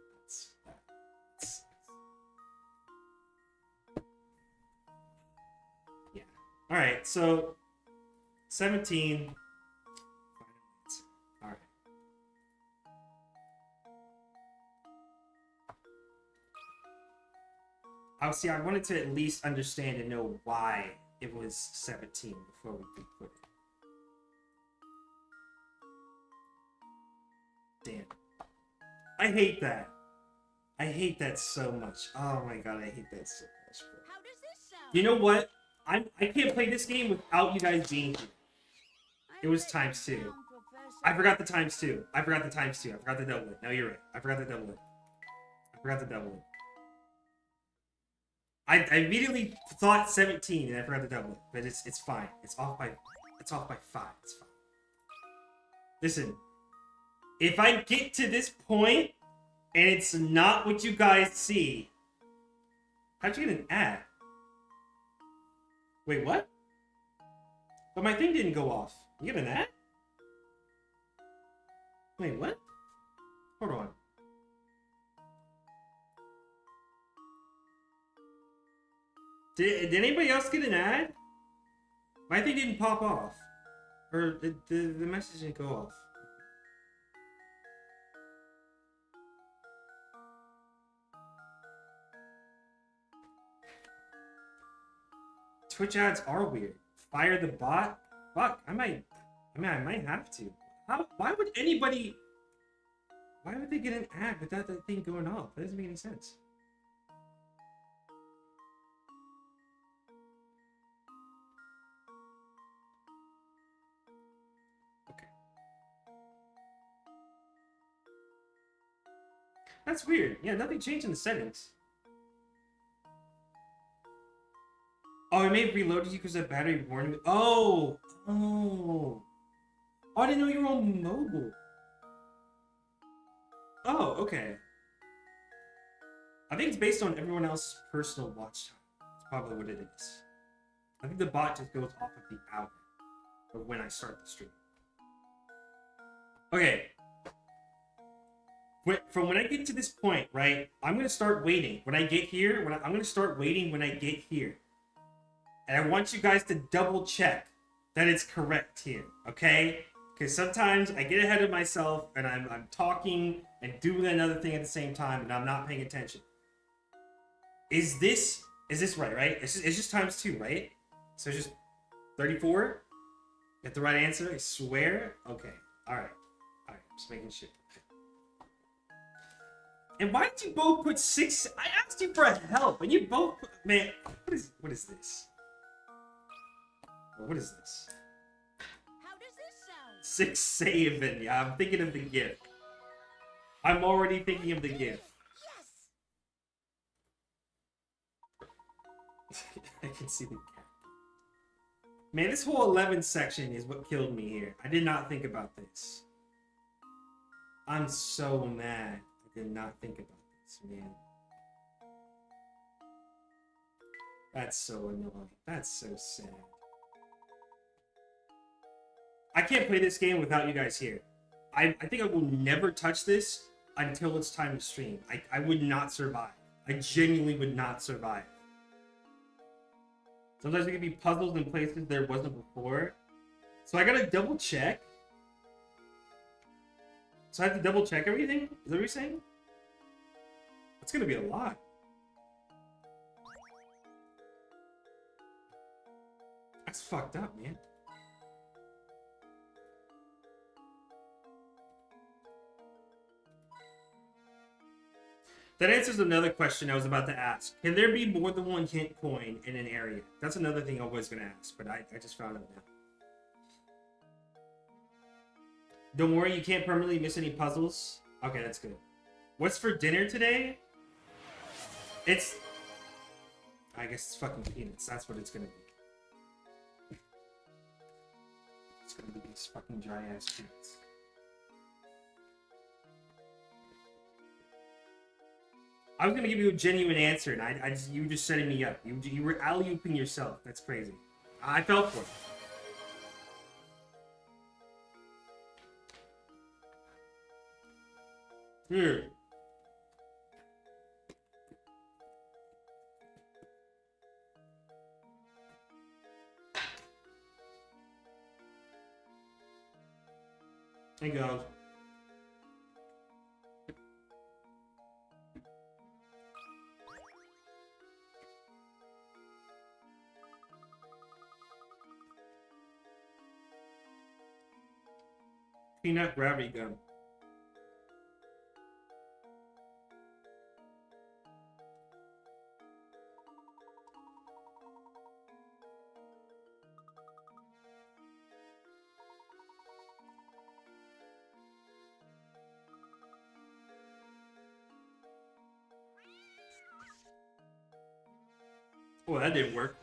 Speaker 1: Yeah. Alright, so 17. Alright. Obviously, I wanted to at least understand and know why it was 17 before we could put it. Damn. I hate that. I hate that so much. Oh my god, I hate that so much, bro.
Speaker 2: How does this sound?
Speaker 1: You know what? I can't play this game without you guys being here. It was times 2. I forgot the times 2. I forgot the times 2. I forgot to double it. No, you're right. I forgot to double it. I forgot to double it. I immediately thought 17 and I forgot to double it. But it's fine. It's off by 5. It's fine. Listen. If I get to this point and it's not what you guys see, how'd you get an ad? Wait, what? But my thing didn't go off. You get an ad? Wait, what? Hold on. Did anybody else get an ad? My thing didn't pop off. Or the message didn't go off. Twitch ads are weird. Fire the bot? Fuck, I might have to. Why would they get an ad without that thing going off? That doesn't make any sense. Okay. That's weird. Yeah, nothing changed in the settings. Oh, it may have reloaded you because the battery warned me. Oh! Oh, I didn't know you were on mobile. Oh, okay. I think it's based on everyone else's personal watch time. That's probably what it is. I think the bot just goes off of the hour of when I start the stream. Okay. From when I get to this point, right, I'm gonna start waiting. When I get here, I'm gonna start waiting when I get here. And I want you guys to double check that it's correct here, okay? Because sometimes I get ahead of myself and I'm talking and doing another thing at the same time and I'm not paying attention. Is this right? It's just times 2, right? So it's just 34? Get the right answer? I swear? Okay. Alright. Alright, just making sure. And why did you both put 6? I asked you for help and you both put, man, what is this? What is this?
Speaker 2: How does this sound?
Speaker 1: 6 saving. Yeah, I'm thinking of the gift. I'm already thinking of the gift.
Speaker 2: Yes!
Speaker 1: I can see the cat. Man, this whole 11 section is what killed me here. I did not think about this. I'm so mad. I did not think about this, man. That's so annoying. That's so sad. I can't play this game without you guys here. I think I will never touch this until it's time to stream. I would not survive. I genuinely would not survive. Sometimes there can be puzzles in places there wasn't before. So I gotta double check. So I have to double check everything? Is that what you're saying? It's gonna be a lot. That's fucked up, man. That answers another question I was about to ask. Can there be more than one hint coin in an area? That's another thing I was going to ask, but I just found out now. Don't worry, you can't permanently miss any puzzles. Okay, that's good. What's for dinner today? It's... I guess it's fucking peanuts. That's what it's going to be. It's going to be these fucking dry-ass peanuts. I was gonna give you a genuine answer, and you were just setting me up. You were alley-ooping yourself. That's crazy. I fell for it. Here. Hey, guys. Peanut gravity gun. Oh, that didn't work.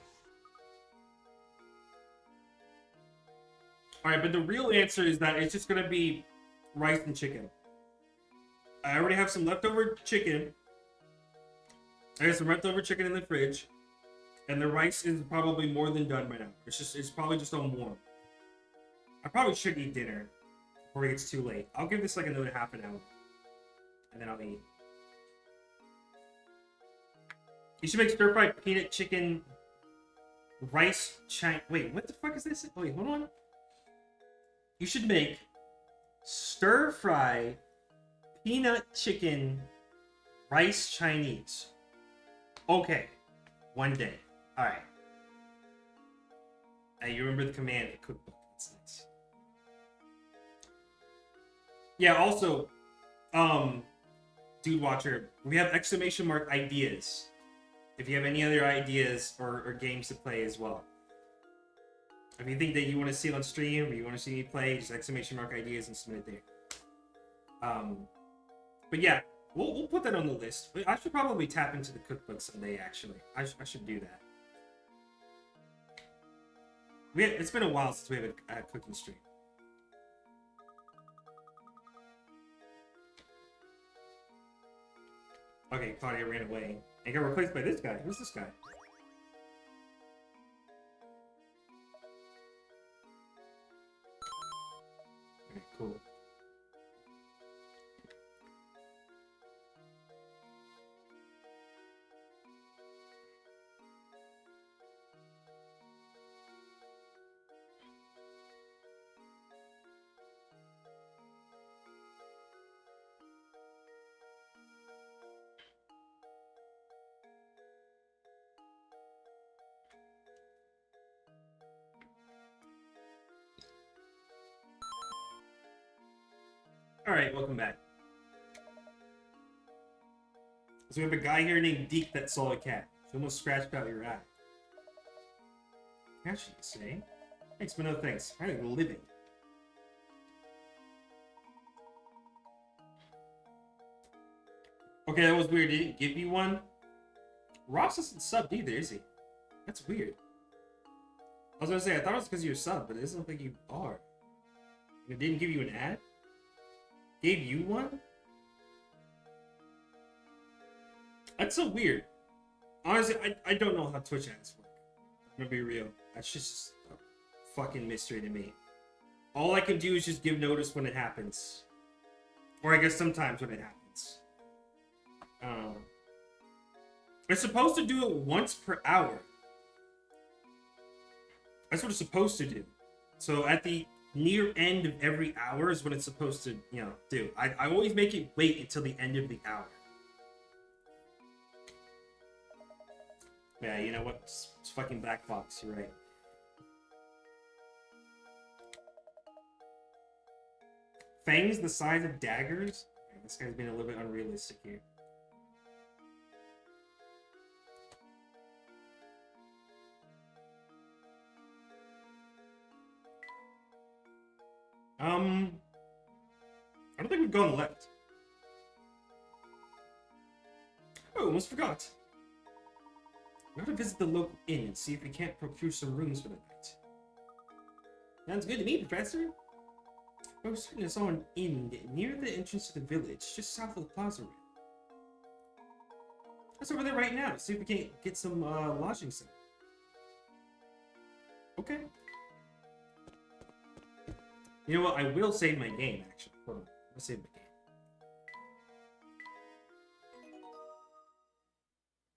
Speaker 1: Alright, but the real answer is that it's just gonna be rice and chicken. I already have some leftover chicken. I have some leftover chicken in the fridge. And the rice is probably more than done by now. It's probably just on warm. I probably should eat dinner before it gets too late. I'll give this like another half an hour. And then I'll eat. You should make stir-fried peanut chicken rice Wait, what the fuck is this? Wait, hold on. You should make stir-fry peanut chicken rice Chinese. Okay. One day. Alright. Now you remember the command of the cookbook. That's nice. Yeah, also, Dude Watcher, we have exclamation mark ideas. If you have any other ideas or games to play as well. If you think that you want to see it on stream or you want to see me play, just exclamation mark ideas and submit it there. But yeah, we'll put that on the list. I should probably tap into the cookbook someday, actually. I should do that. It's been a while since we have a cooking stream. Okay, Claudia ran away. And got replaced by this guy. Who's this guy? Okay, cool. Alright, welcome back. So we have a guy here named Deke that saw a cat. She almost scratched out your eye. How should you say? Thanks, but no thanks. I need a living. Okay, that was weird. He didn't give you one? Ross isn't subbed either, is he? That's weird. I was gonna say, I thought it was because you're subbed, but it doesn't look like you are. It didn't give you an ad? Gave you one? That's so weird. Honestly, I don't know how Twitch ads work. I'm gonna be real. That's just a fucking mystery to me. All I can do is just give notice when it happens. Or I guess sometimes when it happens. It's supposed to do it once per hour. That's what it's supposed to do. So at the near end of every hour is what it's supposed to, do. I always make it wait until the end of the hour. Yeah, you know what? It's fucking Black Fox, you're right. Fangs the size of daggers? Yeah, this guy's being a little bit unrealistic here. I don't think we've gone left. Oh, almost forgot. We ought to visit the local inn and see if we can't procure some rooms for the night. Sounds good to me, Professor. I was certain I saw an inn near the entrance to the village, just south of the plaza. Let's over there right now to see if we can't get some lodging set. Okay. You know what? I will save my game, actually. Hold on. I'll save my game.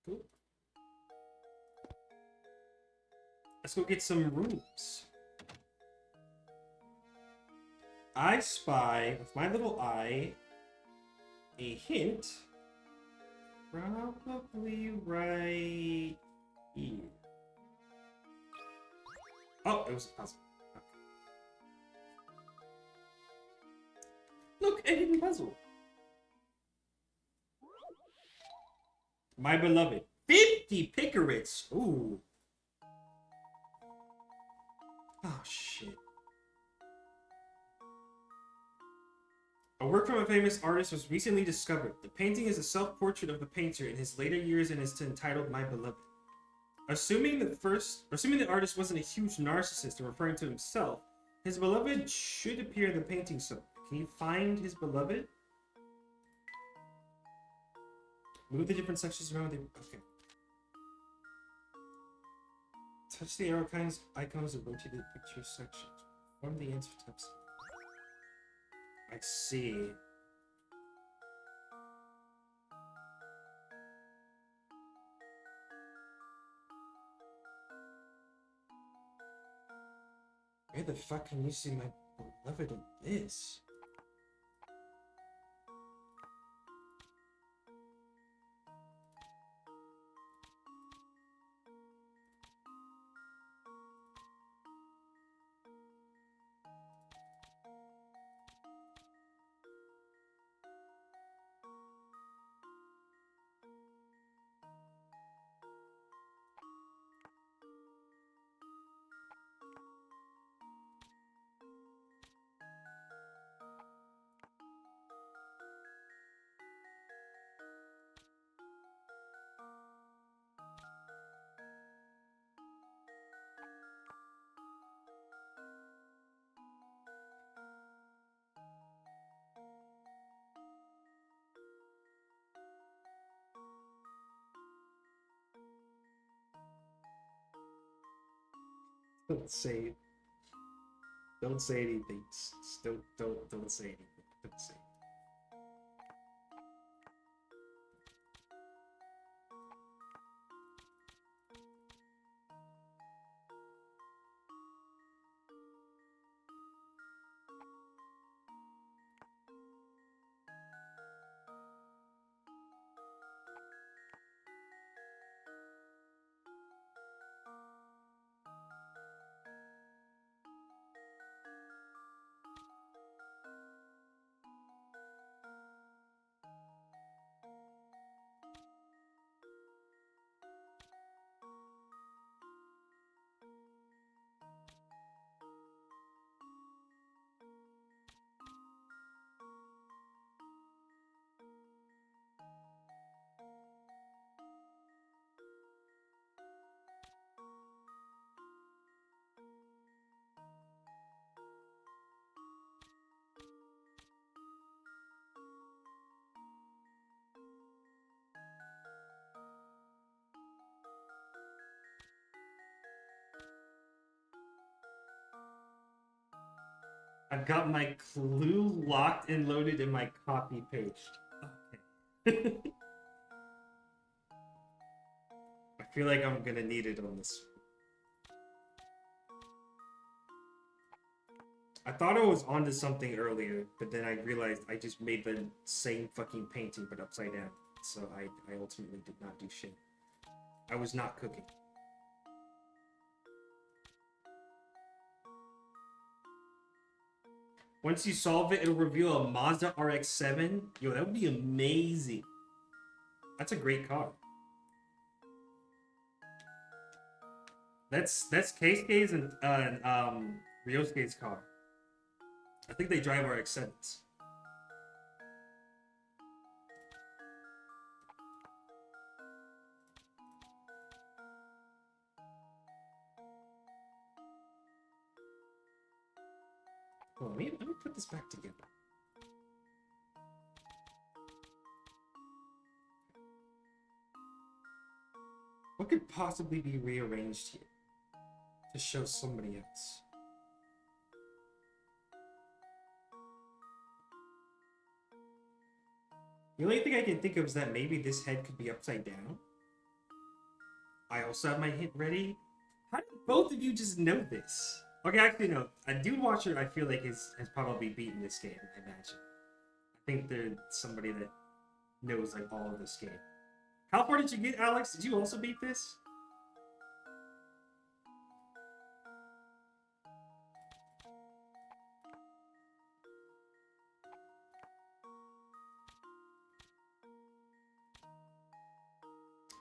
Speaker 1: Cool. Let's go get some rooms. I spy, with my little eye, a hint. Probably right here. Oh, it was a puzzle. Look, a hidden puzzle. My beloved. 50 picarets. Ooh. Oh, shit. A work from a famous artist was recently discovered. The painting is a self-portrait of the painter in his later years and is entitled My Beloved. Assuming the artist wasn't a huge narcissist and referring to himself, his beloved should appear in the painting somewhere. Can you find his beloved? Move the different sections around the... Okay. Touch the arrow icons to rotate the picture sections. Form the answer types. I see. Where the fuck can you see my beloved in this? Don't say. Don't say anything. Just don't say anything. Don't say. I've got my clue locked and loaded in my copy paste. Okay. I feel like I'm gonna need it on this. I thought I was onto something earlier, but then I realized I just made the same fucking painting but upside down. So I ultimately did not do shit. I was not cooking. Once you solve it, it'll reveal a Mazda RX-7. Yo, that would be amazing. That's a great car. That's Keisuke's and Ryosuke's car. I think they drive RX-7s. Well, let me put this back together. What could possibly be rearranged here to show somebody else? The only thing I can think of is that maybe this head could be upside down. I also have my hint ready. How did both of you just know this? Okay, actually, no. A Dude Watcher, I feel like, has probably beaten this game, I imagine. I think there's somebody that knows, like, all of this game. How far did you get, Alex? Did you also beat this?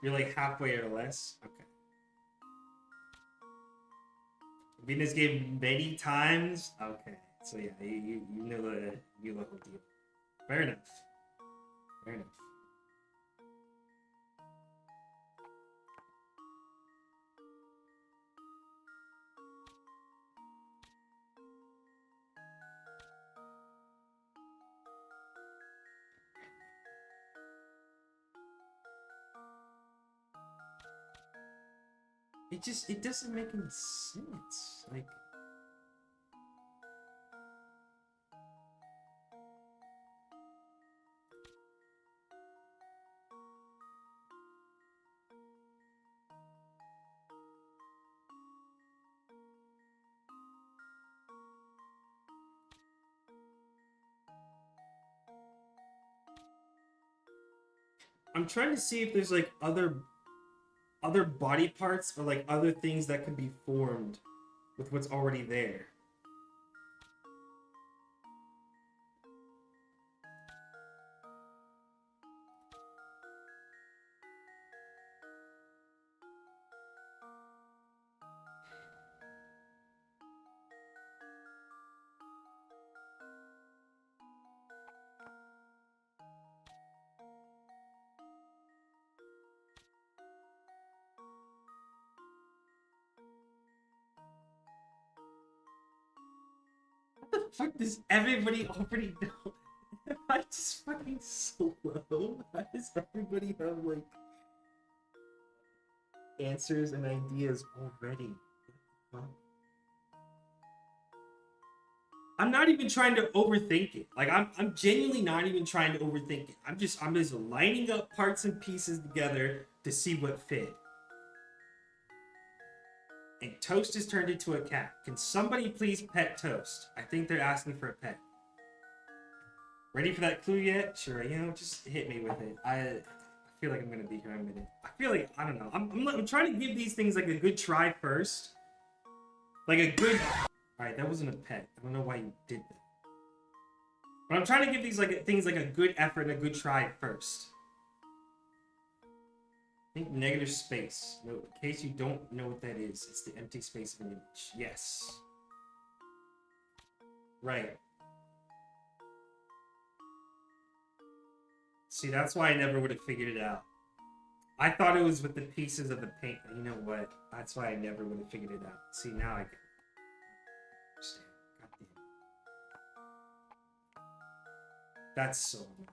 Speaker 1: You're, like, halfway or less? Okay. Beaten this game many times? Okay. So yeah, you know the whole deal. Fair enough. Fair enough. It doesn't make any sense. Like, I'm trying to see if there's like other body parts or like other things that could be formed with what's already there. What the fuck does everybody already know? Am I just fucking slow? Why does everybody have like answers and ideas already? What the fuck? I'm not even trying to overthink it. Like I'm genuinely not even trying to overthink it. I'm just lining up parts and pieces together to see what fit. And Toast is turned into a cat. Can somebody please pet Toast? I think they're asking for a pet. Ready for that clue yet? Sure, you know, just hit me with it. I feel like I'm gonna be here in a minute. I feel like, I don't know. I'm trying to give these things like a good try first. Like a good... Alright, that wasn't a pet. I don't know why you did that. But I'm trying to give these things like a good effort and a good try first. I think negative space. No, in case you don't know what that is, it's the empty space of an image. Yes. Right. See, that's why I never would have figured it out. I thought it was with the pieces of the paint. You know what? That's why I never would have figured it out. See, now I get it. Understand. God damn it. That's so annoying.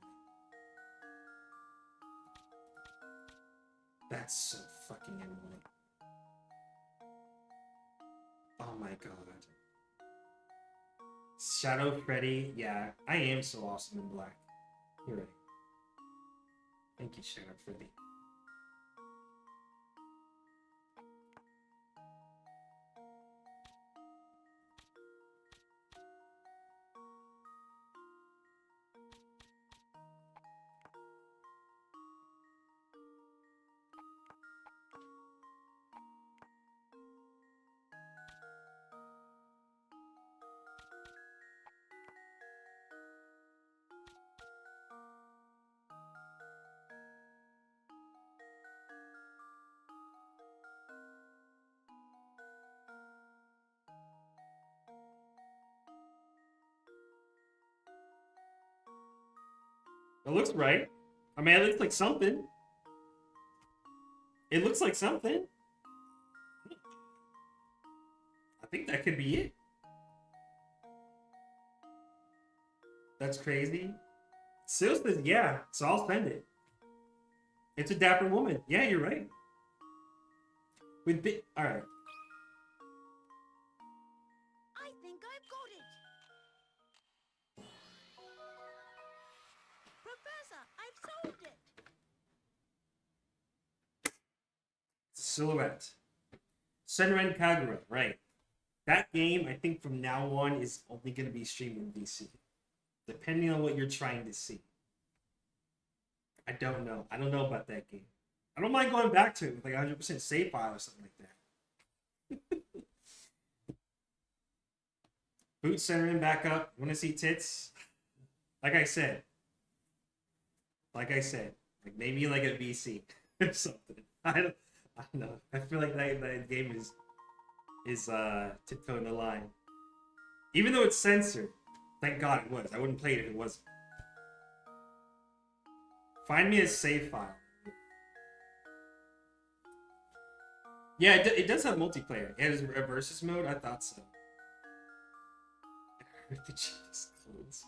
Speaker 1: That's so fucking annoying. Oh my god. Shadow Freddy. Yeah, I am so awesome in black. You're right. Thank you, Shadow Freddy. It looks right. I mean, it looks like something. It looks like something. I think that could be it. That's crazy. Sil says, yeah, so I'll spend it. It's a dapper woman. Yeah, you're right. With big... Alright.
Speaker 2: I think I've got it. Professor, I've solved it.
Speaker 1: Silhouette. Senran Kagura, right. That game, I think from now on, is only going to be streamed in VC. Depending on what you're trying to see. I don't know. I don't know about that game. I don't mind going back to it with like 100% save file or something like that. Boot Senran back up. Want to see tits? Like I said. Like maybe like a VC or something. I don't know. I feel like that game is tiptoeing the line. Even though it's censored. Thank God it was. I wouldn't play it if it wasn't. Find me a save file. Yeah, it does have multiplayer. It has a versus mode. I thought so. The cheapest clothes.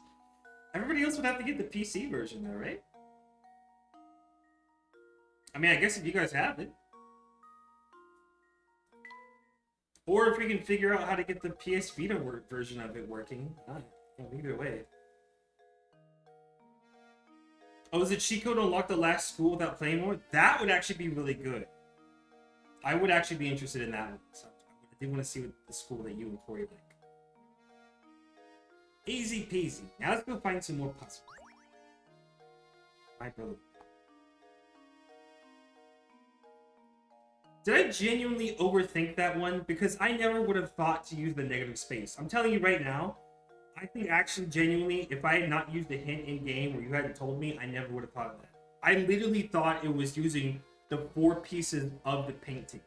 Speaker 1: Everybody else would have to get the PC version though, right? I mean, I guess if you guys have it. Or if we can figure out how to get the PS Vita version of it working. Either way. Oh, is it cheat code to unlock the last school without playing more? That would actually be really good. I would actually be interested in that one. So I do want to see what the school that you and Corey like. Easy peasy. Now let's go find some more puzzles. My brother. Did I genuinely overthink that one? Because I never would have thought to use the negative space. I'm telling you right now, I think actually genuinely, if I had not used the hint in game or you hadn't told me, I never would have thought of that. I literally thought it was using the 4 pieces of the painting.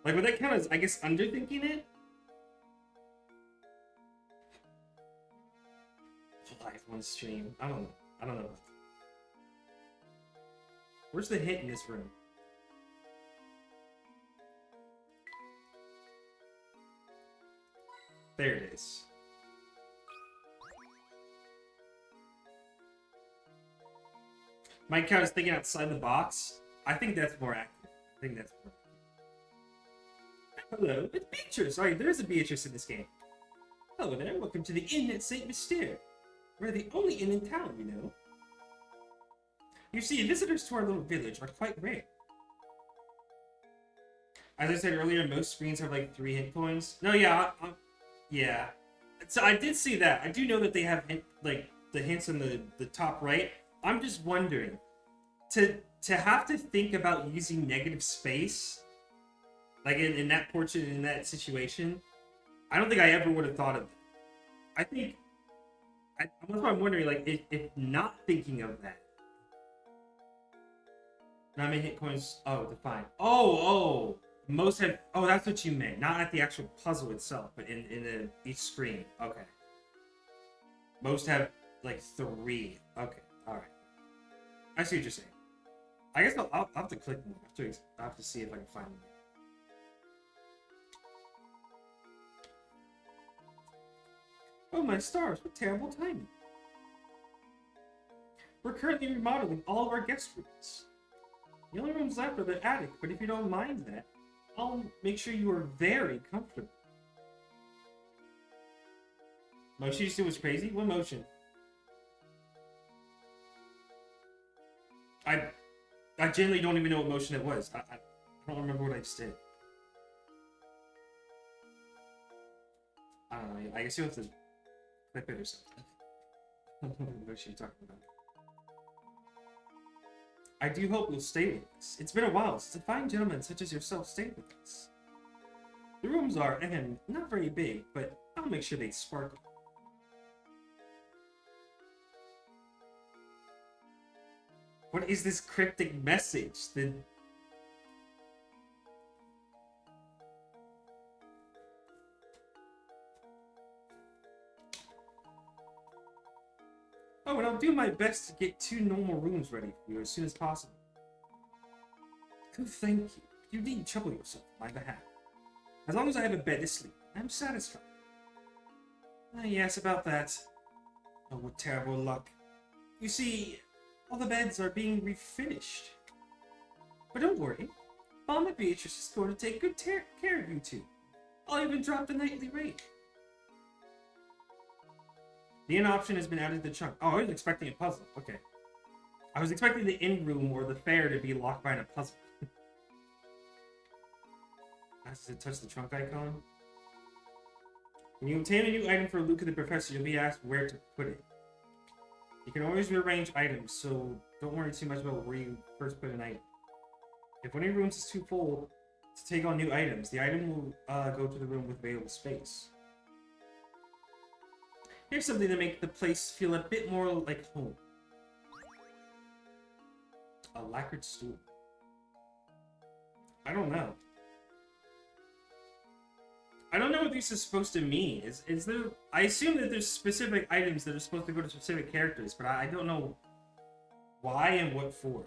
Speaker 1: Like, would that count as, I guess, underthinking it? Live on stream. I don't know. Where's the hint in this room? There it is. My count is thinking outside the box. I think that's more accurate. Hello, it's Beatrice. Alright, there's a Beatrice in this game. Hello there, welcome to the Inn at Saint Mystere. We're the only inn in town, you know. You see, visitors to our little village are quite rare. As I said earlier, most screens have like 3 hit points. No, yeah, yeah. So I did see that. I do know that they have like the hints in the top right. I'm just wondering, to have to think about using negative space, like in that portrait, in that situation, I don't think I ever would have thought of that. I think, that's why I'm wondering, like, if not thinking of that. Not many hit coins, define. Oh, most have, that's what you meant. Not at the actual puzzle itself, but in each screen. Okay. Most have, like, 3. Okay, alright. I see what you're saying. I guess I'll have to click more. I'll have to see if I can find them. Oh my stars, what terrible timing. We're currently remodeling all of our guest rooms. The only rooms left are the attic, but if you don't mind that, I'll make sure you are very comfortable. Motion you said was crazy? What motion? I genuinely don't even know what motion it was. I don't remember what I just did. I don't know. I guess you have to clip it or something. I don't know what motion you're talking about. I do hope you'll stay with us. It's been a while since a fine gentleman such as yourself stayed with us. The rooms are, not very big, but I'll make sure they sparkle. What is this cryptic message? Oh, and I'll do my best to get 2 normal rooms ready for you as soon as possible. Oh, thank you. You needn't trouble yourself on my behalf. As long as I have a bed to sleep, I'm satisfied. Yes, about that. Oh, what terrible luck. You see, all the beds are being refinished. But don't worry. Mama Beatrice is going to take good care of you two. I'll even drop the nightly rate. The inn option has been added to the trunk. Oh, I was expecting a puzzle. Okay. I was expecting the inn room or the fair to be locked behind a puzzle. As it touch the trunk icon. When you obtain a new item for Luke and the Professor, you'll be asked where to put it. You can always rearrange items, so don't worry too much about where you first put an item. If one of your rooms is too full to take on new items, the item will go to the room with available space. Here's something to make the place feel a bit more like home. A lacquered stool. I don't know. I don't know what this is supposed to mean. Is there? I assume that there's specific items that are supposed to go to specific characters, but I don't know why and what for.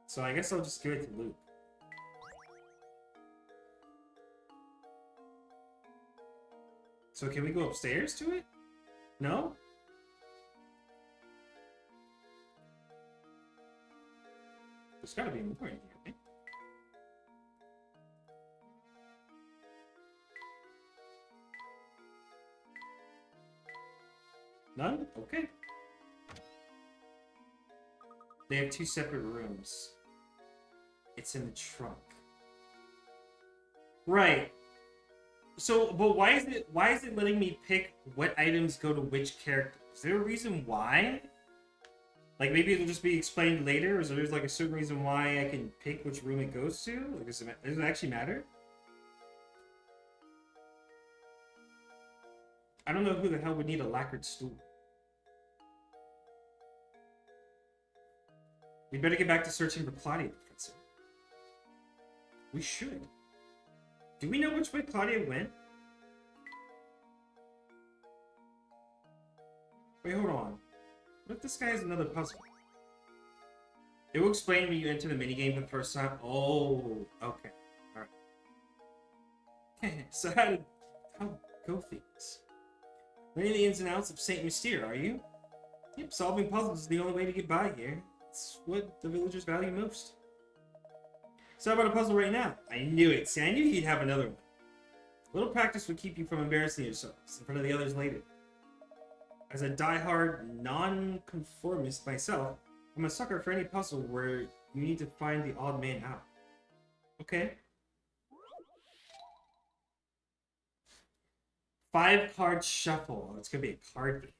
Speaker 1: So I guess I'll just give it to Luke. So can we go upstairs to it? No? There's gotta be more in here, right? None? Okay. They have 2 separate rooms. It's in the trunk. Right. So, but why is it letting me pick what items go to which character? Is there a reason why? Like, maybe it'll just be explained later, or is there like a certain reason why I can pick which room it goes to? Like, does it actually matter? I don't know who the hell would need a lacquered stool. We better get back to searching for Claudia, Professor. We should. Do we know which way Claudia went? Wait, hold on. What if this guy has another puzzle? It will explain when you enter the minigame for the first time. Oh, okay. Alright. So how go things? Learning the ins and outs of Saint Mystere, are you? Yep, solving puzzles is the only way to get by here. It's what the villagers value most. So how about a puzzle right now? I knew it. See, I knew he'd have another one. Little practice would keep you from embarrassing yourselves in front of the others later. As a die-hard non-conformist myself, I'm a sucker for any puzzle where you need to find the odd man out. Okay. 5-card shuffle. Oh, it's gonna be a card game.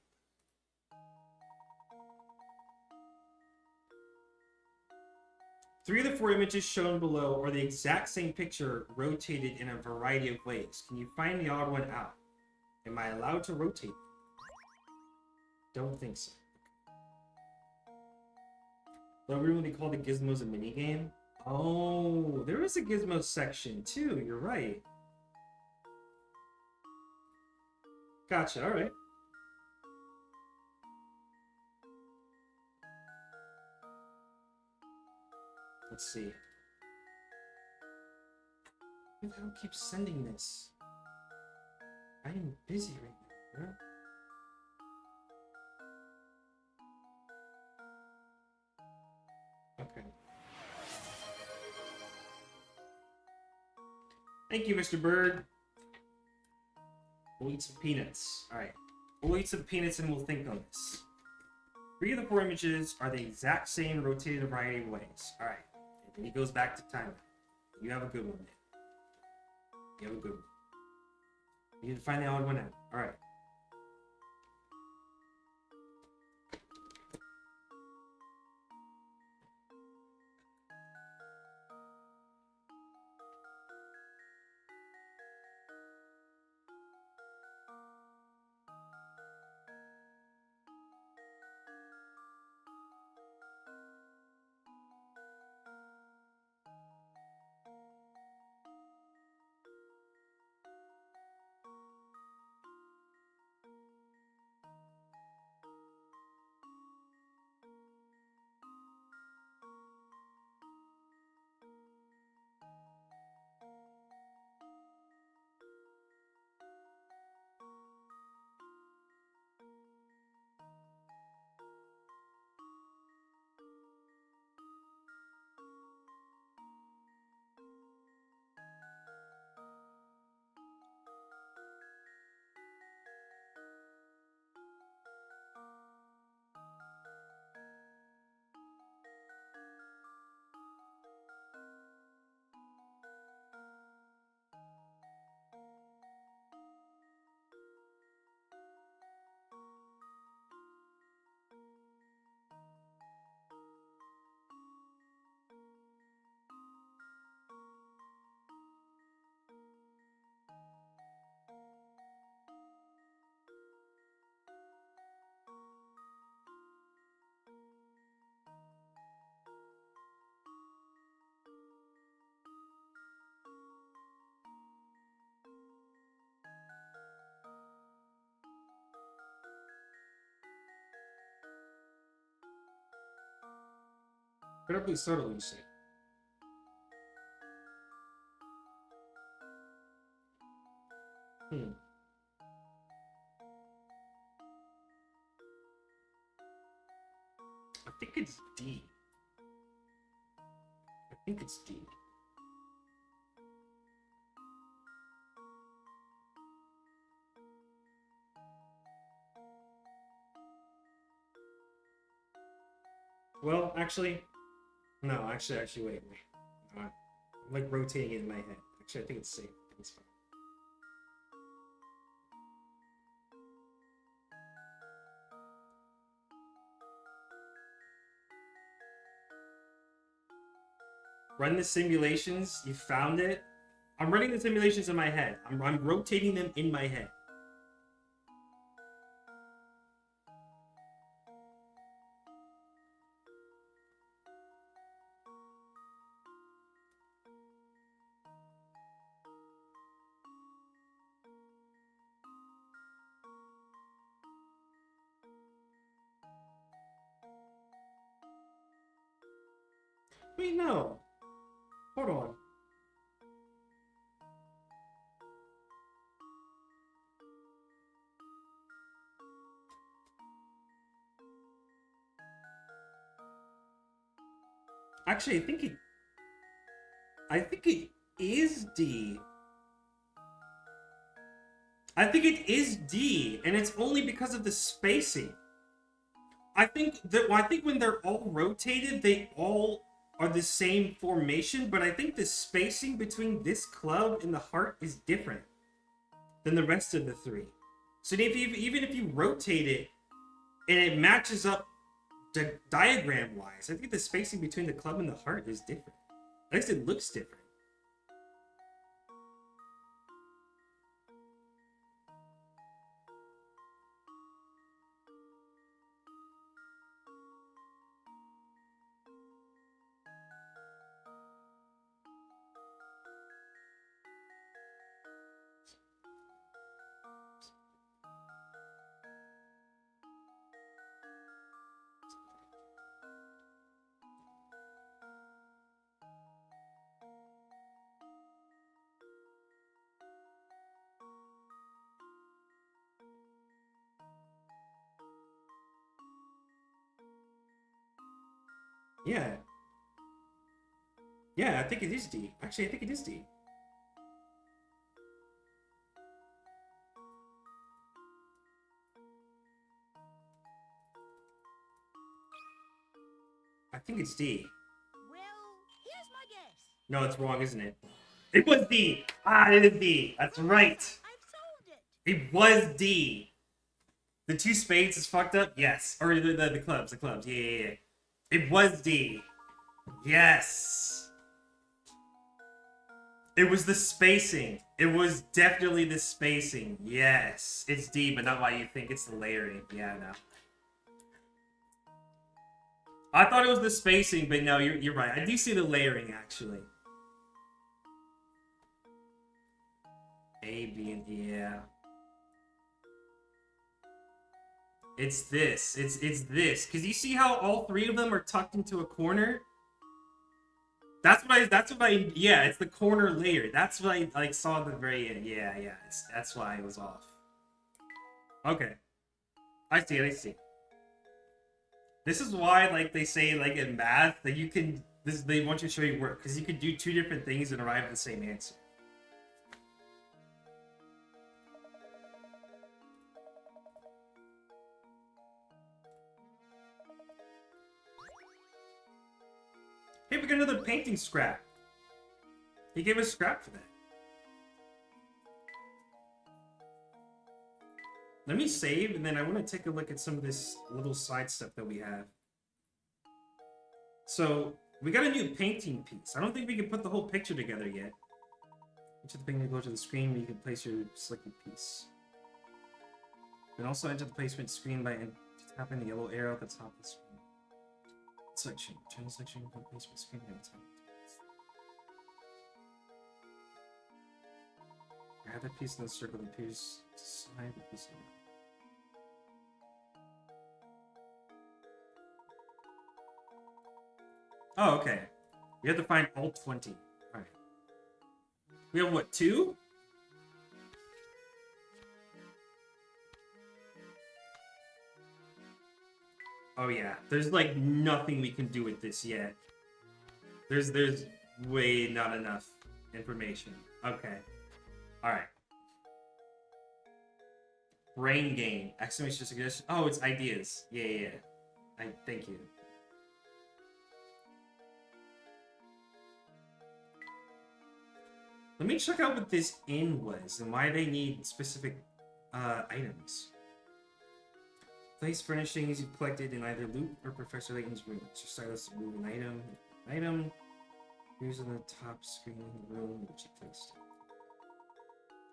Speaker 1: Three of the 4 images shown below are the exact same picture rotated in a variety of ways. Can you find the odd one out? Am I allowed to rotate? Don't think so. That would really call the gizmos a minigame? Oh, there is a gizmo section too. You're right. Gotcha, alright. Let's see. Why do I keep sending this? I am busy right now, bro. Okay. Thank you, Mr. Bird. We'll eat some peanuts. Alright. We'll eat some peanuts and we'll think on this. 3 of the 4 images are the exact same, rotated a variety of ways. Alright. And then he goes back to time. You have a good one, man. You have a good one. You need to find the odd one out. Alright. Incredibly subtle, you say. I think it's D. I think it's D. Well, actually, no, actually, wait. I'm like rotating it in my head. Actually, I think it's safe. I think it's fine. Run the simulations. You found it. I'm running the simulations in my head. I'm rotating them in my head. Wait, no. Hold on. Actually, I think it is D. I think it is D, and it's only because of the spacing. I think when they're all rotated, they all are the same formation, but I think the spacing between this club and the heart is different than the rest of the three. So even if you rotate it and it matches up diagram-wise, I think the spacing between the club and the heart is different. At least it looks different. Yeah. Yeah, I think it is D. Actually, I think it is D. I think it's D.
Speaker 2: Well, here's my guess.
Speaker 1: No, it's wrong, isn't it? It was D! Ah, it is D. That's right.
Speaker 2: I've solved it.
Speaker 1: It was D. The two spades is fucked up? Yes. Or the clubs. Yeah. It was D. Yes. It was the spacing. It was definitely the spacing. Yes. It's D, but not why you think it's the layering. Yeah, no. I thought it was the spacing, but no, you're right. I do see the layering, actually. A, B, and D, yeah. It's this. It's this. Because you see how all three of them are tucked into a corner? That's what I, yeah, it's the corner layer. That's what I, like, saw at the very end. Yeah, that's why it was off. Okay. I see. This is why, like, they say, like, in math, that you can, they want you to show you work, because you can do two different things and arrive at the same answer. Hey, we got another painting scrap. He gave us scrap for that. Let me save, and then I want to take a look at some of this little side stuff that we have. So, we got a new painting piece. I don't think we can put the whole picture together yet. Enter the painting, go to the screen where you can place your selected piece. You can also enter the placement screen by tapping the yellow arrow at the top of the screen. Section. Turn the section from placement screen at the top. Grab that piece in the circle that appears to slide the piece in. Oh, okay. We have to find all 20. Alright. We have what, 2? Oh yeah. There's like nothing we can do with this yet. There's way not enough information. Okay. Alright. Brain game. Exclamation suggestion. Oh, it's ideas. Yeah. Thank you. Let me check out what this inn was and why they need specific items. Place furnishings you've collected in either loot or Professor Layton's room. It's your stylus to move an item. Here's on the top screen in the room which you placed.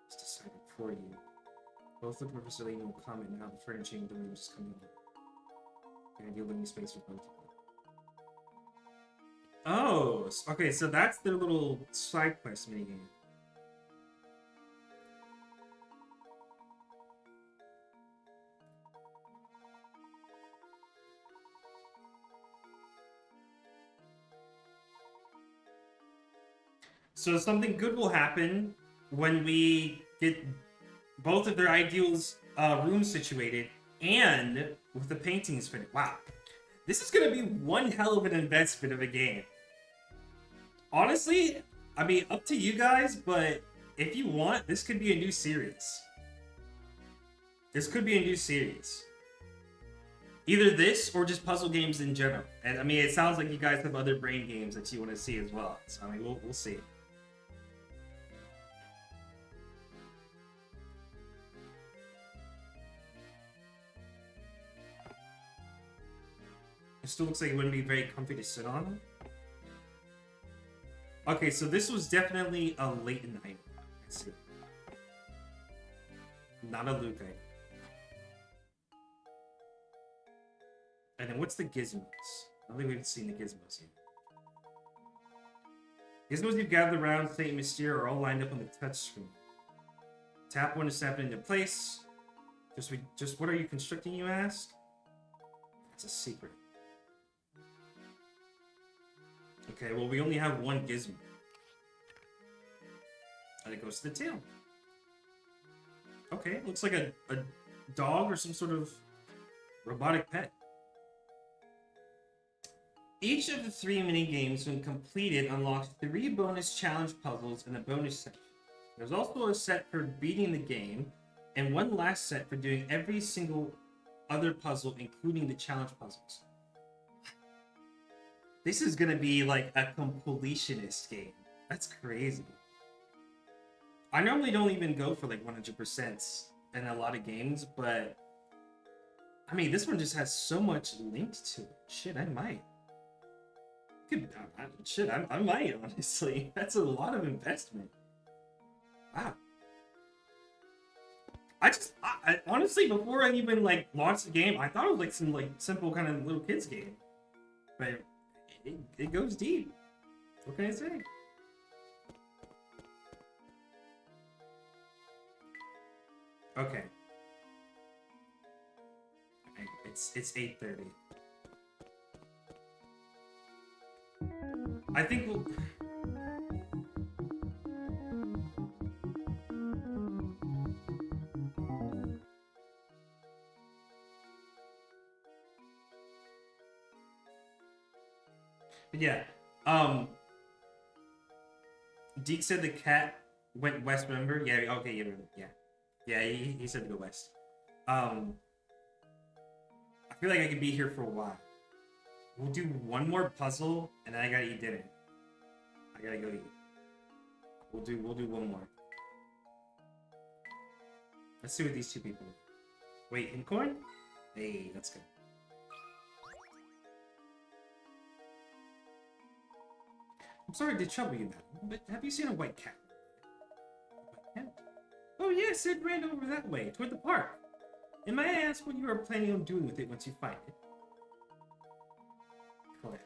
Speaker 1: It's decided for you. Both the Professor Layton will comment on how the furnishing of the room is coming in. The ideal living space for both of them. Oh, okay, so that's their little side quest minigame. So something good will happen when we get both of their ideals rooms situated and with the paintings finished. Wow. This is going to be one hell of an investment of a game. Honestly, I mean, up to you guys, but if you want, this could be a new series. This could be a new series. Either this or just puzzle games in general. And I mean, it sounds like you guys have other brain games that you want to see as well. So I mean, we'll see. It still looks like it wouldn't be very comfy to sit on. Okay, so this was definitely a Layton item. I see. Not a Luke item. And then what's the gizmos? I don't think we've seen the gizmos yet. Gizmos you've gathered around St. Mystere are all lined up on the touch screen. Tap one to snap it into place. Just what are you constructing, you ask? It's a secret. Okay, well, we only have one gizmo. And it goes to the tail. Okay, looks like a dog or some sort of robotic pet. Each of the 3 mini-games, when completed, unlocks 3 bonus challenge puzzles in the bonus section. There's also a set for beating the game, and one last set for doing every single other puzzle, including the challenge puzzles. This is gonna be like a completionist game. That's crazy. I normally don't even go for like 100% in a lot of games, but I mean, this one just has so much linked to it. Shit, I might. I might, honestly. That's a lot of investment. Wow. I honestly, before I even like launched the game, I thought it was like some like simple kind of little kids game, but it goes deep. What can I say? Okay. It's 8:30. I think we'll... Yeah. Deke said the cat went west, remember? Yeah, okay, yeah. Yeah, he said to go west. I feel like I could be here for a while. We'll do one more puzzle, and then I gotta eat dinner. I gotta go eat. We'll do one more. Let's see what these two people do. Wait, Incorn? Hey, that's good. I'm sorry to trouble you, madam, but have you seen a white cat? A white cat? Oh yes, it ran over that way, toward the park. And may I ask what you are planning on doing with it once you find it? Correct.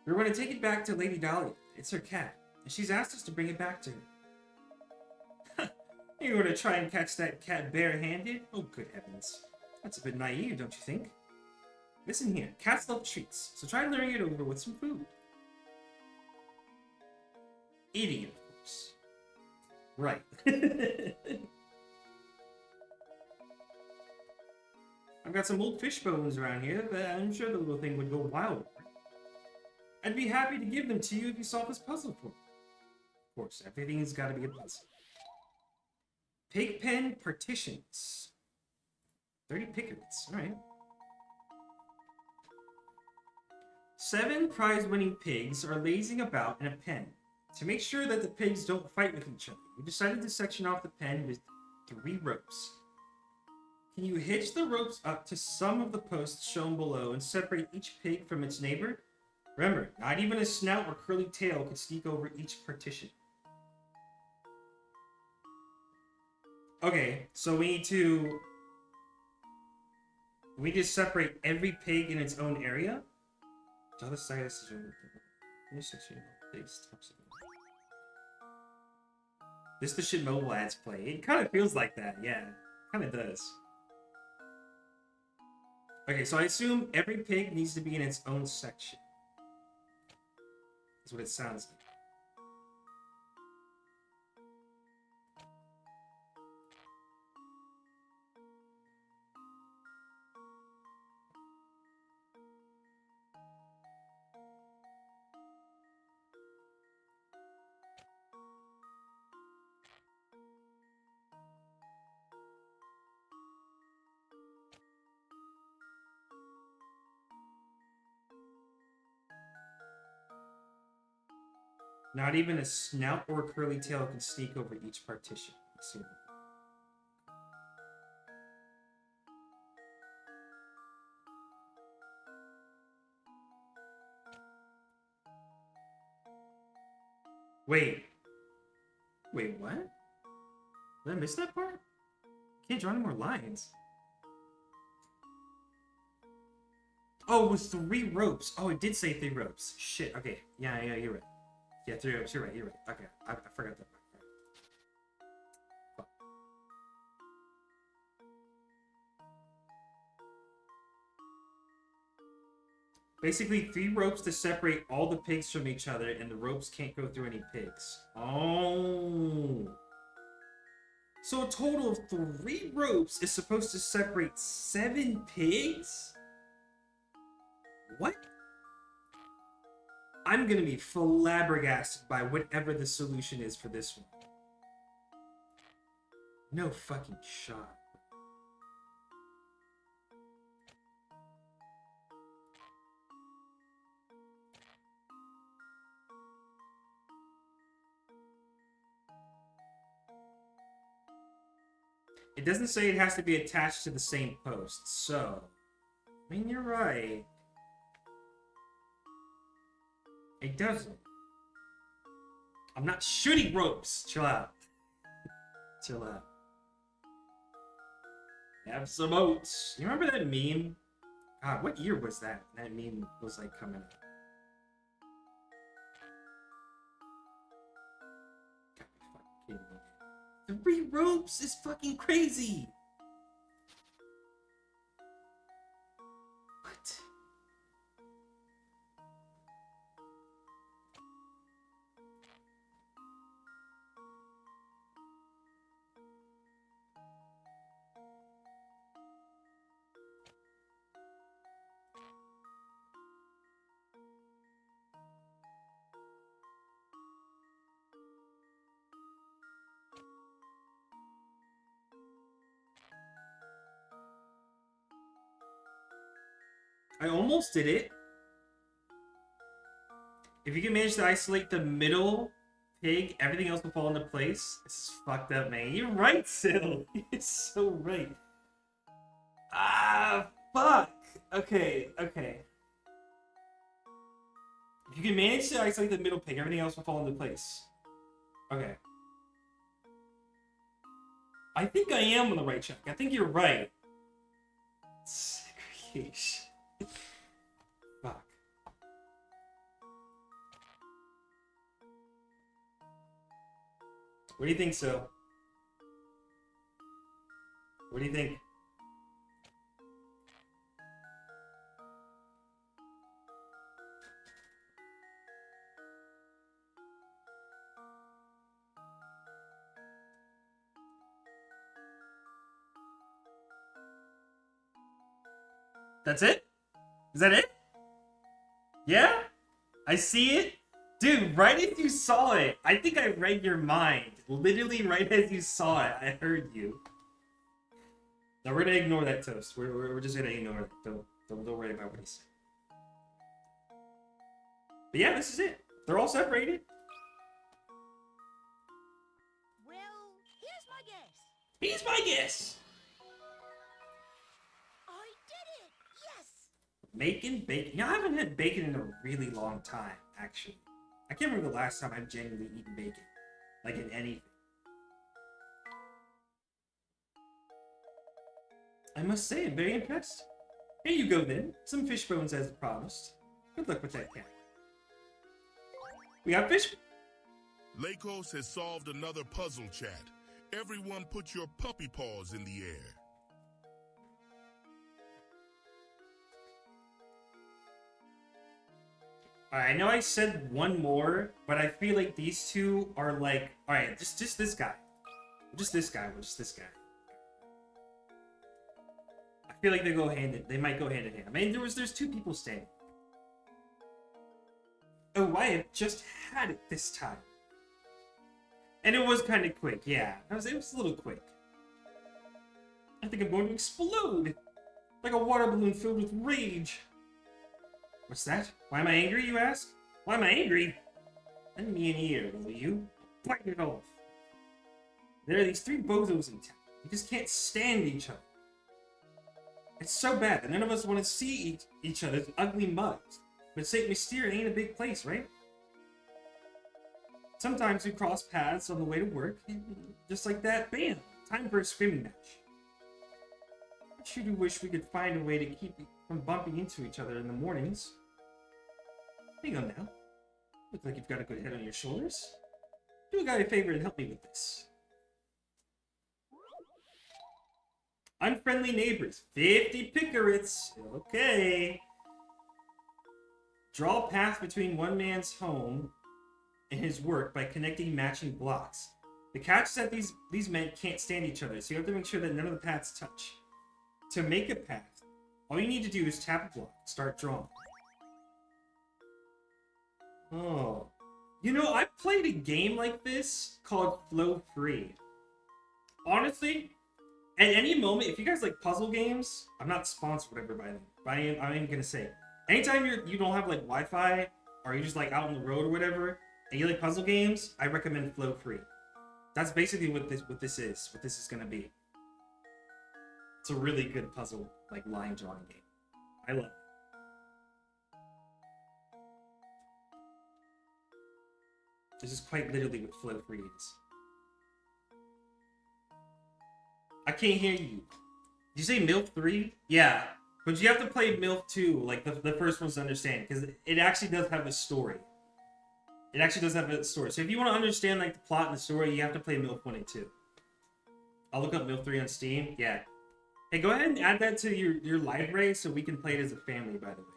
Speaker 1: We're going to take it back to Lady Dahlia. It's her cat, and she's asked us to bring it back to her. You're going to try and catch that cat bare-handed? Oh, good heavens. That's a bit naive, don't you think? Listen here, cats love treats, so try luring it over with some food. Eating it, of course. Right. I've got some old fish bones around here that I'm sure the little thing would go wild over. I'd be happy to give them to you if you solve this puzzle for me. Of course, everything's got to be a puzzle. Pigpen partitions. 30 piglets, alright. 7 prize-winning pigs are lazing about in a pen. To make sure that the pigs don't fight with each other, we decided to section off the pen with 3 ropes. Can you hitch the ropes up to some of the posts shown below and separate each pig from its neighbor? Remember, not even a snout or curly tail could sneak over each partition. Okay, so we need to separate every pig in its own area. Other side is this the shit mobile ads play. It kind of feels like that, yeah. Kind of does. Okay, so I assume every pig needs to be in its own section. That's what it sounds like. Not even a snout or a curly tail can sneak over each partition. So, wait, what? Did I miss that part? Can't draw any more lines. Oh, it was 3 ropes. Oh, it did say 3 ropes. Shit. Okay. Yeah, you're right. Yeah, 3 ropes. You're right. Okay, I forgot that part. Fuck. Basically, 3 ropes to separate all the pigs from each other, and the ropes can't go through any pigs. Oh. So a total of 3 ropes is supposed to separate 7 pigs? What? I'm gonna be flabbergasted by whatever the solution is for this one. No fucking shot. It doesn't say it has to be attached to the same post, so... I mean, you're right. It doesn't. I'm not shooting ropes. Chill out. Chill out. Have some oats. You remember that meme? God, what year was that? That meme was like coming out. God, you fucking kidding me. 3 ropes is fucking crazy. What? I almost did it. If you can manage to isolate the middle pig, everything else will fall into place. This is fucked up, man. You're right, Sil. You're so right. Ah, fuck. Okay. If you can manage to isolate the middle pig, everything else will fall into place. Okay. I think I am on the right track. I think you're right. Segregation. Fuck. What do you think, Sil? What do you think? That's it? Is that it? Yeah? I see it? Dude, right as you saw it, I think I read your mind. Literally right as you saw it, I heard you. Now we're gonna ignore that toast. We're just gonna ignore it. Don't worry about what he said. But yeah, this is it. They're all separated.
Speaker 2: Well, here's my guess.
Speaker 1: He's my guess.
Speaker 2: I did it! Yes!
Speaker 1: Making bacon. Yeah, I haven't had bacon in a really long time, actually. I can't remember the last time I've genuinely eaten bacon. Like in anything. I must say, I'm very impressed. Here you go then. Some fish bones as promised. Good luck with that cat. We got fish.
Speaker 4: Lakos has solved another puzzle, chat. Everyone put your puppy paws in the air.
Speaker 1: Alright, I know I said one more, but I feel like these two are like... Alright, just this guy. Just this guy. I feel like they might go hand in hand. I mean, there's 2 people standing. Oh, I have just had it this time. And it was kind of quick, yeah. It was a little quick. I think I'm going to explode! Like a water balloon filled with rage. What's that? Why am I angry, you ask? Why am I angry? Lend me an ear, will you? Bite it off. There are these three bozos in town. We just can't stand each other. It's so bad that none of us want to see each other's ugly mugs. But St. Mystere ain't a big place, right? Sometimes we cross paths on the way to work, and just like that, bam! Time for a screaming match. I sure do wish we could find a way to keep from bumping into each other in the mornings. Hang on now. Looks like you've got a good head on your shoulders. Do a guy a favor and help me with this. Unfriendly neighbors. 50 picarets. Okay. Draw a path between one man's home and his work by connecting matching blocks. The catch is that these men can't stand each other, so you have to make sure that none of the paths touch. To make a path, all you need to do is tap a block, start drawing. Oh. You know, I played a game like this called Flow Free. Honestly, at any moment, if you guys like puzzle games, I'm not sponsored whatever by them, but I am gonna say, anytime you don't have like Wi-Fi, or you're just like out on the road or whatever, and you like puzzle games, I recommend Flow Free. That's basically what this is gonna be. It's a really good puzzle, like line drawing game. I love it. This is quite literally what Flow Free is. I can't hear you. Did you say MILF 3? Yeah. But you have to play MILF 2, like the first ones to understand, because it actually does have a story. It actually does have a story. So if you want to understand like the plot and the story, you have to play MILF 1 and 2. I'll look up MILF 3 on Steam. Yeah. Hey, go ahead and add that to your library so we can play it as a family, by the way.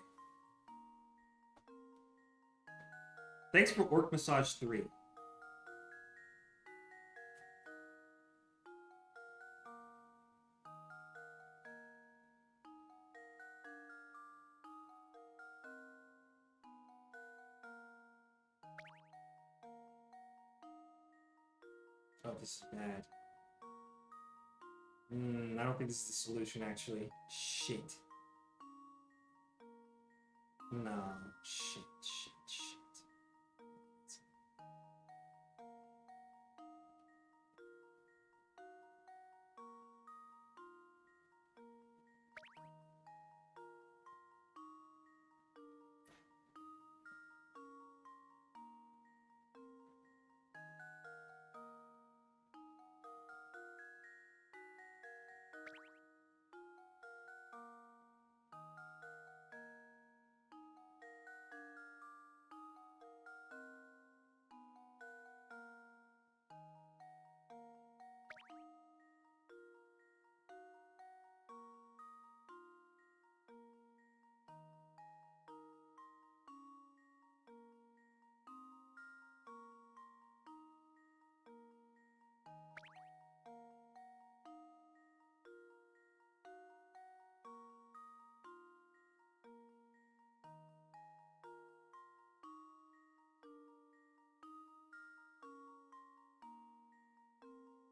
Speaker 1: Thanks for Orc Massage 3. Oh, this is bad. I don't think this is the solution, actually. Shit. No. Shit.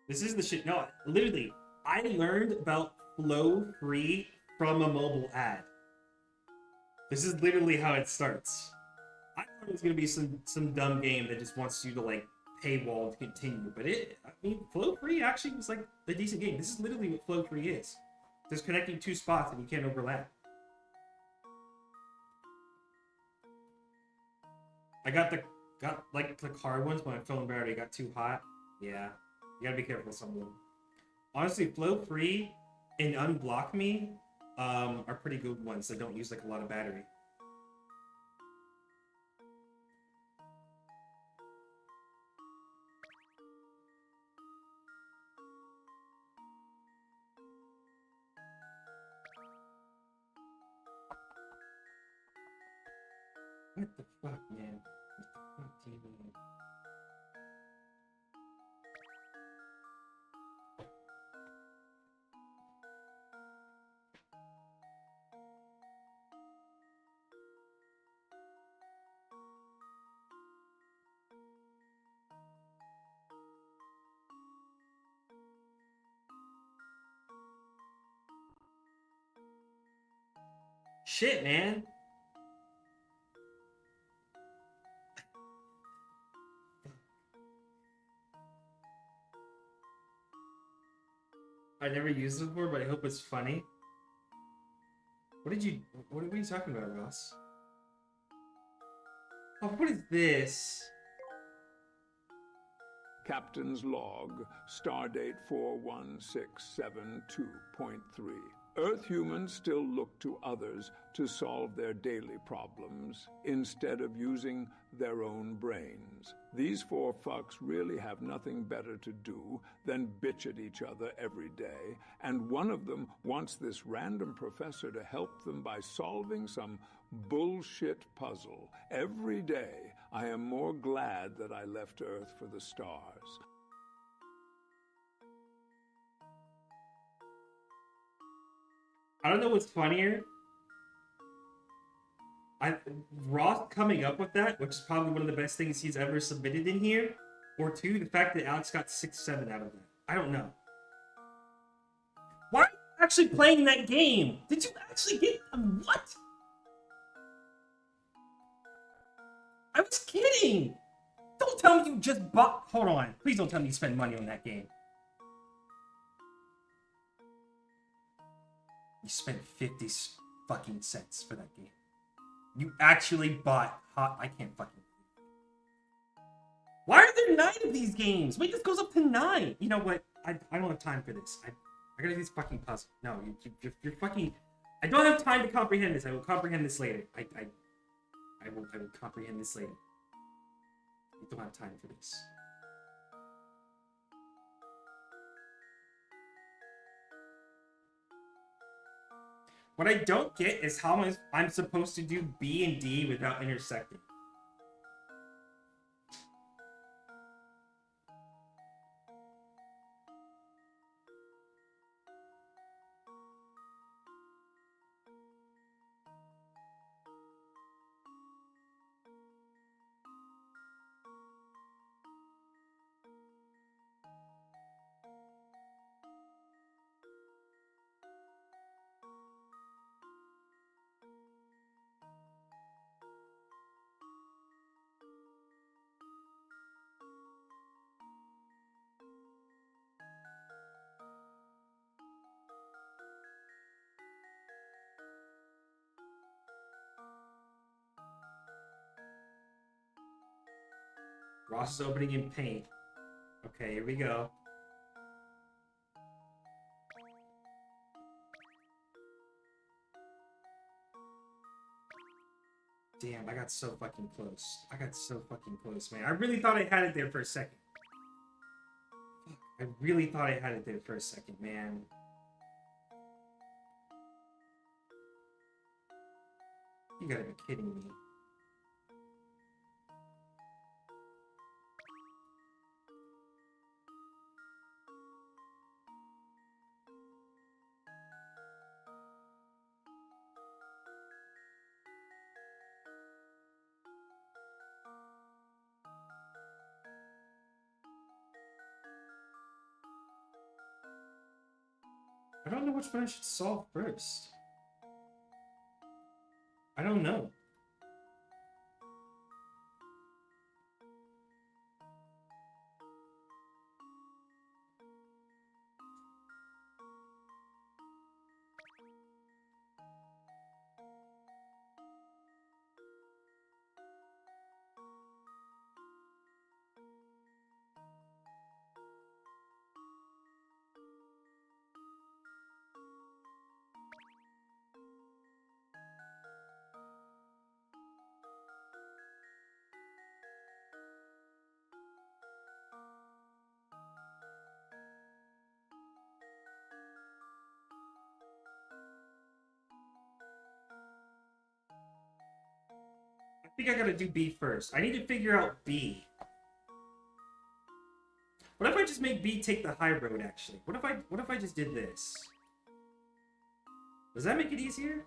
Speaker 1: This is the shit. No, literally, I learned about Flow Free from a mobile ad. This is literally how it starts. I thought it was gonna be some dumb game that just wants you to like paywall to continue, but Flow Free actually was like a decent game. This is literally what Flow Free is. There's connecting two spots and you can't overlap. I got like the card ones, but my phone battery got too hot. Yeah. You gotta be careful with some of them. Honestly, Flow Free and Unblock Me are pretty good ones that don't use like a lot of battery. What the fuck, man? What the fuck do you mean? Shit, man. I never used it before, but I hope it's funny. What are you talking about, Ross? Oh, what is this?
Speaker 6: Captain's log, stardate 41672.3. Earth humans still look to others to solve their daily problems instead of using their own brains. These four fucks really have nothing better to do than bitch at each other every day, and one of them wants this random professor to help them by solving some bullshit puzzle. Every day, I am more glad that I left Earth for the stars.
Speaker 1: I don't know what's funnier. Ross coming up with that, which is probably one of the best things he's ever submitted in here, or two, the fact that Alex got 6-7 out of that. I don't know. Why are you actually playing that game? Did you actually get what? I was kidding. Don't tell me you just bought. Hold on. Please don't tell me you spent money on that game. You spent 50 fucking cents for that game. You actually bought hot. I can't fucking. Why are there 9 of these games? Wait, this goes up to 9. You know what? I don't have time for this. I gotta do this fucking puzzle. No, you're fucking. I don't have time to comprehend this. I will comprehend this later. I will comprehend this later. I don't have time for this. What I don't get is how I'm supposed to do B and D without intersecting. Ross is opening in paint. Okay, here we go. Damn, I got so fucking close. I got so fucking close, man. I really thought I had it there for a second. I really thought I had it there for a second, man. You gotta be kidding me. I don't know which one I should solve first. I don't know. I think I gotta do B first. I need to figure out B. What if I just make B take the high road, actually? What if I just did this? Does that make it easier?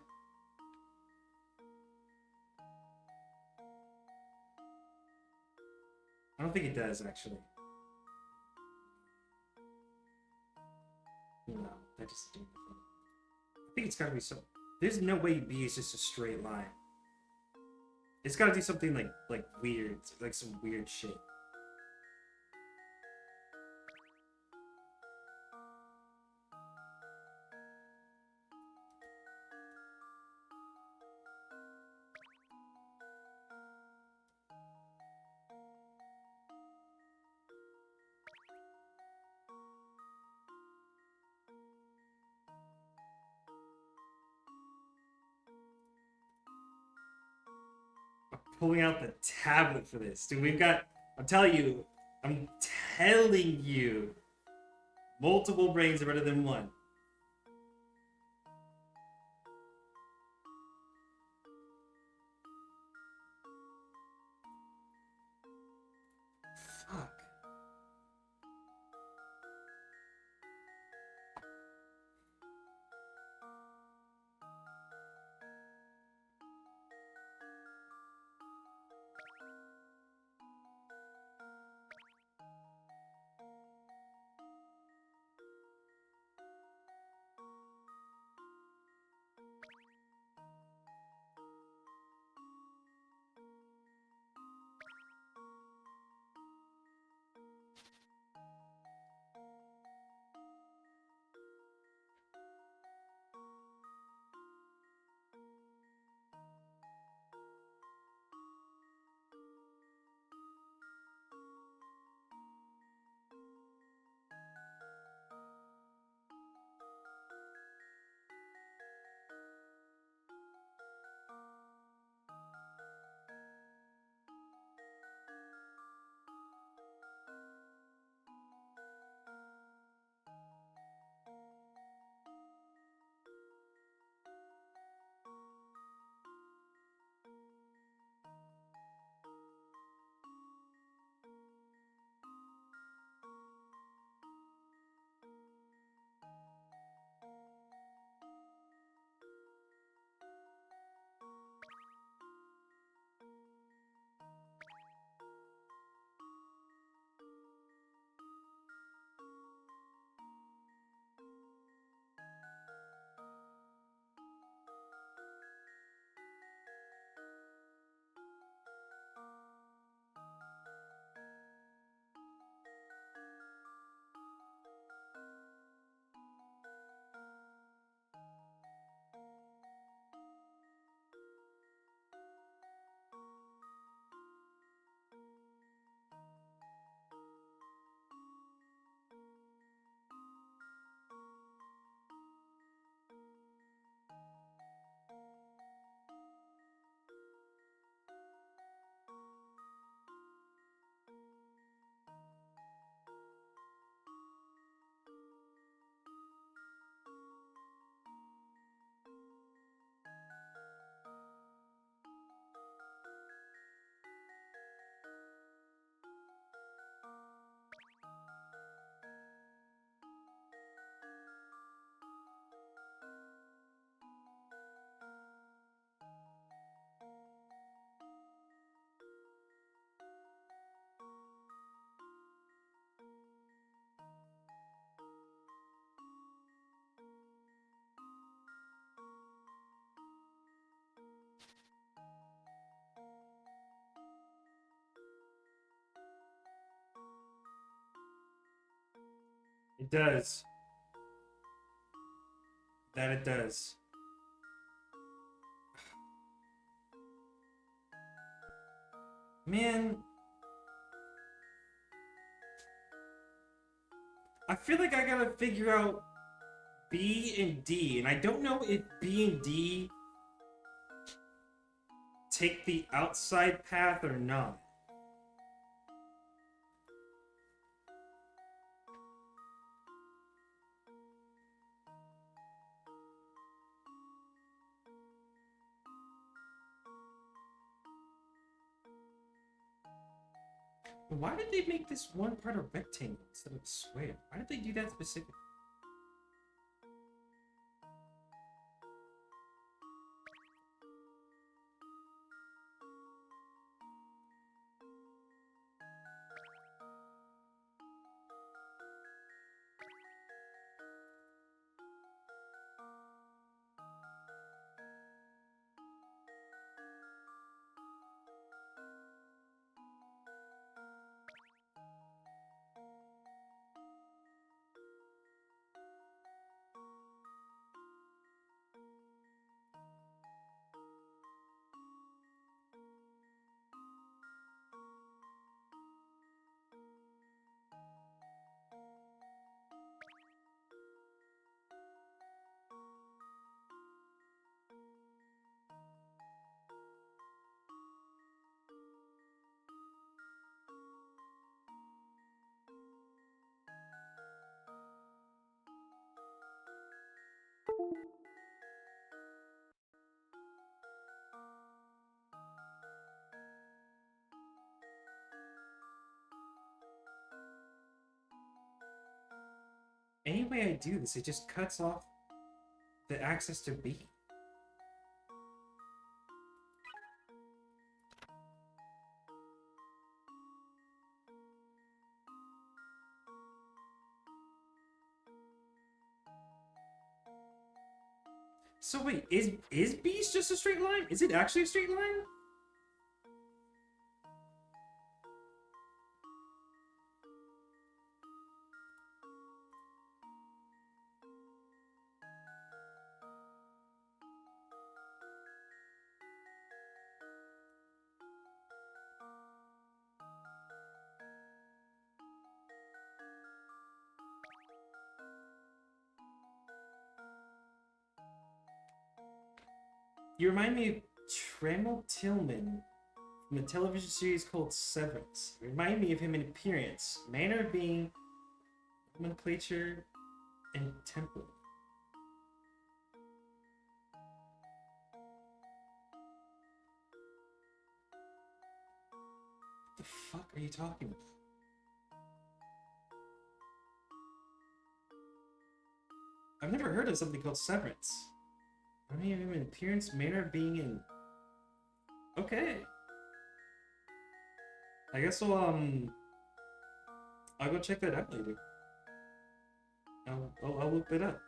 Speaker 1: I don't think it does, actually. No, that just didn't. I think it's gotta be so. There's no way B is just a straight line. It's gotta do something like weird, like some weird shit. pulling out the tablet for this. Dude, we've got, I'm telling you, multiple brains are better than one. Fuck. It does. That it does. Man. I feel like I gotta figure out B and D, and I don't know if B and D take the outside path or not. Why did they make this one part a rectangle instead of a square? Why did they do that specifically? Any way I do this, it just cuts off the access to B. So wait, is B's just a straight line? Is it actually a straight line? You remind me of Tremel Tillman from a television series called Severance. You remind me of him in appearance, manner of being, nomenclature, and temper. What the fuck are you talking about? I've never heard of something called Severance. I mean, him in appearance, manner of being, in. Okay. I guess I'll go check that out later. I'll look that up.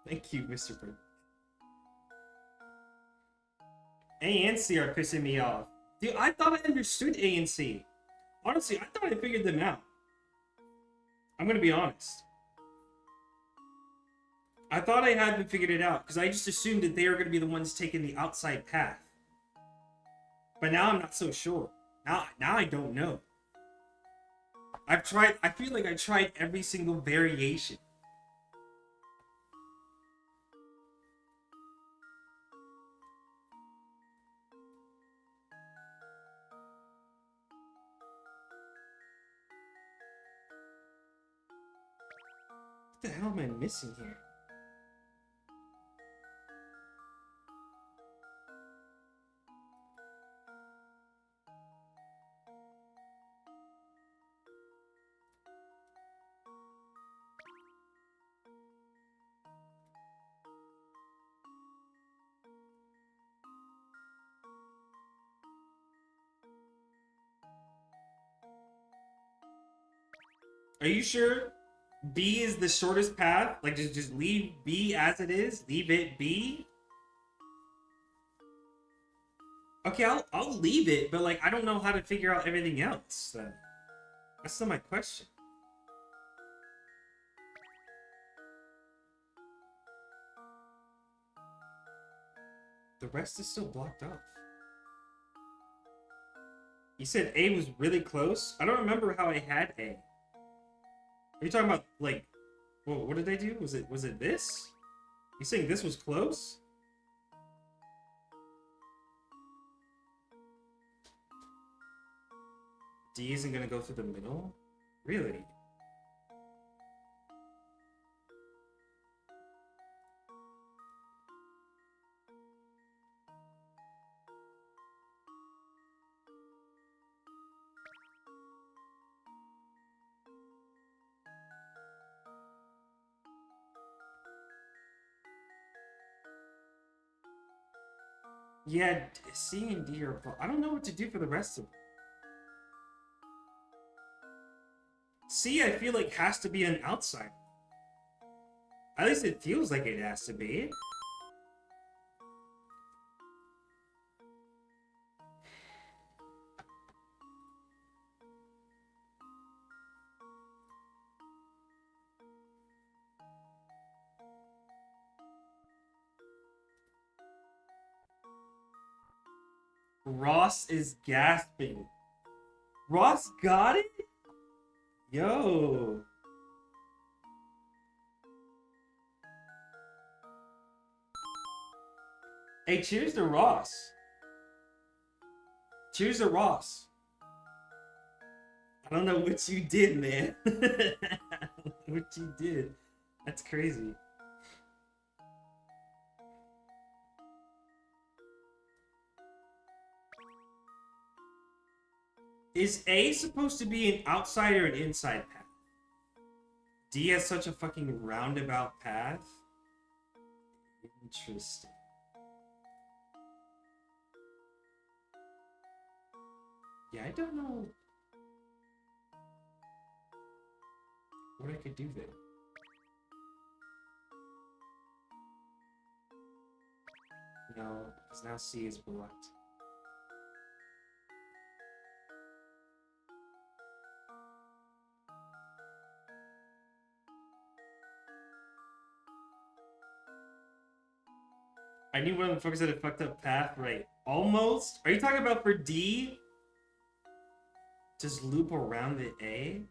Speaker 1: Thank you, Mr. Bird. A and C are pissing me off. Dude, I thought I understood A and C. Honestly, I thought I figured them out. I'm gonna be honest. I thought I had them figured it out, because I just assumed that they were gonna be the ones taking the outside path. But now I'm not so sure. Now I don't know. I feel like I tried every single variation. What the hell am I missing here? Are you sure B is the shortest path? Like, just leave B as it is? Leave it B? Okay, I'll leave it, but like, I don't know how to figure out everything else then. That's still my question. The rest is still blocked off. You said A was really close? I don't remember how I had A. Are you talking about, like, well, what did I do? Was it this? You saying this was close? D isn't gonna go through the middle? Really? Yeah, C and D are... I don't know what to do for the rest of them. C, I feel like, has to be an outsider. At least it feels like it has to be. Ross is gasping. Ross got it? Yo. Hey, cheers to Ross. Cheers to Ross. I don't know what you did, man. I don't know what you did. That's crazy. Is A supposed to be an outside or an inside path? D has such a fucking roundabout path. Interesting. Yeah, I don't know what I could do there. No, because now C is blocked. I knew one of the folks had a fucked up path, right? Almost? Are you talking about for D? Just loop around the A?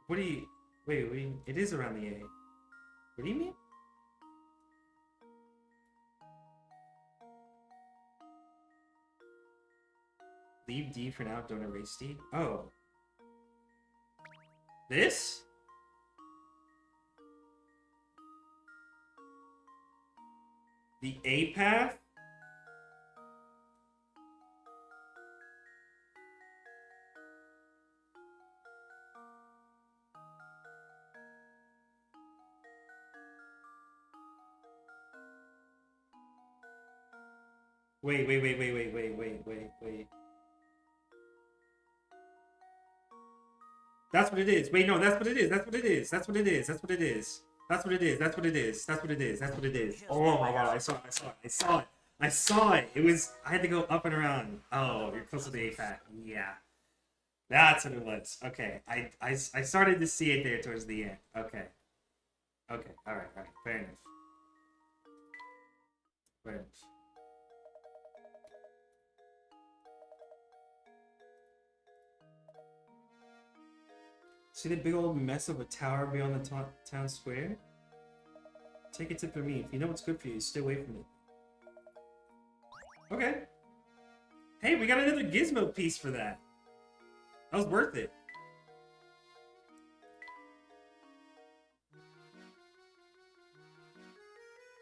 Speaker 1: What do you... Wait, it is around the A. What do you mean? Leave D for now, don't erase D? Oh. This? The A path? Wait. That's what it is. Wait, no, that's what it is. That's what it is. That's what it is. That's what it is. That's what it is. That's what it is. That's what it is. That's what it is. Oh my god, I saw it. I saw it. It was, I had to go up and around. Oh, you're close to the A-pack. Yeah. That's what it was. Okay. I started to see it there towards the end. Okay. Okay. Alright. Fair enough. Fair enough. See the big old mess of a tower beyond the town square? Take a tip from me. If you know what's good for you, stay away from it. Okay. Hey, we got another gizmo piece for that. That was worth it.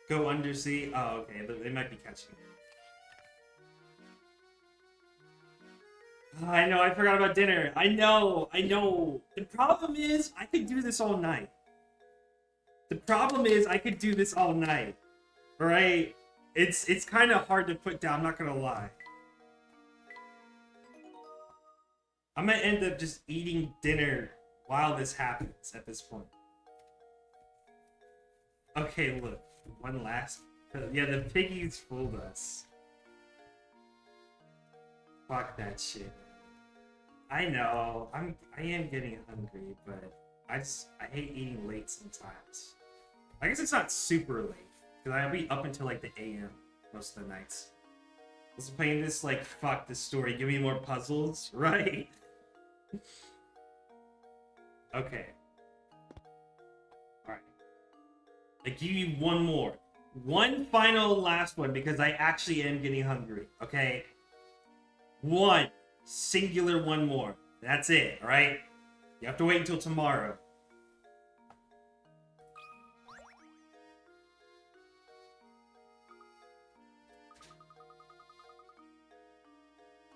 Speaker 1: Go undersea. Oh, okay. They might be catching it. I know, I forgot about dinner. I know. The problem is, I could do this all night. Alright? It's kind of hard to put down, I'm not gonna lie. I might end up just eating dinner while this happens at this point. Okay, look. One last... Yeah, the piggies fooled us. Fuck that shit. I know. I am getting hungry, but I hate eating late sometimes. I guess it's not super late, because I'll be up until like the AM most of the nights. I was playing this like, fuck this story, give me more puzzles, right? Okay. Alright. I give you one more. One final last one, because I actually am getting hungry, okay? One. Singular one more. That's it, alright? You have to wait until tomorrow.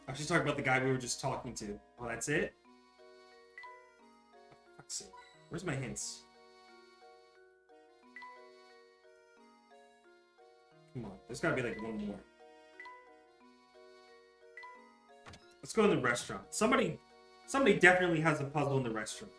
Speaker 1: I should talk about the guy we were just talking to. Oh, that's it? For fuck's sake. Where's my hints? Come on. There's gotta be like one more. Let's go in the restaurant. Somebody definitely has a puzzle in the restaurant.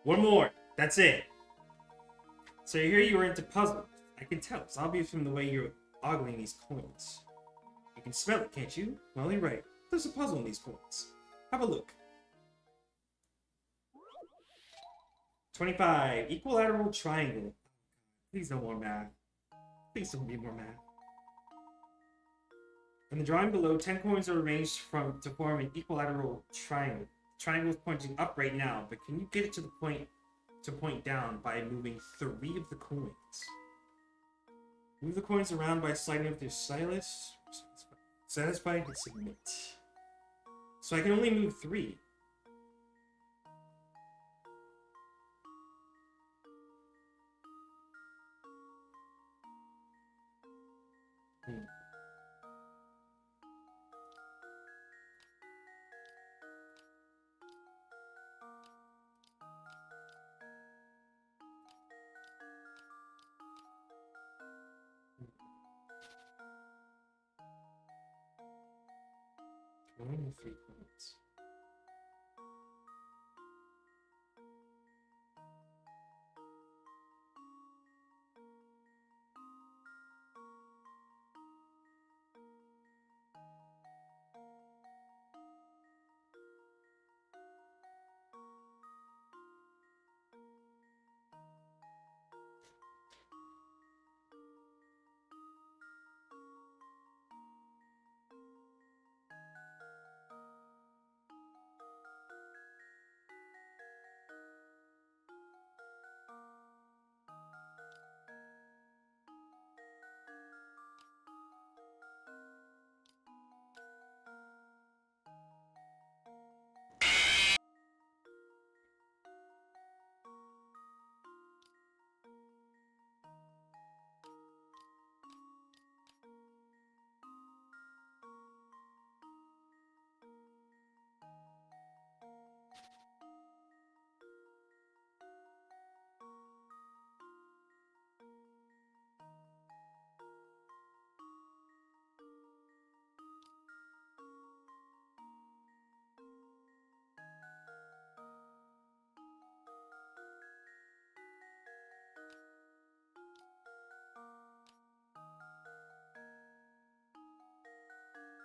Speaker 1: One more. That's it. So here you were into puzzles. I can tell. It's obvious from the way you're ogling these coins. You can smell it, can't you? Well, you're right. There's a puzzle in these coins. Have a look. 25. Equilateral triangle. Please no more math. Please don't be more math. In the drawing below, 10 coins are arranged to form an equilateral triangle. The triangle is pointing up right now, but can you get it to the point to point down by moving 3 of the coins? Move the coins around by sliding with your stylus. Satisfied and submit. So I can only move 3. Hmm. Only 3 points.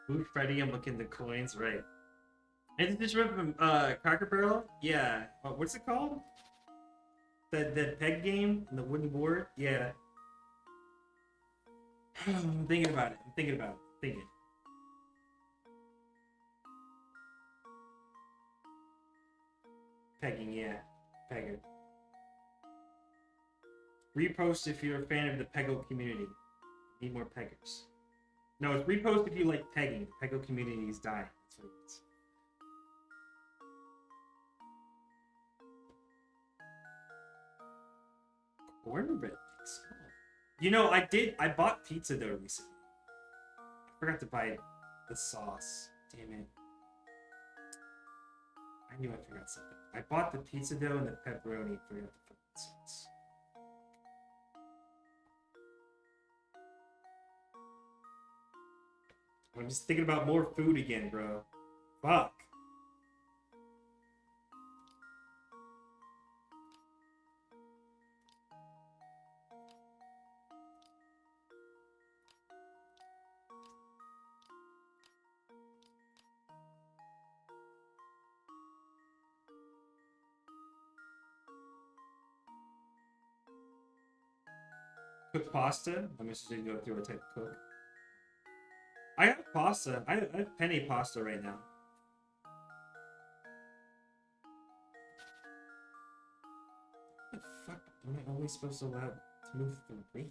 Speaker 1: Food Freddy, I'm looking at the coins, right. And this from Cracker Barrel? Yeah. What's it called? The peg game? And the wooden board? Yeah. I'm thinking about it. I'm thinking about it. Thinking. Pegging, yeah. Pegger. Repost if you're a fan of the Peggo community. Need more peggers. No, it's repost if you like pegging. The Peggo community is dying. That's what it is. Cornbread mix. Oh. You know, I bought pizza dough recently. I forgot to buy the sauce. Damn it. I knew I forgot something. I bought the pizza dough and the pepperoni. Forgot to put the sauce. I'm just thinking about more food again, bro. Fuck. Cook pasta? I'm just gonna go through a type of cook. I have pasta. I have penne pasta right now. What the fuck am I always supposed to allow to move through?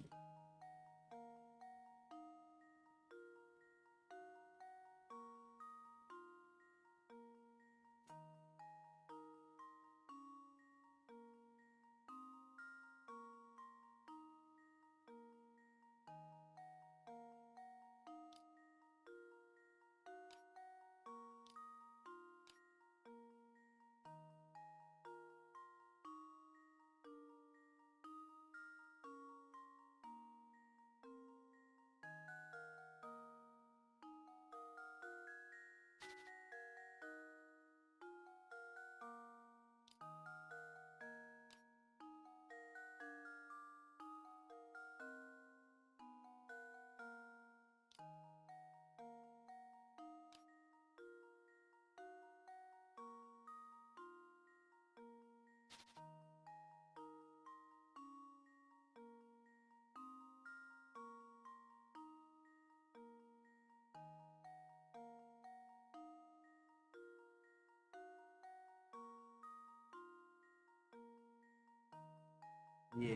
Speaker 1: Yeah,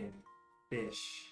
Speaker 1: fish.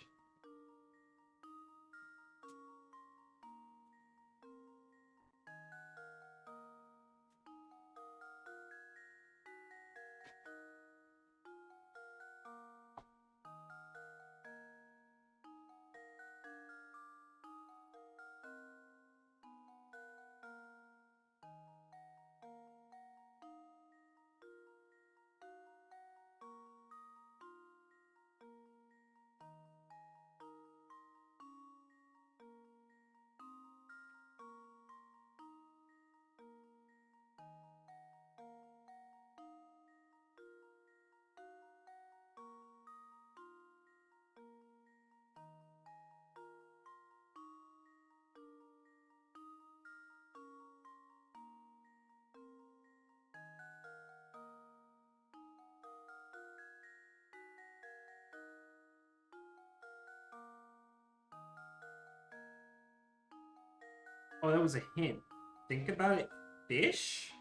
Speaker 1: Oh, that was a hint. Think about it. Fish?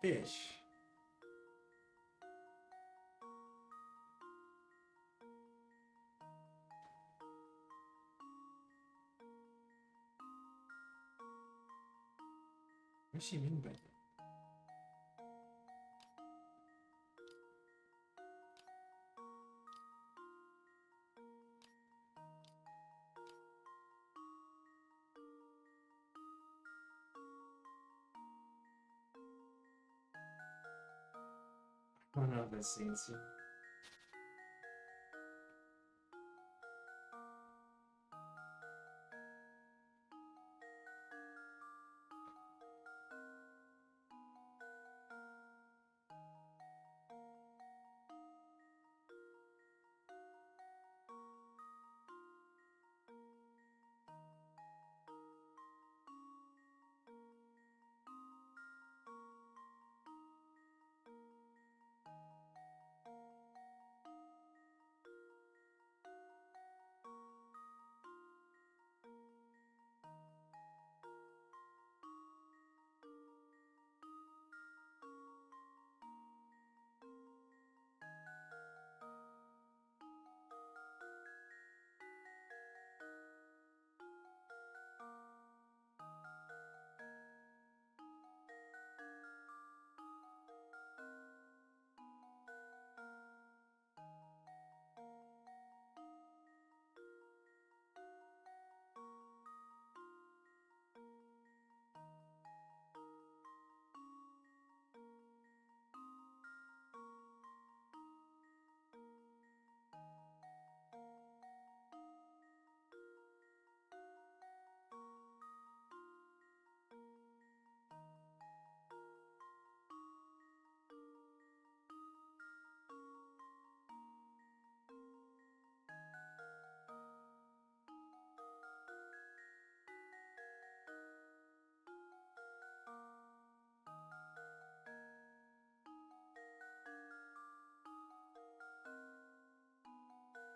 Speaker 1: Fish. What does she mean by that? I don't know if that's the answer.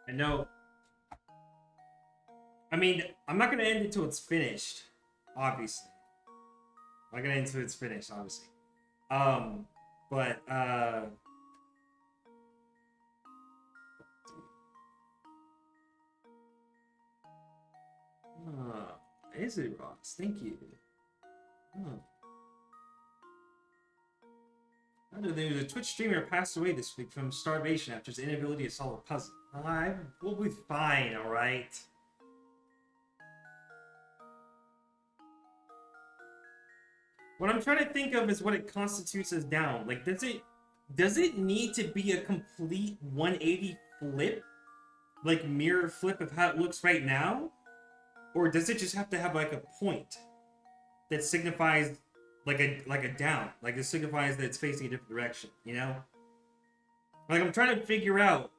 Speaker 1: I know. I mean, I'm not gonna end it till it's finished, obviously. I'm not gonna end it till it's finished, obviously. But is it Ross? Thank you. Oh. I know there was a Twitch streamer passed away this week from starvation after his inability to solve a puzzle. We'll be fine, alright? What I'm trying to think of is what it constitutes as down. Like, does it need to be a complete 180 flip? Like, mirror flip of how it looks right now? Or does it just have to have, like, a point that signifies, like a down? Like, it signifies that it's facing a different direction, you know? Like, I'm trying to figure out,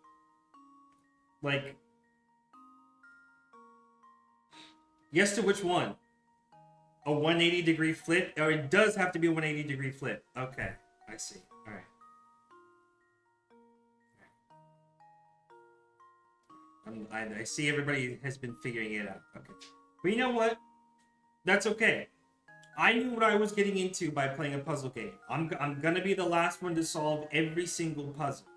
Speaker 1: like, yes to which one? A 180 degree flip? Or it does have to be a 180 degree flip. Okay, I see. Alright. I see everybody has been figuring it out. Okay. But you know what? That's okay. I knew what I was getting into by playing a puzzle game. I'm gonna be the last one to solve every single puzzle.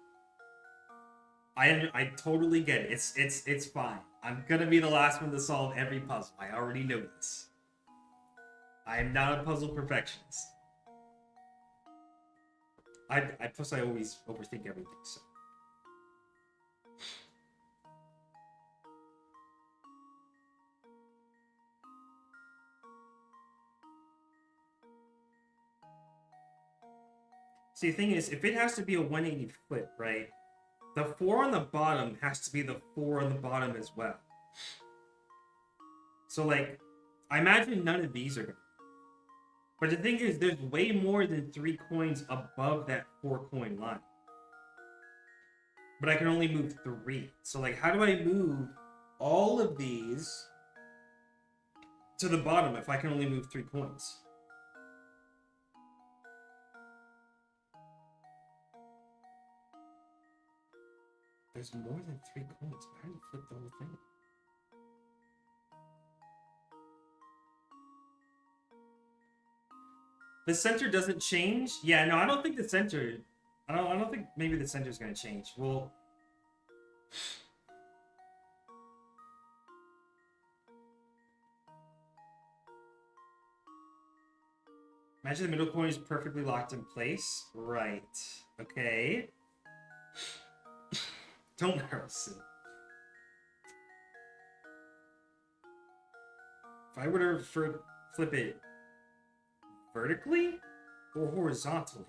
Speaker 1: I totally get it. It's fine. I'm gonna be the last one to solve every puzzle. I already know this. I am not a puzzle perfectionist. Plus I always overthink everything, so. See, the thing is, if it has to be a 180 flip, right? The 4 on the bottom has to be the 4 on the bottom as well. So, like, I imagine none of these are gonna. But the thing is, there's way more than 3 coins above that 4 coin line. But I can only move 3. So, like, how do I move all of these to the bottom if I can only move 3 coins? There's more than 3 coins. How do you flip the whole thing? The center doesn't change? Yeah, no, I don't think the center... I don't think maybe the center's gonna change. Well... Imagine the middle coin is perfectly locked in place. Right. Okay. Don't narrow it. If I were to flip it vertically or horizontally?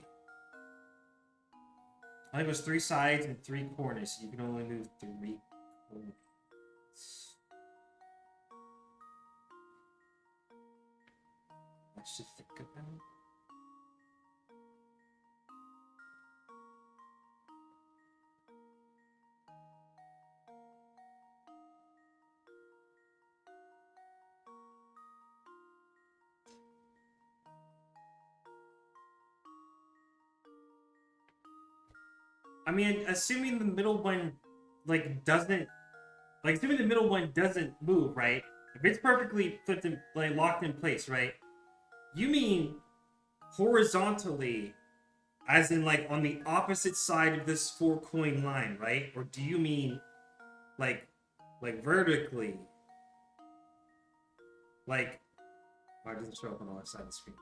Speaker 1: I think it was 3 sides and 3 corners, so you can only move 3 corners. Much to think about. I mean, assuming the middle one, like, doesn't... Like, assuming the middle one doesn't move, right? If it's perfectly flipped in, like, locked in place, right? You mean horizontally, as in, like, on the opposite side of this 4-coin line, right? Or do you mean, like vertically? Like... Oh, it doesn't show up on the left side of the screen.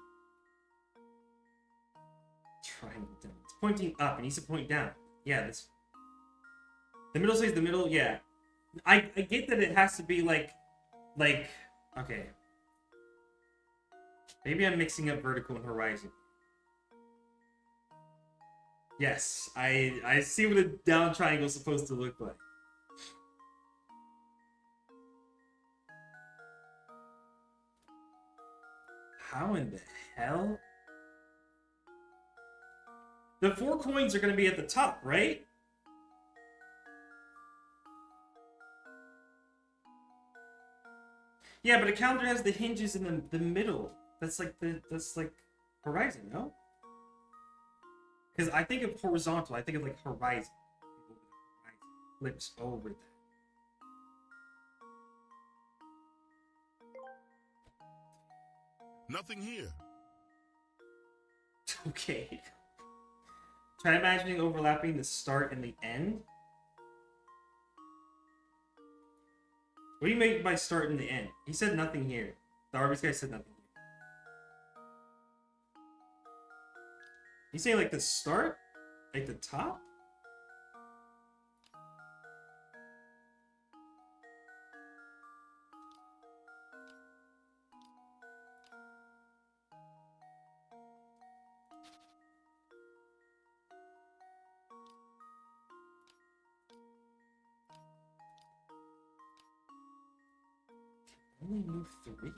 Speaker 1: Triangle down. It's pointing up. It needs to point down. Yeah, this... The middle says the middle, yeah. I get that it has to be like... Okay. Maybe I'm mixing up vertical and horizon. Yes, I see what a down triangle is supposed to look like. How in the hell? The 4 coins are going to be at the top, right? Yeah, but a calendar has the hinges in the middle. That's like horizon, no? Because I think of horizontal, I think of like horizon. Flips over that.
Speaker 4: Nothing here.
Speaker 1: Okay. Try imagining overlapping the start and the end. What do you make by start and the end? He said nothing here. The Arby's guy said nothing here. You say like the start? Like the top? Only move 3.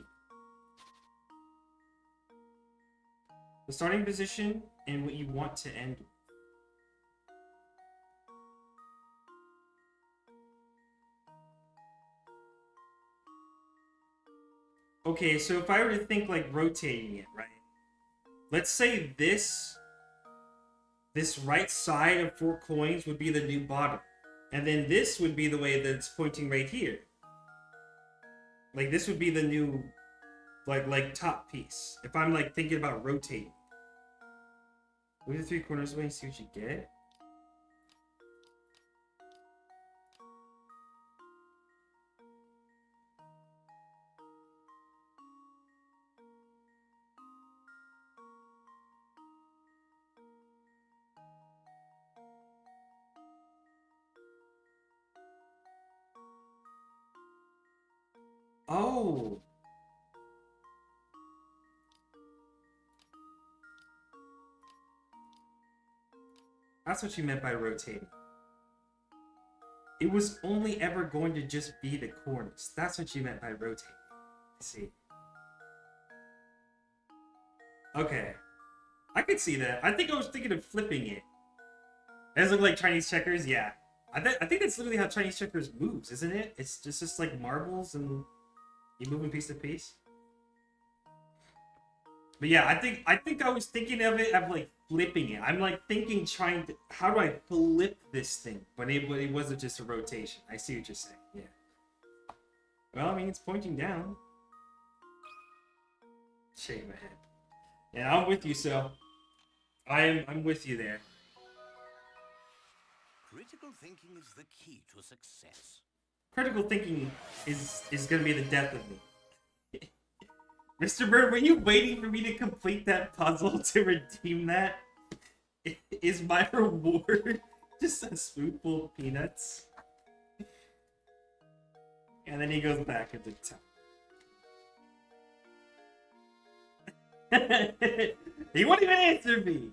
Speaker 1: The starting position and what you want to end with. Okay, so if I were to think like rotating it, right? Let's say this right side of 4 coins would be the new bottom. And then this would be the way that it's pointing right here. Like, this would be the new, like top piece. If I'm, like, thinking about rotating. Move the 3 corners away and see what you get. Oh! That's what you meant by rotating. It was only ever going to just be the corners. That's what you meant by rotating. I see. Okay. I could see that. I think I was thinking of flipping it. Does it look like Chinese checkers? Yeah. I think that's literally how Chinese checkers moves, isn't it? It's just like marbles and you move them piece to piece. But yeah, I think I was thinking of it of like flipping it. I'm like thinking trying to, how do I flip this thing? But it wasn't just a rotation. I see what you're saying. Yeah. Well, I mean, it's pointing down. Shave my head. Yeah, I'm with you, so. I'm with you there.
Speaker 3: Critical thinking is the key to success.
Speaker 1: Critical thinking is gonna be the death of me. Mr. Bird, were you waiting for me to complete that puzzle to redeem that? Is my reward just a spoonful of peanuts? And then he goes back into town. He won't even answer me.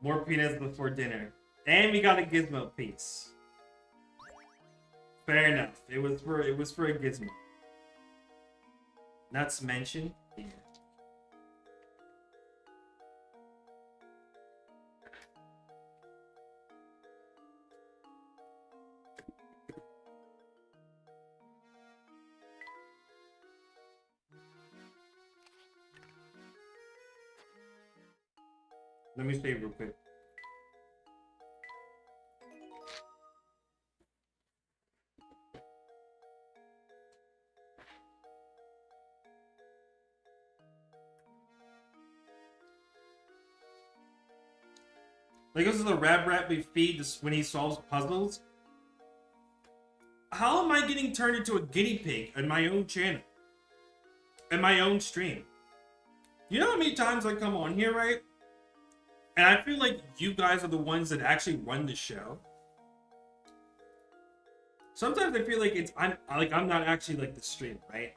Speaker 1: More peanuts before dinner. And we got a gizmo piece. Fair enough. It was for a gizmo. Nuts mentioned. Yeah. Let me save real quick. Like, this is the rab rat we feed when he solves puzzles. How am I getting turned into a guinea pig on my own channel? In my own stream? You know how many times I come on here, right? And I feel like you guys are the ones that actually run the show. Sometimes I feel like I'm not actually like the streamer, right?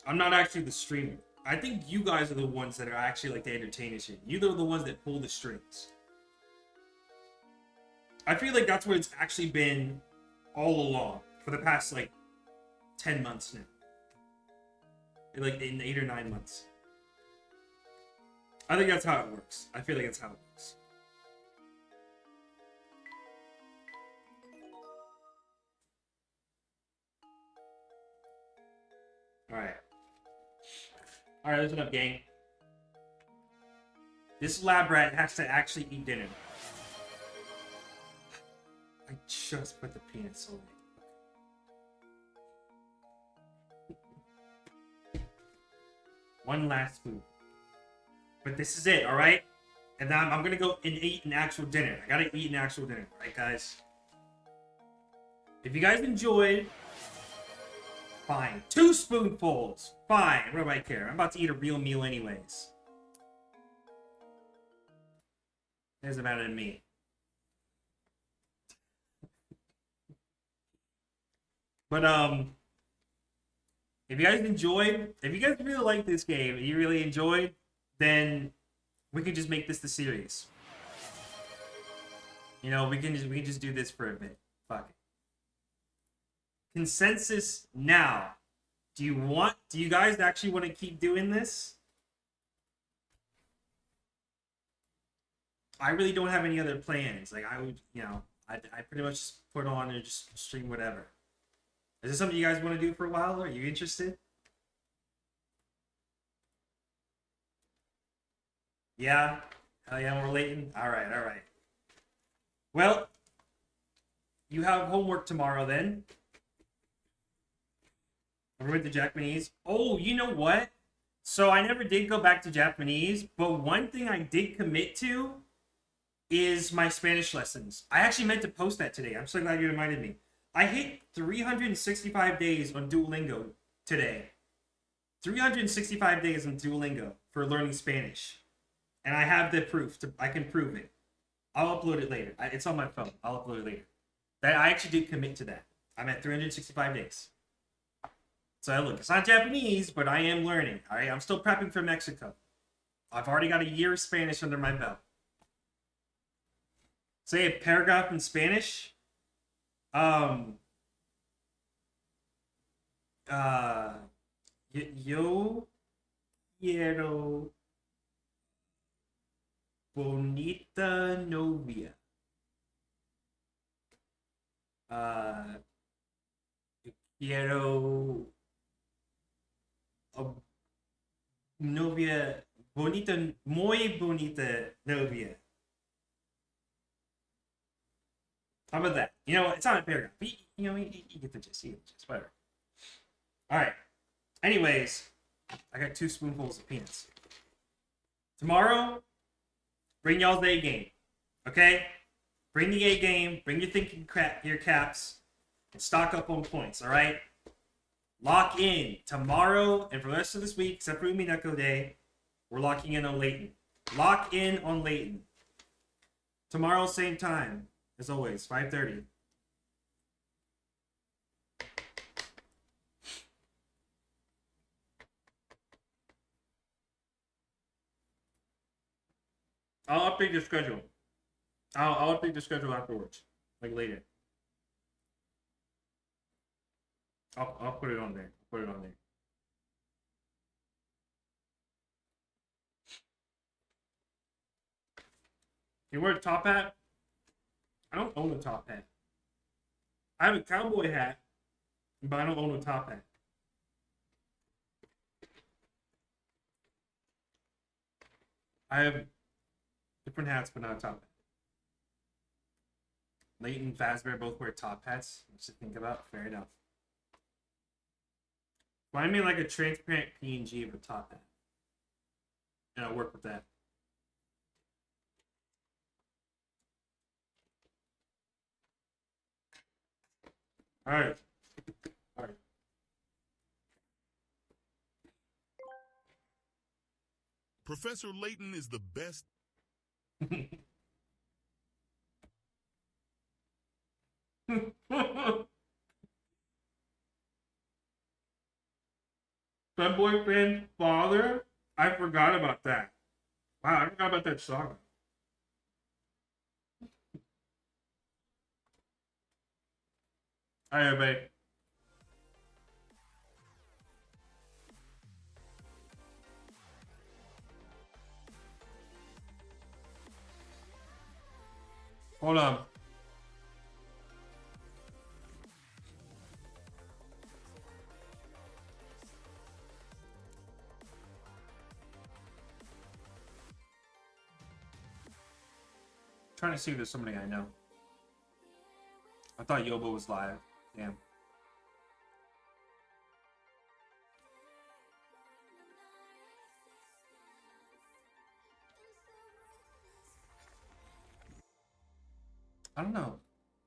Speaker 1: I'm not actually the streamer. I think you guys are the ones that are actually like the entertainers here. You're the ones that pull the strings. I feel like that's what it's actually been all along for the past like 10 months now. Like in 8 or 9 months. I think that's how it works. I feel like that's how it works. Alright. Alright, listen up, gang. This lab rat has to actually eat dinner. I just put the peanuts away. One last food. But this is it, alright? And then I'm gonna go and eat an actual dinner. I gotta eat an actual dinner, right, guys? If you guys enjoyed, fine. 2 spoonfuls, fine. What do I care? I'm about to eat a real meal anyways. It doesn't matter to me. But, if you guys enjoyed, if you guys really like this game, and you really enjoyed, then we can just make this the series. You know, we can just do this for a bit. Fuck it. Consensus now. Do you guys actually want to keep doing this? I really don't have any other plans. Like, I would, you know, I pretty much just put on and just stream whatever. Is this something you guys want to do for a while? Are you interested? Yeah? Hell yeah, more Layton? Alright, alright. Well, you have homework tomorrow then. I went to Japanese. Oh, you know what? So I never did go back to Japanese, but one thing I did commit to is my Spanish lessons. I actually meant to post that today. I'm so glad you reminded me. I hit 365 days on Duolingo today. 365 days on Duolingo for learning Spanish. And I have the proof. I can prove it. I'll upload it later. It's on my phone. I'll upload it later. I actually did commit to that. I'm at 365 days. So look, it's not Japanese, but I am learning. All right, I'm still prepping for Mexico. I've already got a year of Spanish under my belt. Say a paragraph in Spanish. Yo quiero bonita novia. Yo quiero a novia bonita, muy bonita novia. How about that? You know, it's not a paragraph. But you know, you get the gist. You get the gist. Whatever. All right. Anyways, I got 2 spoonfuls of peanuts. Tomorrow, bring y'all's A game. Okay? Bring the A game, bring your thinking crap, your caps, and stock up on points, alright? Lock in. Tomorrow, and for the rest of this week, except for Umineko Day, we're locking in on Layton. Lock in on Layton. Tomorrow, same time, as always, 5:30. I'll update the schedule. I'll update the schedule afterwards, like later. I'll put it on there. Put it on there. You wear a top hat? I don't own a top hat. I have a cowboy hat, but I don't own a top hat. I have different hats, but not a top hat. Layton and Fazbear both wear top hats. Just to think about. Fair enough. Find me like a transparent PNG of a top hat. And I'll work with that. Alright. Alright.
Speaker 4: Professor Layton is the best. My boyfriend's father? I forgot about that. Wow, I forgot about that saga. Alright, everybody. Hold on. Trying to see if there's somebody I know. I thought Yobo was live. Damn. I don't know.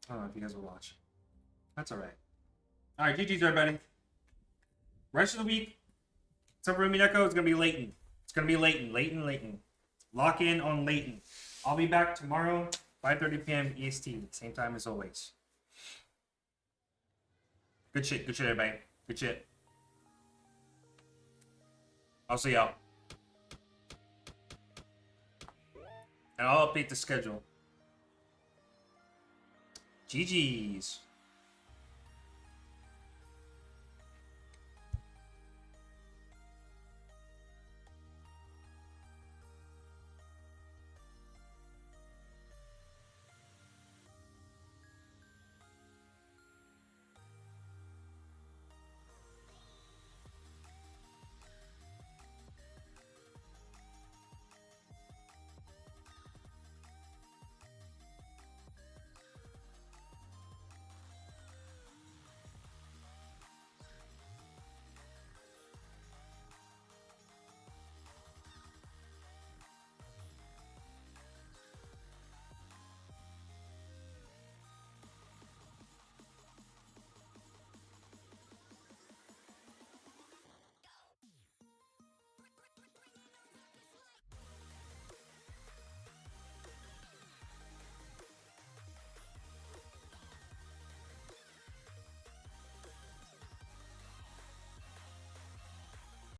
Speaker 4: I don't know if you guys will watch. That's alright. Alright, GG's everybody. Rest of the week, except for Umineko, it's gonna be Layton. It's gonna be Layton. Layton. Lock in on Layton. I'll be back tomorrow, 5:30 p.m. EST, same time as always. Good shit, everybody. Good shit. I'll see y'all. And I'll update the schedule. GG's.